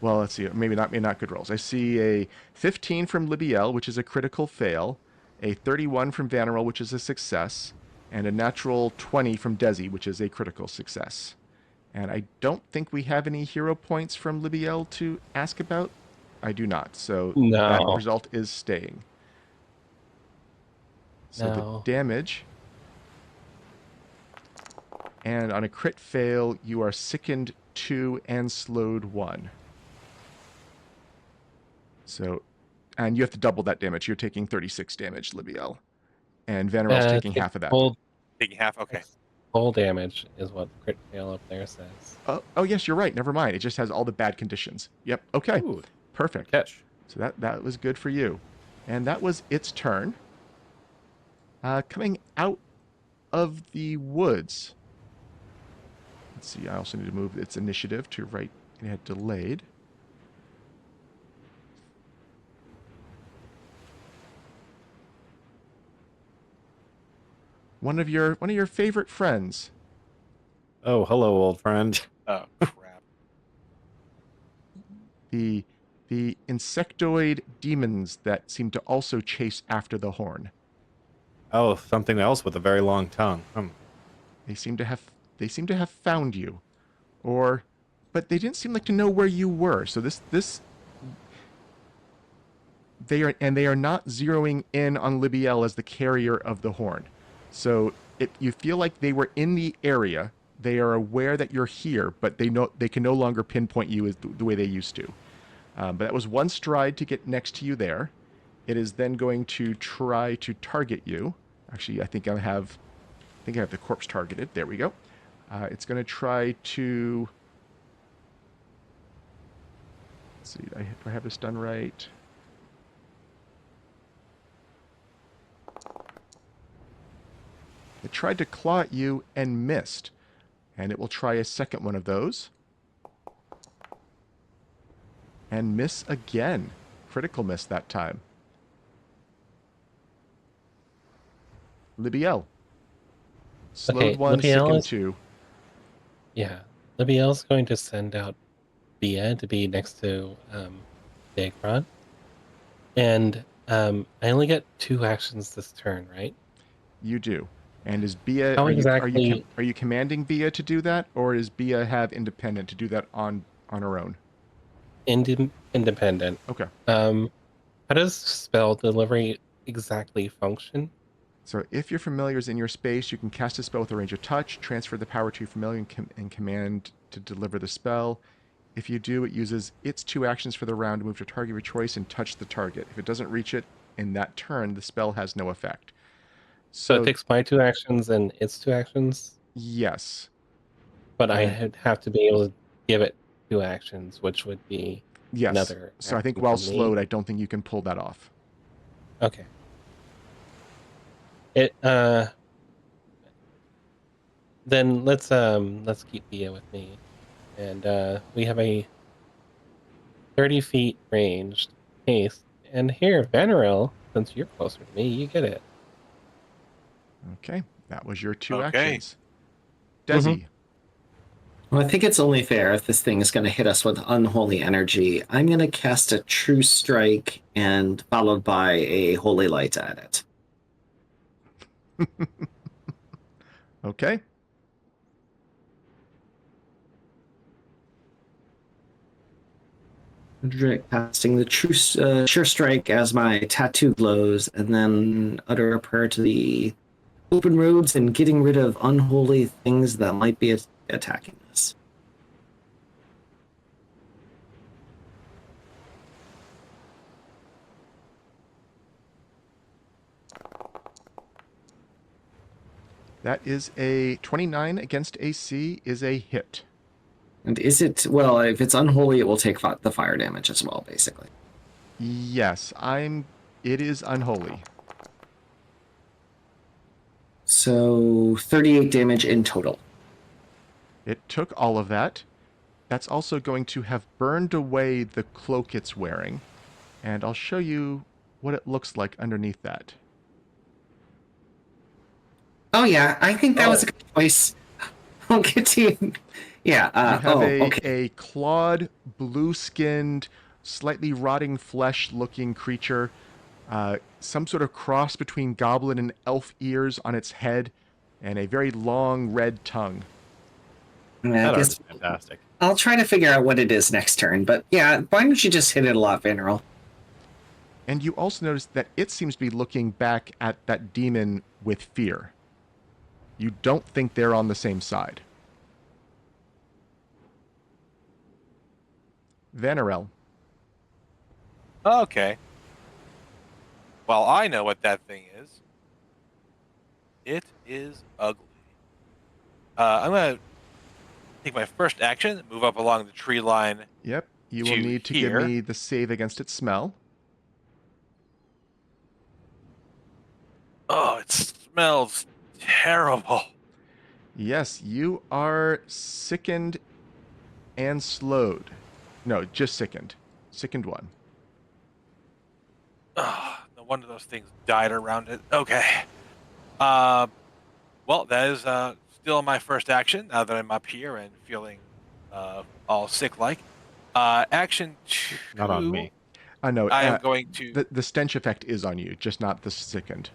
Well, let's see. Maybe not good rolls. I see a 15 from Libbiel, which is a critical fail. A 31 from Vanarel, which is a success. And a natural 20 from Dezi, which is a critical success. And I don't think we have any hero points from Libbiel to ask about. I do not. So that result is staying. So the damage... And on a crit fail, you are sickened 2 and slowed 1. So, and you have to double that damage. You're taking 36 damage, Libbiel. And Vanarel's taking half of that. Taking half? Okay. Full damage is what the crit fail up there says. Oh, yes, you're right. Never mind. It just has all the bad conditions. Yep. Okay. Ooh, perfect. catch. So that was good for you. And that was its turn. Coming out of the woods. Let's see, I also need to move its initiative to right. It had delayed. One of your favorite friends. Oh, hello, old friend. Oh, crap. The insectoid demons that seem to also chase after the horn. Oh, something else with a very long tongue. They seem to have found you, but they didn't seem like to know where you were. So they are not zeroing in on Libbiel as the carrier of the horn. So you feel like they were in the area. They are aware that you're here, but they can no longer pinpoint you as the way they used to. But that was one stride to get next to you there. It is then going to try to target you. Actually, I think I have the corpse targeted. There we go. It's going to try to... Let's see, do I have this done right? It tried to claw at you and missed. And it will try a second one of those. And miss again. Critical miss that time. Libbiel. Slowed 1, sickened 2. Yeah. Libbiel's going to send out Bia to be next to Daegron. And I only get 2 actions this turn, right? You do. And is Bia, How are exactly you commanding Bia to do that, or is Bia have independent to do that on her own? independent? Okay. How does spell delivery exactly function? So if your familiar is in your space, you can cast a spell with a range of touch, transfer the power to your familiar, and command to deliver the spell. If you do, it uses its 2 actions for the round to move to a target of your choice and touch the target. If it doesn't reach it in that turn, the spell has no effect. So it So, takes my 2 actions and its 2 actions, yes. but I And have to be able to give it 2 actions, which would be yes. another So I think action while from me. slowed, I don't think you can pull that off. Okay. It then let's keep Bia with me. And we have a 30 feet ranged haste. And here, Vanarel, since you're closer to me, you get it. Okay. That was your 2 Okay. actions. Dezi. Well, I think it's only fair if this thing is going to hit us with unholy energy. I'm going to cast a True Strike and followed by a Holy Light at it. Okay. Casting the Sure Strike as my tattoo glows, and then utter a prayer to the open roads and getting rid of unholy things that might be attacking us. That is a 29 against AC is a hit. And is it, well, if it's unholy, it will take the fire damage as well, basically. Yes, it is unholy. So 38 damage in total. It took all of that. That's also going to have burned away the cloak it's wearing. And I'll show you what it looks like underneath that. Oh, yeah, I think that was a good choice. I'll get to you. Yeah, You have okay. a clawed, blue-skinned, slightly rotting flesh-looking creature. Some sort of cross between goblin and elf ears on its head, and a very long red tongue. I That art guess is fantastic. I'll try to figure out what it is next turn, but yeah, why don't you just hit it a lot, Vanarel? And you also notice that it seems to be looking back at that demon with fear. You don't think they're on the same side. Vanarel. Okay. Well, I know what that thing is. It is ugly. I'm going to take my first action, move up along the tree line. Yep. You will need to give me the save against its smell. Oh, it smells terrible. Yes, you are sickened and slowed. No, just sickened. Sickened 1. Oh, no wonder those things died around it. Okay. Well, that is still my first action now that I'm up here and feeling all sick-like. Action 2. Not on me. No, I am going to... the stench effect is on you, just not the sickened.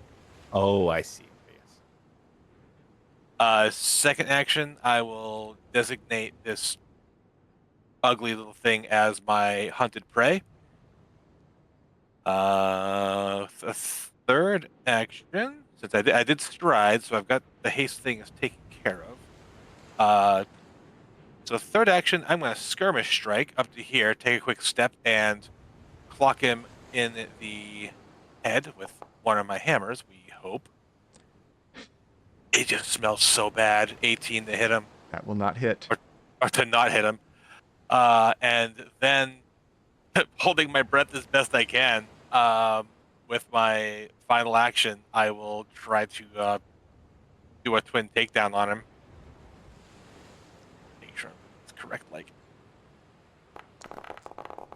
Oh, I see. Yes. Second action, I will designate this ugly little thing as my hunted prey. Third action, since I did stride, so I've got the haste thing is taken care of. So third action, I'm going to skirmish strike up to here, take a quick step, and clock him in the head with one of my hammers, we hope. It just smells so bad. 18 to hit him. That will not hit. Or to not hit him. And then holding my breath as best I can, with my final action, I will try to do a twin takedown on him. Make sure it's correct. Like,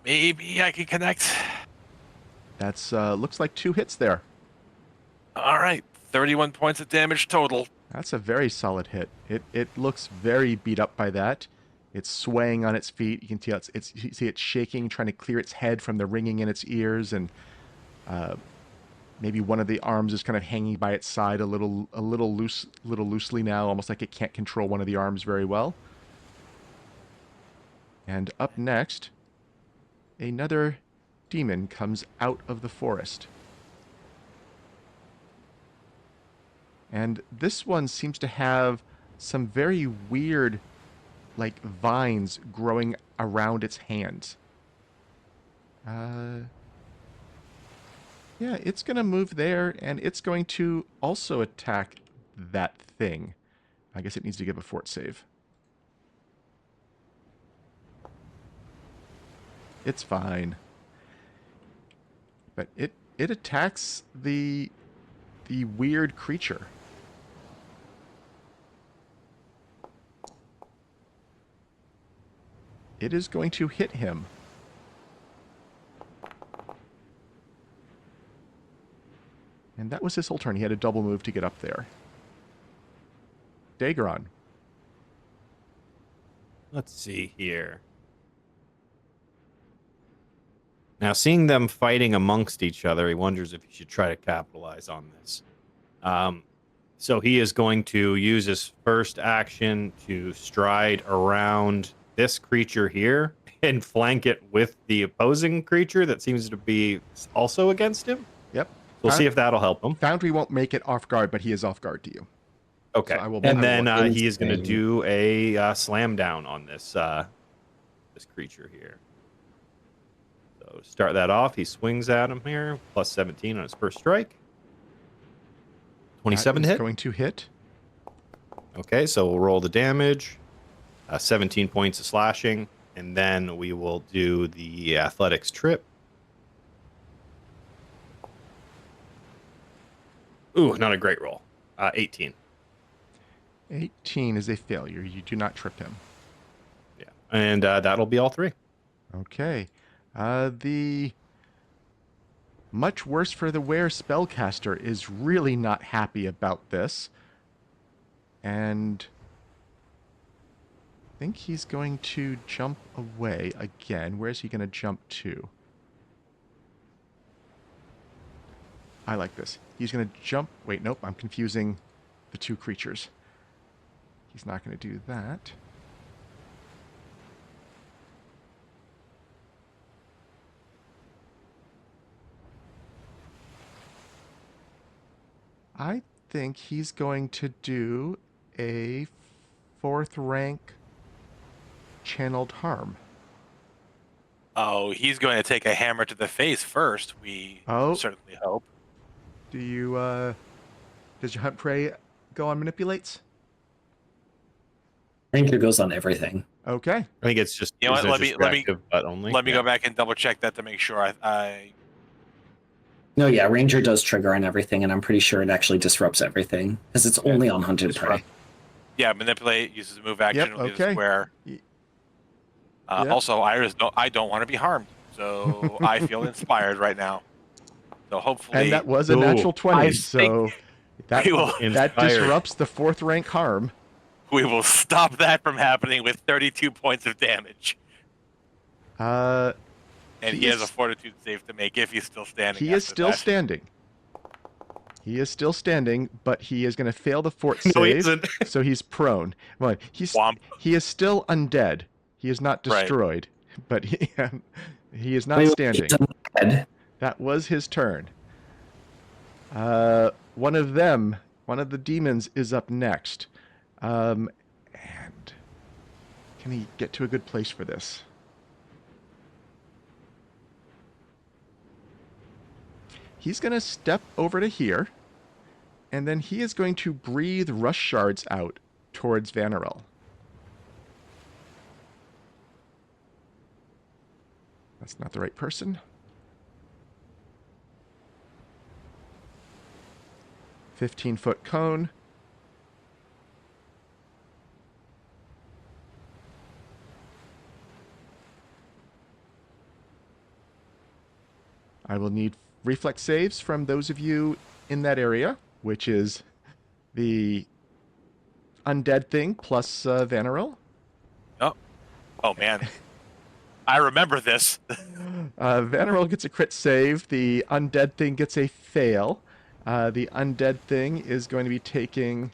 maybe I can connect. That's looks like 2 hits there. All right, 31 points of damage total. That's a very solid hit. It looks very beat up by that. It's swaying on its feet. You can tell you see it shaking, trying to clear its head from the ringing in its ears, and Maybe one of the arms is kind of hanging by its side a little loosely now, almost like it can't control one of the arms very well. And up next, another demon comes out of the forest. And this one seems to have some very weird, like, vines growing around its hands. Yeah, it's going to move there, and it's going to also attack that thing. I guess it needs to give a fort save. It's fine. But it attacks the weird creature. It is going to hit him. And that was his whole turn. He had a double move to get up there. Daegron. Let's see here. Now, seeing them fighting amongst each other, he wonders if he should try to capitalize on this. So he is going to use his first action to stride around this creature here and flank it with the opposing creature that seems to be also against him. Yep. We'll see if that'll help him. Foundry won't make it off guard, but he is off guard to you. Okay. So I will and then he is going to do a slam down on this this creature here. So to start that off, he swings at him here, plus 17 on his first strike. 27 hit. Going to hit. Okay, so we'll roll the damage. 17 points of slashing, and then we will do the athletics trip. Ooh, not a great roll. 18. 18 is a failure. You do not trip him. Yeah, and that'll be all three. Okay. The much worse for the wear spellcaster is really not happy about this. And I think he's going to jump away again. Where is he going to jump to? I like this. He's going to jump. Wait, nope. I'm confusing the two creatures. He's not going to do that. I think he's going to do a 4th rank channeled harm. Oh, he's going to take a hammer to the face first. We certainly hope. Do you, does your hunt prey go on manipulates? Ranger goes on everything. Okay. I think it's just, You know what, let me go back and double check that to make sure. No, yeah, Ranger does trigger on everything, and I'm pretty sure it actually disrupts everything because it's only on hunted prey. Yeah, manipulate uses a move action. Yep, okay. Where, Yep. Also, I don't want to be harmed, so I feel inspired right now. So hopefully, And that was a natural 20, so that disrupts the 4th rank harm. We will stop that from happening with 32 points of damage. And he has a fortitude save to make if he's still standing. He is still standing. He is still standing, but he is going to fail the fort save, No, he isn't. so he's prone. Well, he is still undead. He is not destroyed, but he is not standing. That was his turn. One of the demons is up next. And can he get to a good place for this? He's going to step over to here, and then he is going to breathe rush shards out towards Vanarel. That's not the right person. 15-foot cone. I will need reflex saves from those of you in that area, which is the undead thing plus Vanarel. Oh man. I remember this. Vanarel gets a crit save. The undead thing gets a fail. The undead thing is going to be taking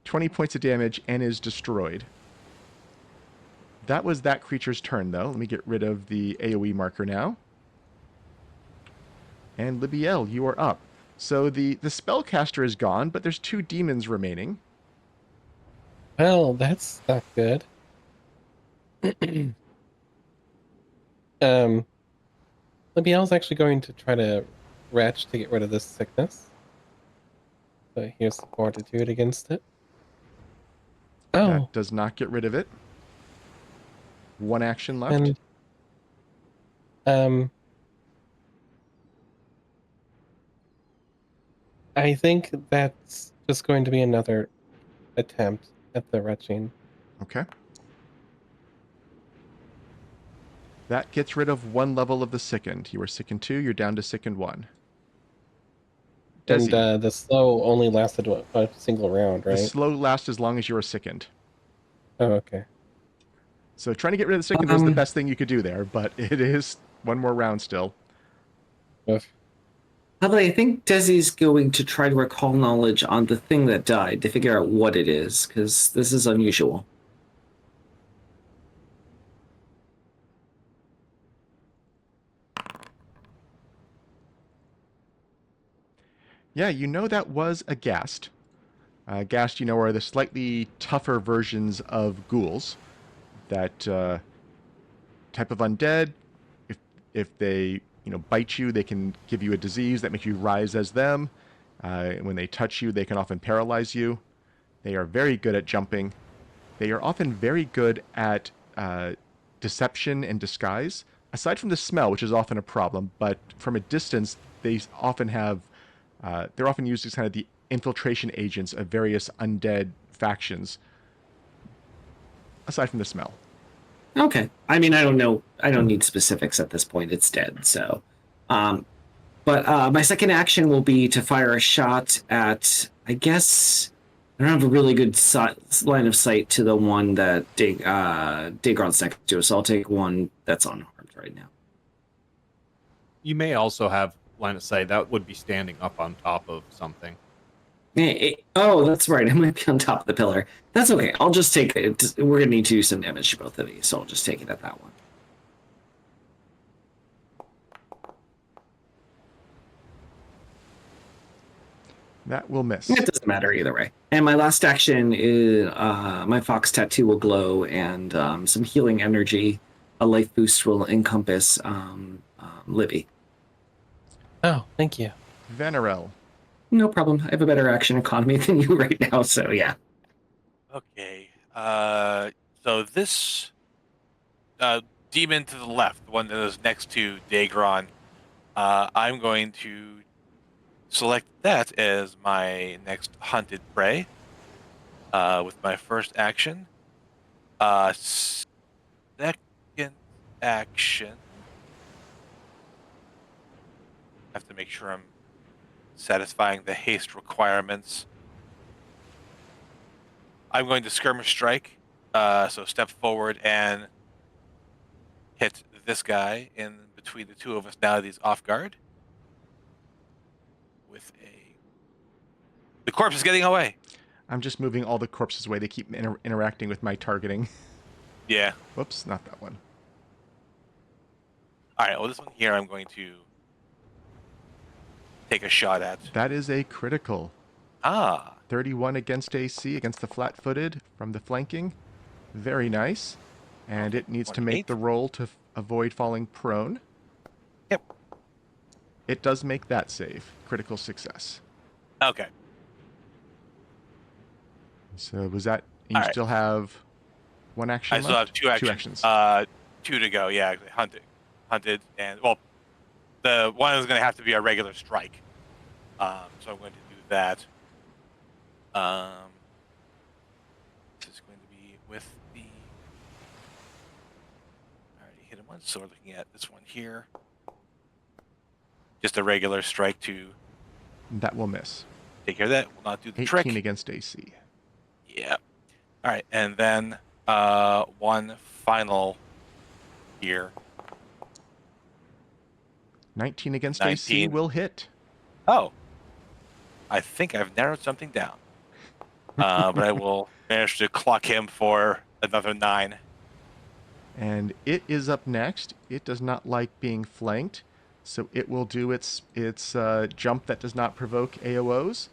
20 points of damage and is destroyed. That was that creature's turn, though. Let me get rid of the AoE marker now. And Libbiel, you are up. So the spellcaster is gone, but there's 2 demons remaining. Well, that's not good. Libbiel's actually going to try to retch to get rid of this sickness. So here's the fortitude against it. Oh, That does not get rid of it. 1 action left. and I think that's just going to be another attempt at the retching. Okay. That gets rid of 1 level of the sickened. You were sickened 2, you're down to sickened 1. And Dezi, the slow only lasted a single round, the right? slow lasts as long as you are sickened. Oh, okay. So trying to get rid of the sickened was the best thing you could do there, but it is 1 more round still. Oof. Although I think Desi's going to try to recall knowledge on the thing that died to figure out what it is, because this is unusual. Yeah, you know that was a ghast. Ghast, you know, are the slightly tougher versions of ghouls. That type of undead. If they bite you, they can give you a disease that makes you rise as them. When they touch you, they can often paralyze you. They are very good at jumping. They are often very good at deception and disguise. Aside from the smell, which is often a problem, but from a distance, they often have. They're often used as kind of the infiltration agents of various undead factions. Aside from the smell. Okay. I mean, I don't know. I don't need specifics at this point. It's dead. So, but my second action will be to fire a shot at. I guess I don't have a really good line of sight to the one that Daegron's next to, so I'll take one that's unharmed right now. You may also have line of sight. That would be standing up on top of something. Oh, that's right. I might be on top of the pillar. That's okay. I'll just take it. We're going to need to do some damage to both of these, so I'll just take it at that one. That will miss. It doesn't matter either way. And my last action is my fox tattoo will glow, and some healing energy, a life boost will encompass Libby. Oh, thank you. Vanarel. No problem. I have a better action economy than you right now, so yeah. Okay. So this demon to the left, the one that is next to Daegron, I'm going to select that as my next hunted prey with my first action. Second action. I have to make sure I'm satisfying the haste requirements. I'm going to skirmish strike, so step forward and hit this guy in between the two of us now that he's off guard. With the corpse is getting away. I'm just moving all the corpses away. They keep interacting with my targeting. Yeah. Whoops, not that one. All right. Well, this one here, I'm going to take a shot at. That is a critical. 31 against AC, against the flat-footed from the flanking. Very nice. And it needs to make the roll to avoid falling prone. Yep. It does make that save. Critical success. Okay. So was that... You still have one action I still have two actions. 2 to go, yeah. Hunted, and... Well, the one is going to have to be a regular strike. So I'm going to do that. This is going to be with the... I already hit him once, so we're looking at this one here. Just a regular strike to... That will miss. Take care of that. Will not do the 18 trick. against AC. Yeah. All right, and then one final here. 19 against AC 19. will hit. Oh, I think I've narrowed something down. But I will manage to clock him for another 9. And it is up next. It does not like being flanked, so it will do its jump that does not provoke AOs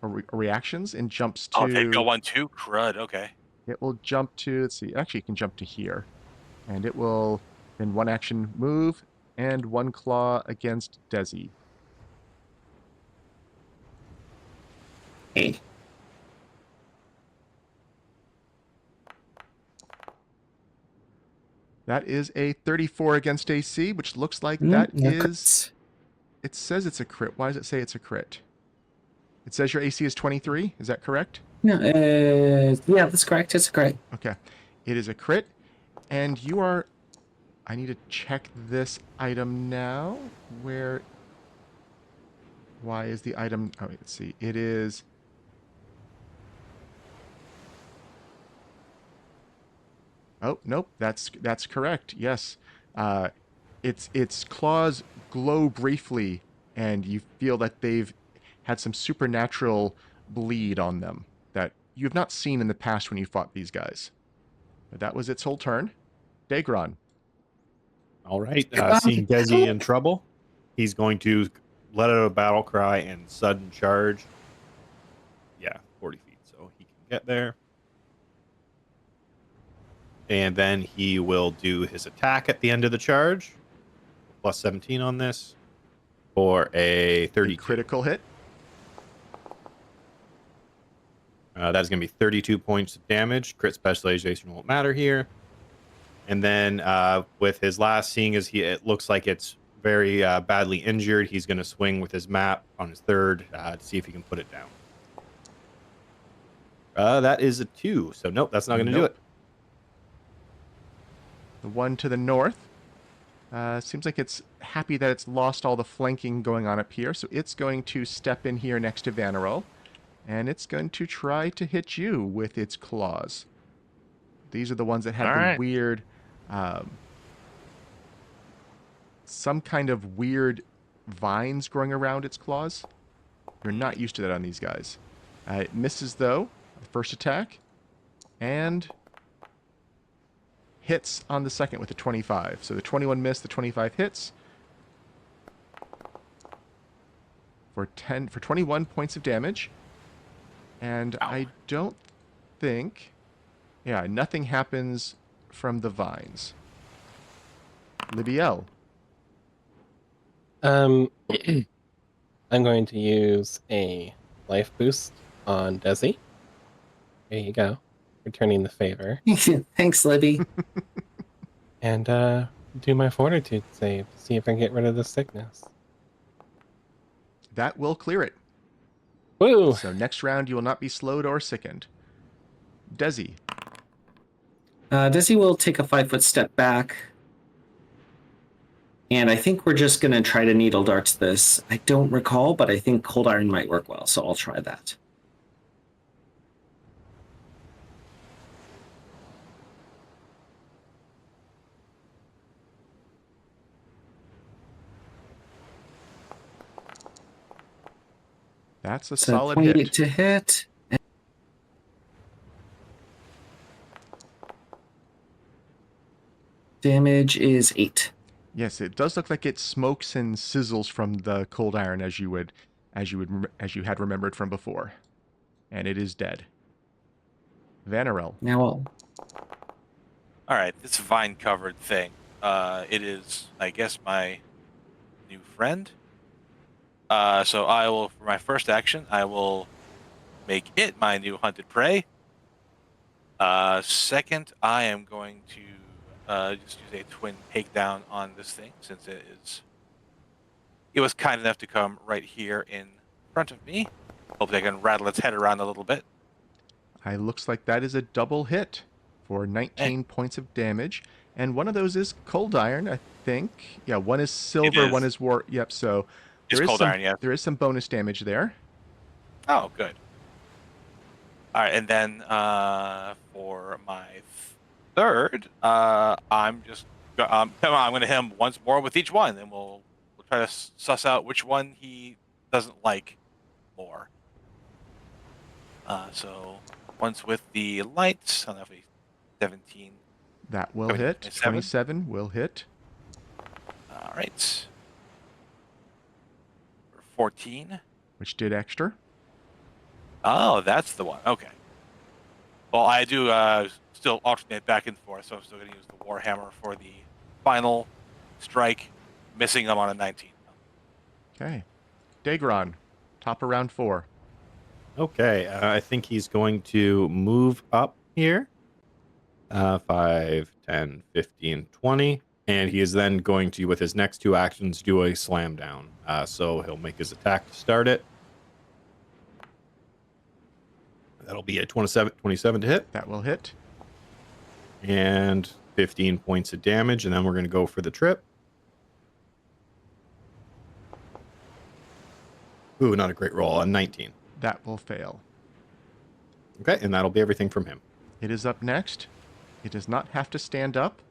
or reactions, and jumps to. Oh, they go 1 2. Crud. Okay. It will jump to. Let's see. Actually, it can jump to here, and it will in one action move and one claw against Dezi. Hey. That is a 34 against AC, which looks like that is. It says it's a crit. Why does it say it's a crit? It says your AC is 23. Is that correct? No, yeah, that's correct. It's correct. Okay. It is a crit, and you are. I need to check this item now. Where. Why is the item. Oh, let's see. It is. Oh, nope. That's correct. Yes. Its claws glow briefly, and you feel that they've had some supernatural bleed on them that you have not seen in the past when you fought these guys. But that was its whole turn. Daegron. All right. Seeing Dezi in trouble, he's going to let out a battle cry and sudden charge. Yeah, 40 feet, so he can get there. And then he will do his attack at the end of the charge. Plus 17 on this for a 30 critical hit. That's going to be 32 points of damage. Crit specialization won't matter here. And then with his last, seeing as it looks like it's very badly injured, he's going to swing with his map on his third to see if he can put it down. That is a 2. So nope, that's not going to do it. The one to the north. Seems like it's happy that it's lost all the flanking going on up here, so it's going to step in here next to Vanarel, and it's going to try to hit you with its claws. These are the ones that have the weird, some kind of weird vines growing around its claws. You're not used to that on these guys. It misses, though, the first attack, and hits on the second with a 25. So the 21 missed, the 25 hits for 21 points of damage. And ow. I don't think, yeah, nothing happens from the vines. Libbiel. I'm going to use a life boost on Dezi. There you go. Returning the favor. Thanks, Libby. And do my fortitude save to see if I can get rid of the sickness. That will clear it. Woo! So next round you will not be slowed or sickened. Dezi. Dezi will take a 5-foot step back. And I think we're just going to try to needle darts this. I don't recall, but I think cold iron might work well, so I'll try that. That's a so solid 28 hit. To hit. Damage is 8. Yes, it does look like it smokes and sizzles from the cold iron as you had remembered from before, and it is dead. Vanarel. Now all right, this vine-covered thing. It is, I guess, my new friend. So I will, for my first action, I will make it my new hunted prey. Second, I am going to just use a twin takedown on this thing, since it was kind enough to come right here in front of me. Hopefully I can rattle its head around a little bit. It looks like that is a double hit for 19 points of damage. And one of those is cold iron, I think. Yeah, one is silver, one is war. Yep, so there is some bonus damage there. Oh, good. All right, and then for my third, I'm just Come on, I'm going to hit him once more with each one, and we'll try to suss out which one he doesn't like more. So once with the lights, I don't know if he's 17. That will Okay, hit. 27. 27 will hit. All right. 14. Which did extra. Oh, that's the one. Okay. Well, I do still alternate back and forth, so I'm still going to use the Warhammer for the final strike, missing him on a 19. Okay. Daegron, top of round 4. Okay, I think he's going to move up here. 5, 10, 15, 20. And he is then going to, with his next 2 actions, do a slam down. So he'll make his attack to start it. That'll be a 27 to hit. That will hit. And 15 points of damage. And then we're going to go for the trip. Ooh, not a great roll. A 19. That will fail. Okay, and that'll be everything from him. It is up next. It does not have to stand up.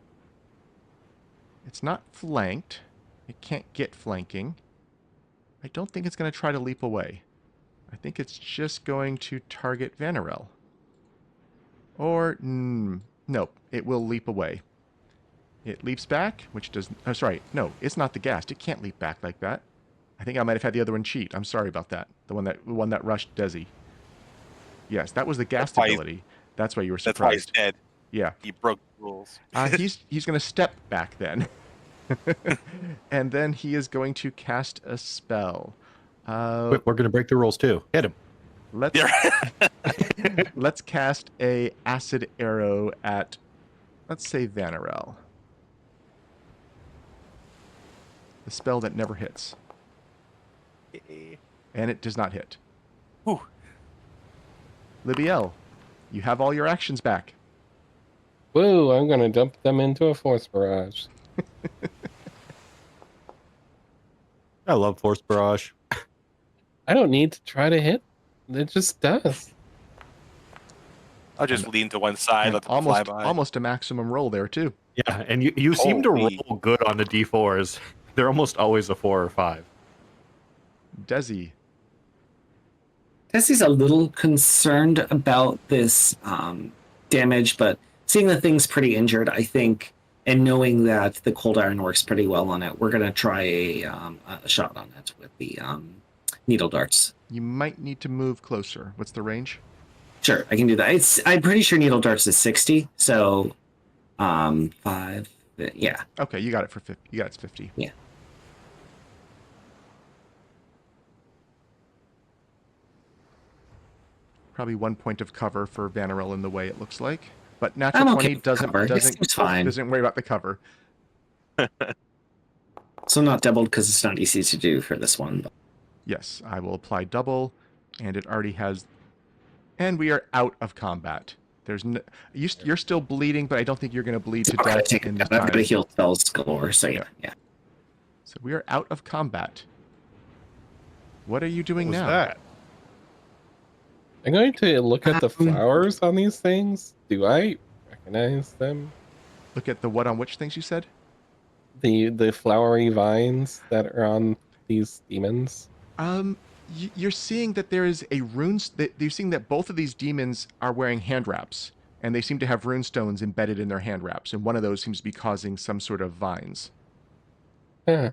It's not flanked. It can't get flanking. I don't think it's going to try to leap away. I think it's just going to target Vanarel. Or, nope, it will leap away. It leaps back, which does... Oh, sorry, no, it's not the ghast. It can't leap back like that. I think I might have had the other one cheat. I'm sorry about that. The one that rushed Dezi. Yes, that was the ghast ability. That's why you were That's why he's surprised. dead. Yeah. He broke the rules. He's going to step back then. And then he is going to cast a spell. Quick, we're going to break the rules too. Hit him. Let's let's cast a acid arrow at, let's say, Vanarel. The spell that never hits. And it does not hit. Whew. Libbiel, you have all your actions back. Woo, I'm gonna dump them into a force barrage. I love Force Barrage. I don't need to try to hit. It just does. I'll just lean to one side, And let them fly by. almost a maximum roll there, too. Yeah, and you seem to Holy. roll good on the D4s. They're almost always a 4 or 5. Dezi, Tessy's a little concerned about this damage, but seeing the thing's pretty injured, I think, and knowing that the cold iron works pretty well on it, we're going to try a shot on it with the needle darts. you might need to move closer. What's the range? Sure, I can do that. I'm pretty sure needle darts is 60, so 5, yeah. Okay, you got it for 50. You got it's 50. Yeah. Probably 1 point of cover for Vanarel in the way it looks like. But natural I'm 20 okay with cover. This seems fine. doesn't worry about the cover. So not doubled because it's not easy to do for this one. But... Yes, I will apply double, and it already has... And we are out of combat. There's no... You're still bleeding, but I don't think you're going to bleed to Okay, death take in it this down. time. Everybody heal spells galore, so yeah. So we are out of combat. What are you doing What was now? that? I'm going to look at the flowers on these things. Do I recognize them? Look at the what on which things you said? The flowery vines that are on these demons. You're seeing that there is a you're seeing that both of these demons are wearing hand wraps, and they seem to have rune stones embedded in their hand wraps, and one of those seems to be causing some sort of vines. Huh.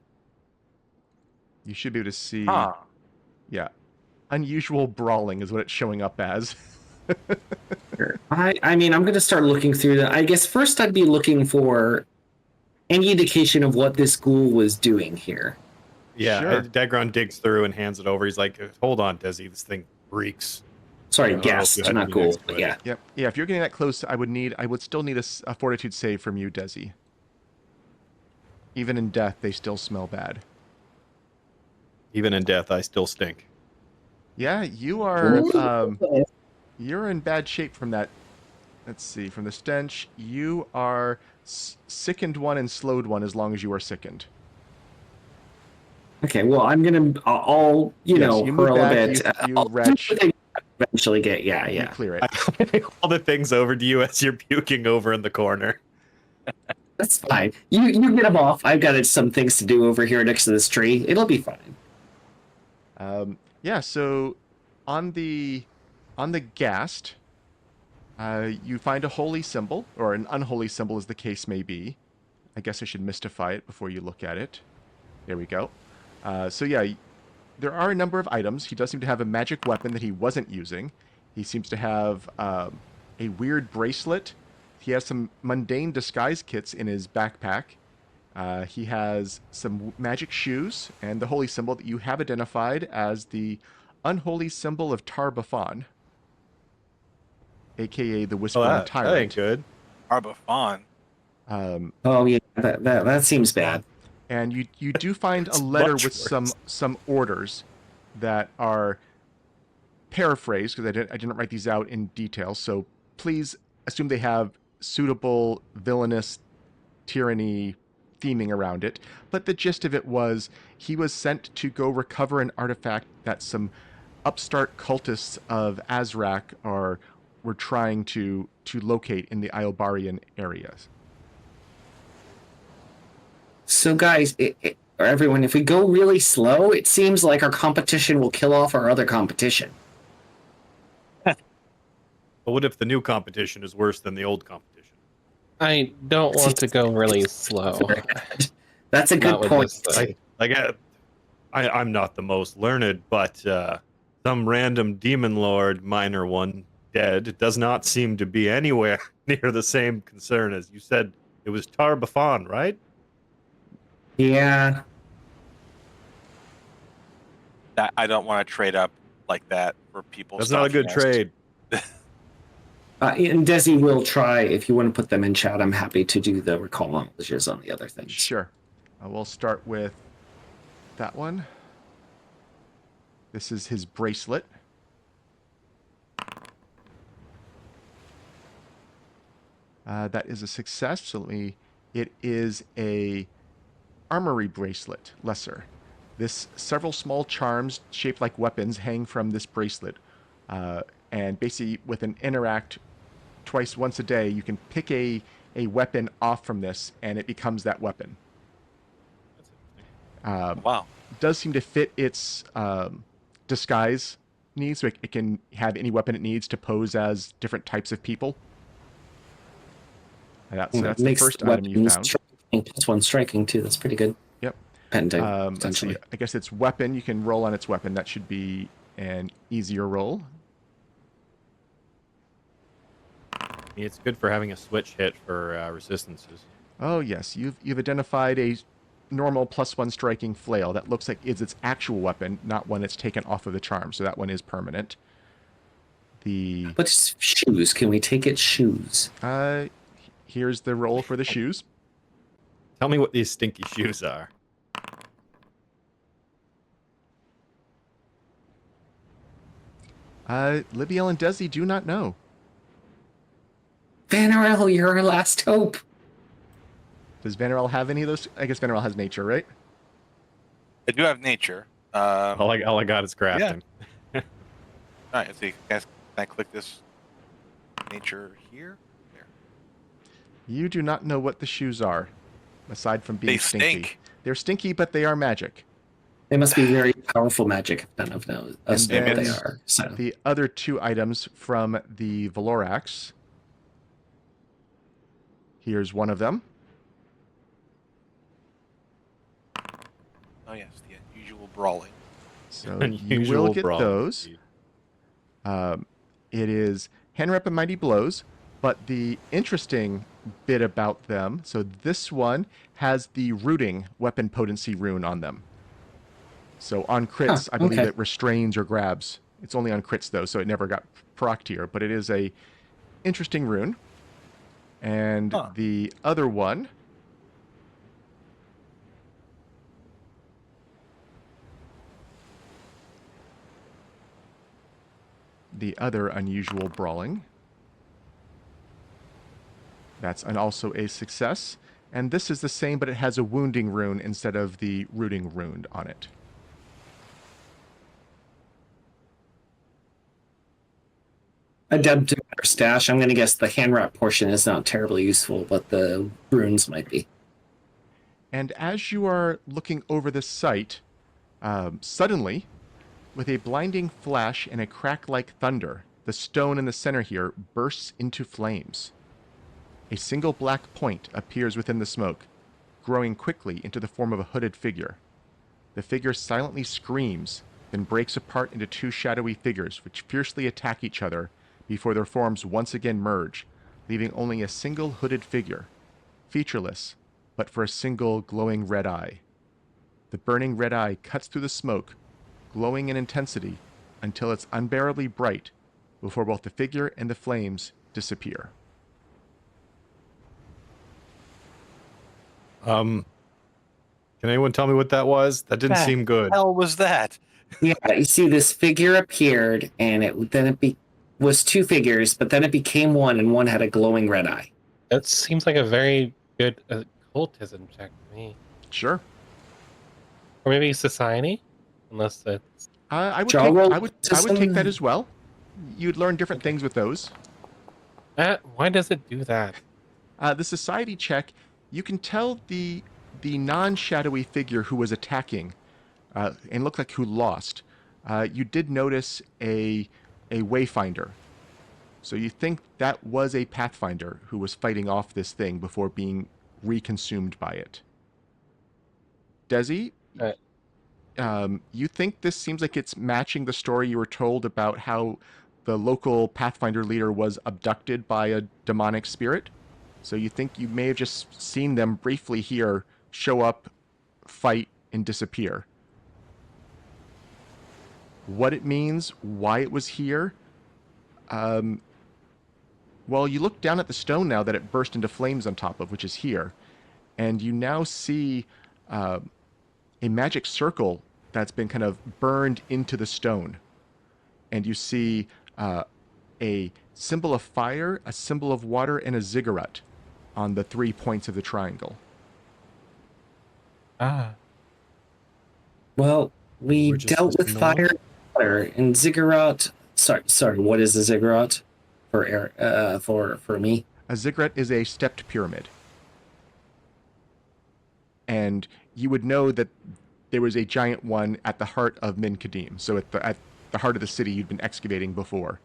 You should be able to see. Huh. Yeah, unusual brawling is what it's showing up as. Sure. I mean, I'm going to start looking through that. I guess first I'd be looking for any indication of what this ghoul was doing here. Yeah, Sure. Daegron digs through and hands it over. He's like, hold on, Dezi, this thing reeks. Sorry, I don't know if ghast, you had not to be ghoul. next to But it. yeah. Yep. Yeah, if you're getting that close, I would still need a fortitude save from you, Dezi. Even in death, they still smell bad. Even in death, I still stink. Yeah, you are. You're in bad shape from that. Let's see, from the stench. You are sickened one and slowed one as long as you are sickened. Okay, well, I'm going to, I'll, you know, you move hurl back, a bit. you I'll retch. eventually get, yeah. You clear it. I all the things over to you as you're puking over in the corner. That's fine. You get them off. I've got some things to do over here next to this tree. It'll be fine. Yeah, so on the Ghast, you find a holy symbol, or an unholy symbol as the case may be. I guess I should mystify it before you look at it. There we go. So yeah, there are a number of items. He does seem to have a magic weapon that he wasn't using. He seems to have a weird bracelet. He has some mundane disguise kits in his backpack. He has some magic shoes and the holy symbol that you have identified as the unholy symbol of Tar-Baphon, aka the Whispering That Tyrant. ain't good. Arbafon. Oh yeah, that seems bad. And you do find a It's letter much with some orders that are paraphrased, because I didn't write these out in detail. So please assume they have suitable villainous tyranny theming around it. But the gist of it was he was sent to go recover an artifact that some upstart cultists of Azrak were trying to locate in the Islbarian areas. So guys, or everyone, if we go really slow, it seems like our competition will kill off our other competition. But what if the new competition is worse than the old competition? I don't want to go really slow. That's a Not good with point. this thing. I'm not the most learned, but some random demon lord minor one dead does not seem to be anywhere near the same concern as you said. It was Tar-Baphon, right? Yeah. That I don't want to trade up like that for people. That's not a good trade. And Dezi will try, if you want to put them in chat, I'm happy to do the recall knowledges on the other things. Sure. We'll start with that one. This is his bracelet. That is a success. So it is a armory bracelet, lesser. Several small charms shaped like weapons hang from this bracelet. And basically with an interact once a day, you can pick a weapon off from this and it becomes that weapon. Wow. Does seem to fit its disguise needs, so it can have any weapon it needs to pose as different types of people. And that's the first item you found. Plus one striking too. That's pretty good. Yep. Pending, Let's see. I guess it's weapon. You can roll on its weapon. That should be an easier roll. It's good for having a switch hit for resistances. Oh yes, you've identified a normal +1 striking flail that looks like is its actual weapon, not one that's taken off of the charm. So that one is permanent. But shoes? Can we take its shoes? Here's the roll for the shoes. Tell me what these stinky shoes are. Libbiel and Dezi do not know. Vanarel, you're our last hope. Does Vanarel have any of those? I guess Vanarel has nature, right? I do have nature. All I got is crafting. All right, let's see. Can I click this nature here? There. You do not know what the shoes are, aside from being They stinky. stink. They're stinky, but they are magic. They must be very powerful magic if none of us know what they then are. So. The other two items from the Valorax. Here's one of them. Oh yes, the unusual brawling. So you Unusual will get brawl, those. indeed. It is hand rep and mighty blows, but the interesting bit about them, so this one has the rooting weapon potency rune on them. So on crits, I believe it restrains or grabs. It's only on crits though, so it never got procced here, but it is a interesting rune. And the other one, the other unusual brawling, that's also a success. And this is the same, but it has a wounding rune instead of the rooting rune on it. adept in our stash. I'm going to guess the hand wrap portion is not terribly useful, but the runes might be. And as you are looking over the site, suddenly, with a blinding flash and a crack like thunder, the stone in the center here bursts into flames. A single black point appears within the smoke, growing quickly into the form of a hooded figure. The figure silently screams, then breaks apart into two shadowy figures which fiercely attack each other before their forms once again merge, leaving only a single hooded figure, featureless, but for a single glowing red eye. The burning red eye cuts through the smoke, glowing in intensity until it's unbearably bright before both the figure and the flames disappear. Can anyone tell me what that was? That didn't seem good. What the hell was that? Yeah, you see this figure appeared, and it was two figures, but then it became one, and one had a glowing red eye. That seems like a very good occultism check to me. Sure. Or maybe society? Unless it's... I would Jaw take that as well. You'd learn different things with those. Why does it do that? The society check, you can tell the non-shadowy figure who was attacking and looked like who lost. You did notice a wayfinder. So you think that was a Pathfinder who was fighting off this thing before being reconsumed by it. Dezi, you think this seems like it's matching the story you were told about how the local Pathfinder leader was abducted by a demonic spirit? So you think you may have just seen them briefly here show up, fight, and disappear. What it means, why it was here, well, you look down at the stone now that it burst into flames on top of, which is here, and you now see a magic circle that's been kind of burned into the stone. And you see a symbol of fire, a symbol of water, and a ziggurat on the 3 points of the triangle. Ah. Well, we We're just dealt with listening fire and water, and ziggurat. Sorry. What is a ziggurat for me? A ziggurat is a stepped pyramid. And you would know that there was a giant one at the heart of Min Kadim, so at the heart of the city you'd been excavating before.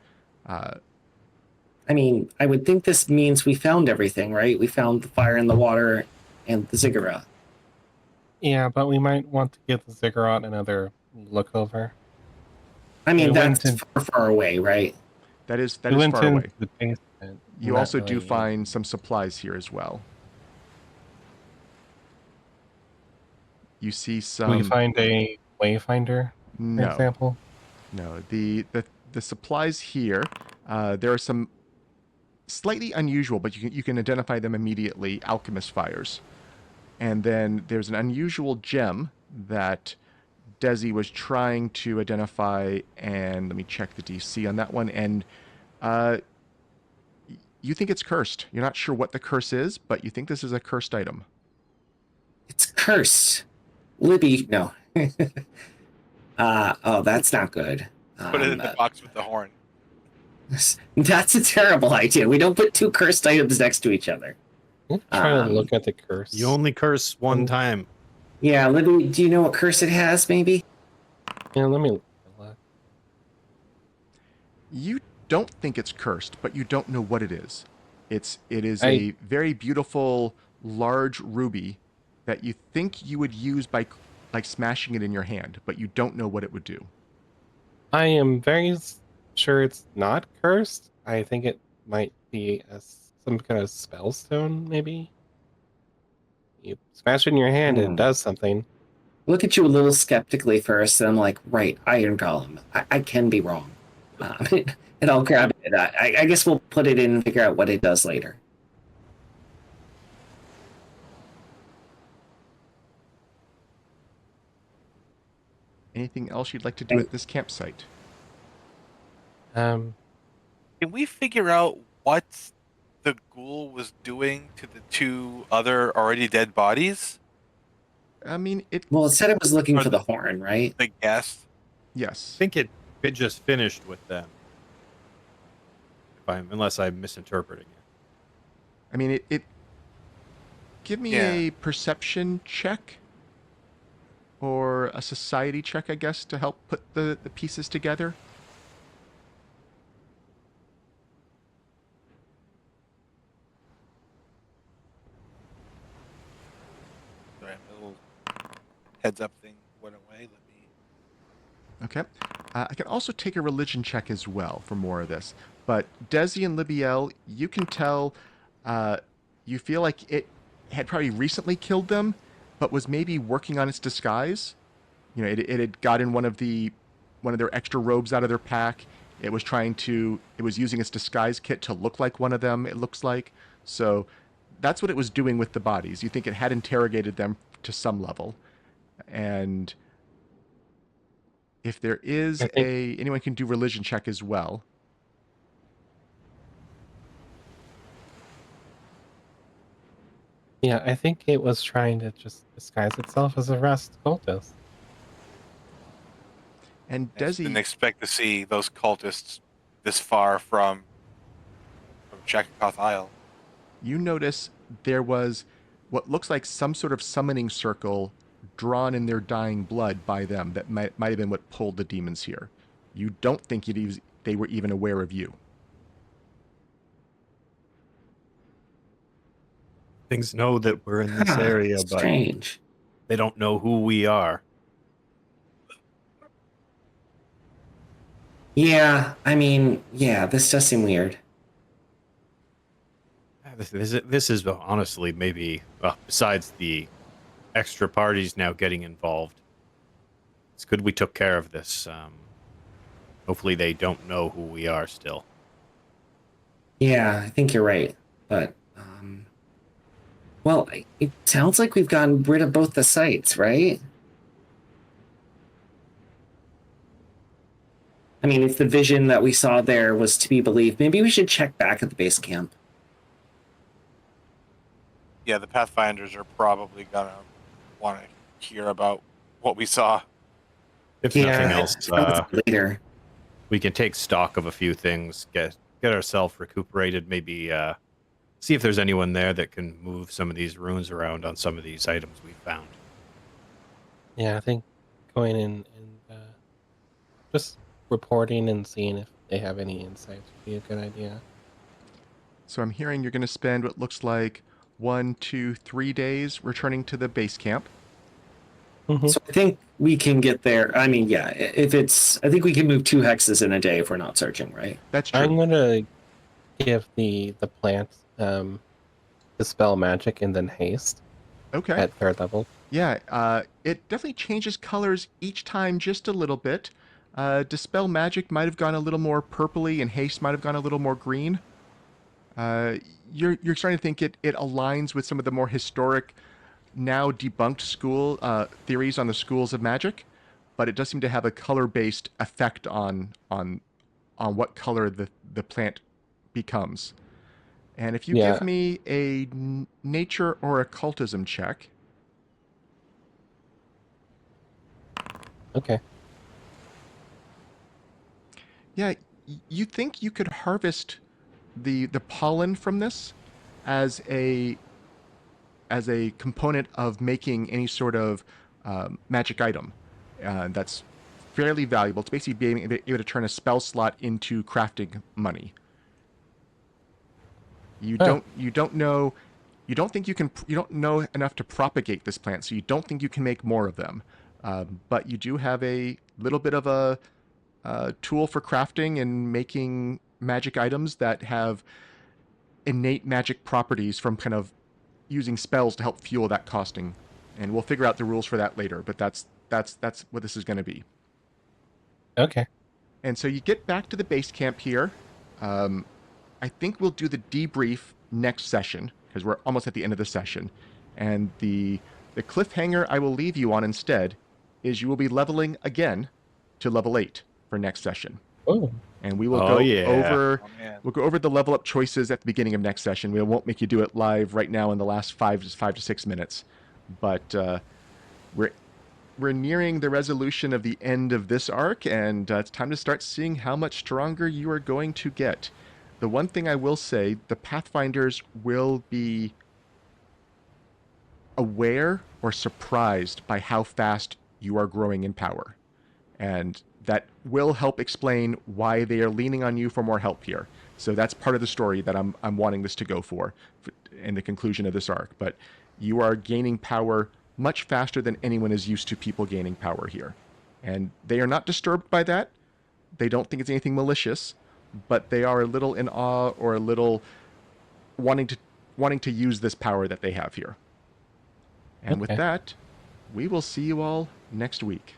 I mean, I would think this means we found everything, right? We found the fire and the water and the ziggurat. Yeah, but we might want to give the ziggurat another look over. I mean, We went that's in- far away, right? That is We went far into away. the basement. You Not also do really- find some supplies here as well. You see some... we find a wayfinder, for No. example. No, the supplies here, there are some slightly unusual, but you can identify them immediately, alchemist fires. And then there's an unusual gem that Dezi was trying to identify, and let me check the DC on that one, and you think it's cursed. You're not sure what the curse is, but you think this is a cursed item. It's cursed. Libby, no. Oh, that's not good. Put it in the box with the horn. That's a terrible idea. We don't put two cursed items next to each other. I'm trying to look at the curse. You only curse one time. Yeah, Libby, do you know what curse it has, maybe? Yeah, let me look. You don't think it's cursed, but you don't know what it is. It is a very beautiful, large ruby that you think you would use by like smashing it in your hand, but you don't know what it would do. I am very sure it's not cursed. I think it might be some kind of spell stone, maybe. You smash it in your hand and it does something. Look at you a little skeptically first, and I'm like, right, Iron Golem. I can be wrong. And I'll grab it. I guess we'll put it in and figure out what it does later. Anything else you'd like to do at this campsite? Um, Can we figure out what the ghoul was doing to the two other already dead bodies? I mean, Well, it said it was looking for the horn, right? The guest. yes. I think it just finished with them. unless I'm misinterpreting it. I mean, it give me Yeah. a perception check or a society check, I guess, to help put the pieces together. Sorry, my little heads up thing went away. Let me. Okay. I can also take a religion check as well for more of this. But Dezi and Libbiel, you can tell you feel like it had probably recently killed them, but was maybe working on its disguise. You know, it had gotten one of their extra robes out of their pack. It was using its disguise kit to look like one of them, it looks like. So that's what it was doing with the bodies. You think it had interrogated them to some level. And if there is anyone can do religion check as well. Yeah, I think it was trying to just disguise itself as a rust cultist. And I just didn't Dezi, expect to see those cultists this far from Shakakoth Isle. you notice there was what looks like some sort of summoning circle drawn in their dying blood by them that might have been what pulled the demons here. You don't think they were even aware of you. Things know that we're in this area, but Strange. they don't know who we are. Yeah, I mean, yeah, this does seem weird. This is honestly maybe, besides the extra parties now getting involved, it's good we took care of this. Hopefully they don't know who we are still. Yeah, I think you're right. But, well, it sounds like we've gotten rid of both the sites, right? I mean, if the vision that we saw there was to be believed, maybe we should check back at the base camp. Yeah, the Pathfinders are probably gonna want to hear about what we saw. If nothing else, later. we can take stock of a few things, get ourselves recuperated, maybe see if there's anyone there that can move some of these runes around on some of these items we found. Yeah, I think going in and just reporting and seeing if they have any insights would be a good idea. So I'm hearing you're going to spend what looks like 1, 2, 3 days returning to the base camp. Mm-hmm. So I think we can get there. I mean, yeah, I think we can move 2 hexes in a day if we're not searching, right? That's true. I'm gonna give the plant dispel magic and then haste Okay. at 3rd level. Yeah, it definitely changes colors each time just a little bit. Dispel Magic might have gone a little more purpley, and Haste might have gone a little more green. You're starting to think it aligns with some of the more historic, now debunked school theories on the schools of magic, but it does seem to have a color-based effect on what color the plant becomes. And if you give me a nature or occultism check. Okay. Yeah, you think you could harvest the pollen from this as a component of making any sort of magic item that's fairly valuable. It's basically being able to turn a spell slot into crafting money. You don't know enough to propagate this plant, so you don't think you can make more of them. But you do have a little bit of a tool for crafting and making magic items that have innate magic properties from kind of using spells to help fuel that costing. And we'll figure out the rules for that later, but that's what this is going to be. Okay. And so you get back to the base camp here. I think we'll do the debrief next session because we're almost at the end of the session. And the cliffhanger I will leave you on instead is you will be leveling again to level 8 for next session. Oh. And we will we'll go over the level up choices at the beginning of next session. We won't make you do it live right now in the last 5 to 6 minutes. But we're nearing the resolution of the end of this arc, and it's time to start seeing how much stronger you are going to get. The one thing I will say, the Pathfinders will be aware or surprised by how fast you are growing in power. And that will help explain why they are leaning on you for more help here. So that's part of the story that I'm wanting this to go for in the conclusion of this arc. But you are gaining power much faster than anyone is used to people gaining power here. And they are not disturbed by that. They don't think it's anything malicious, but they are a little in awe or a little wanting to use this power that they have here. And with Okay. that, we will see you all next week.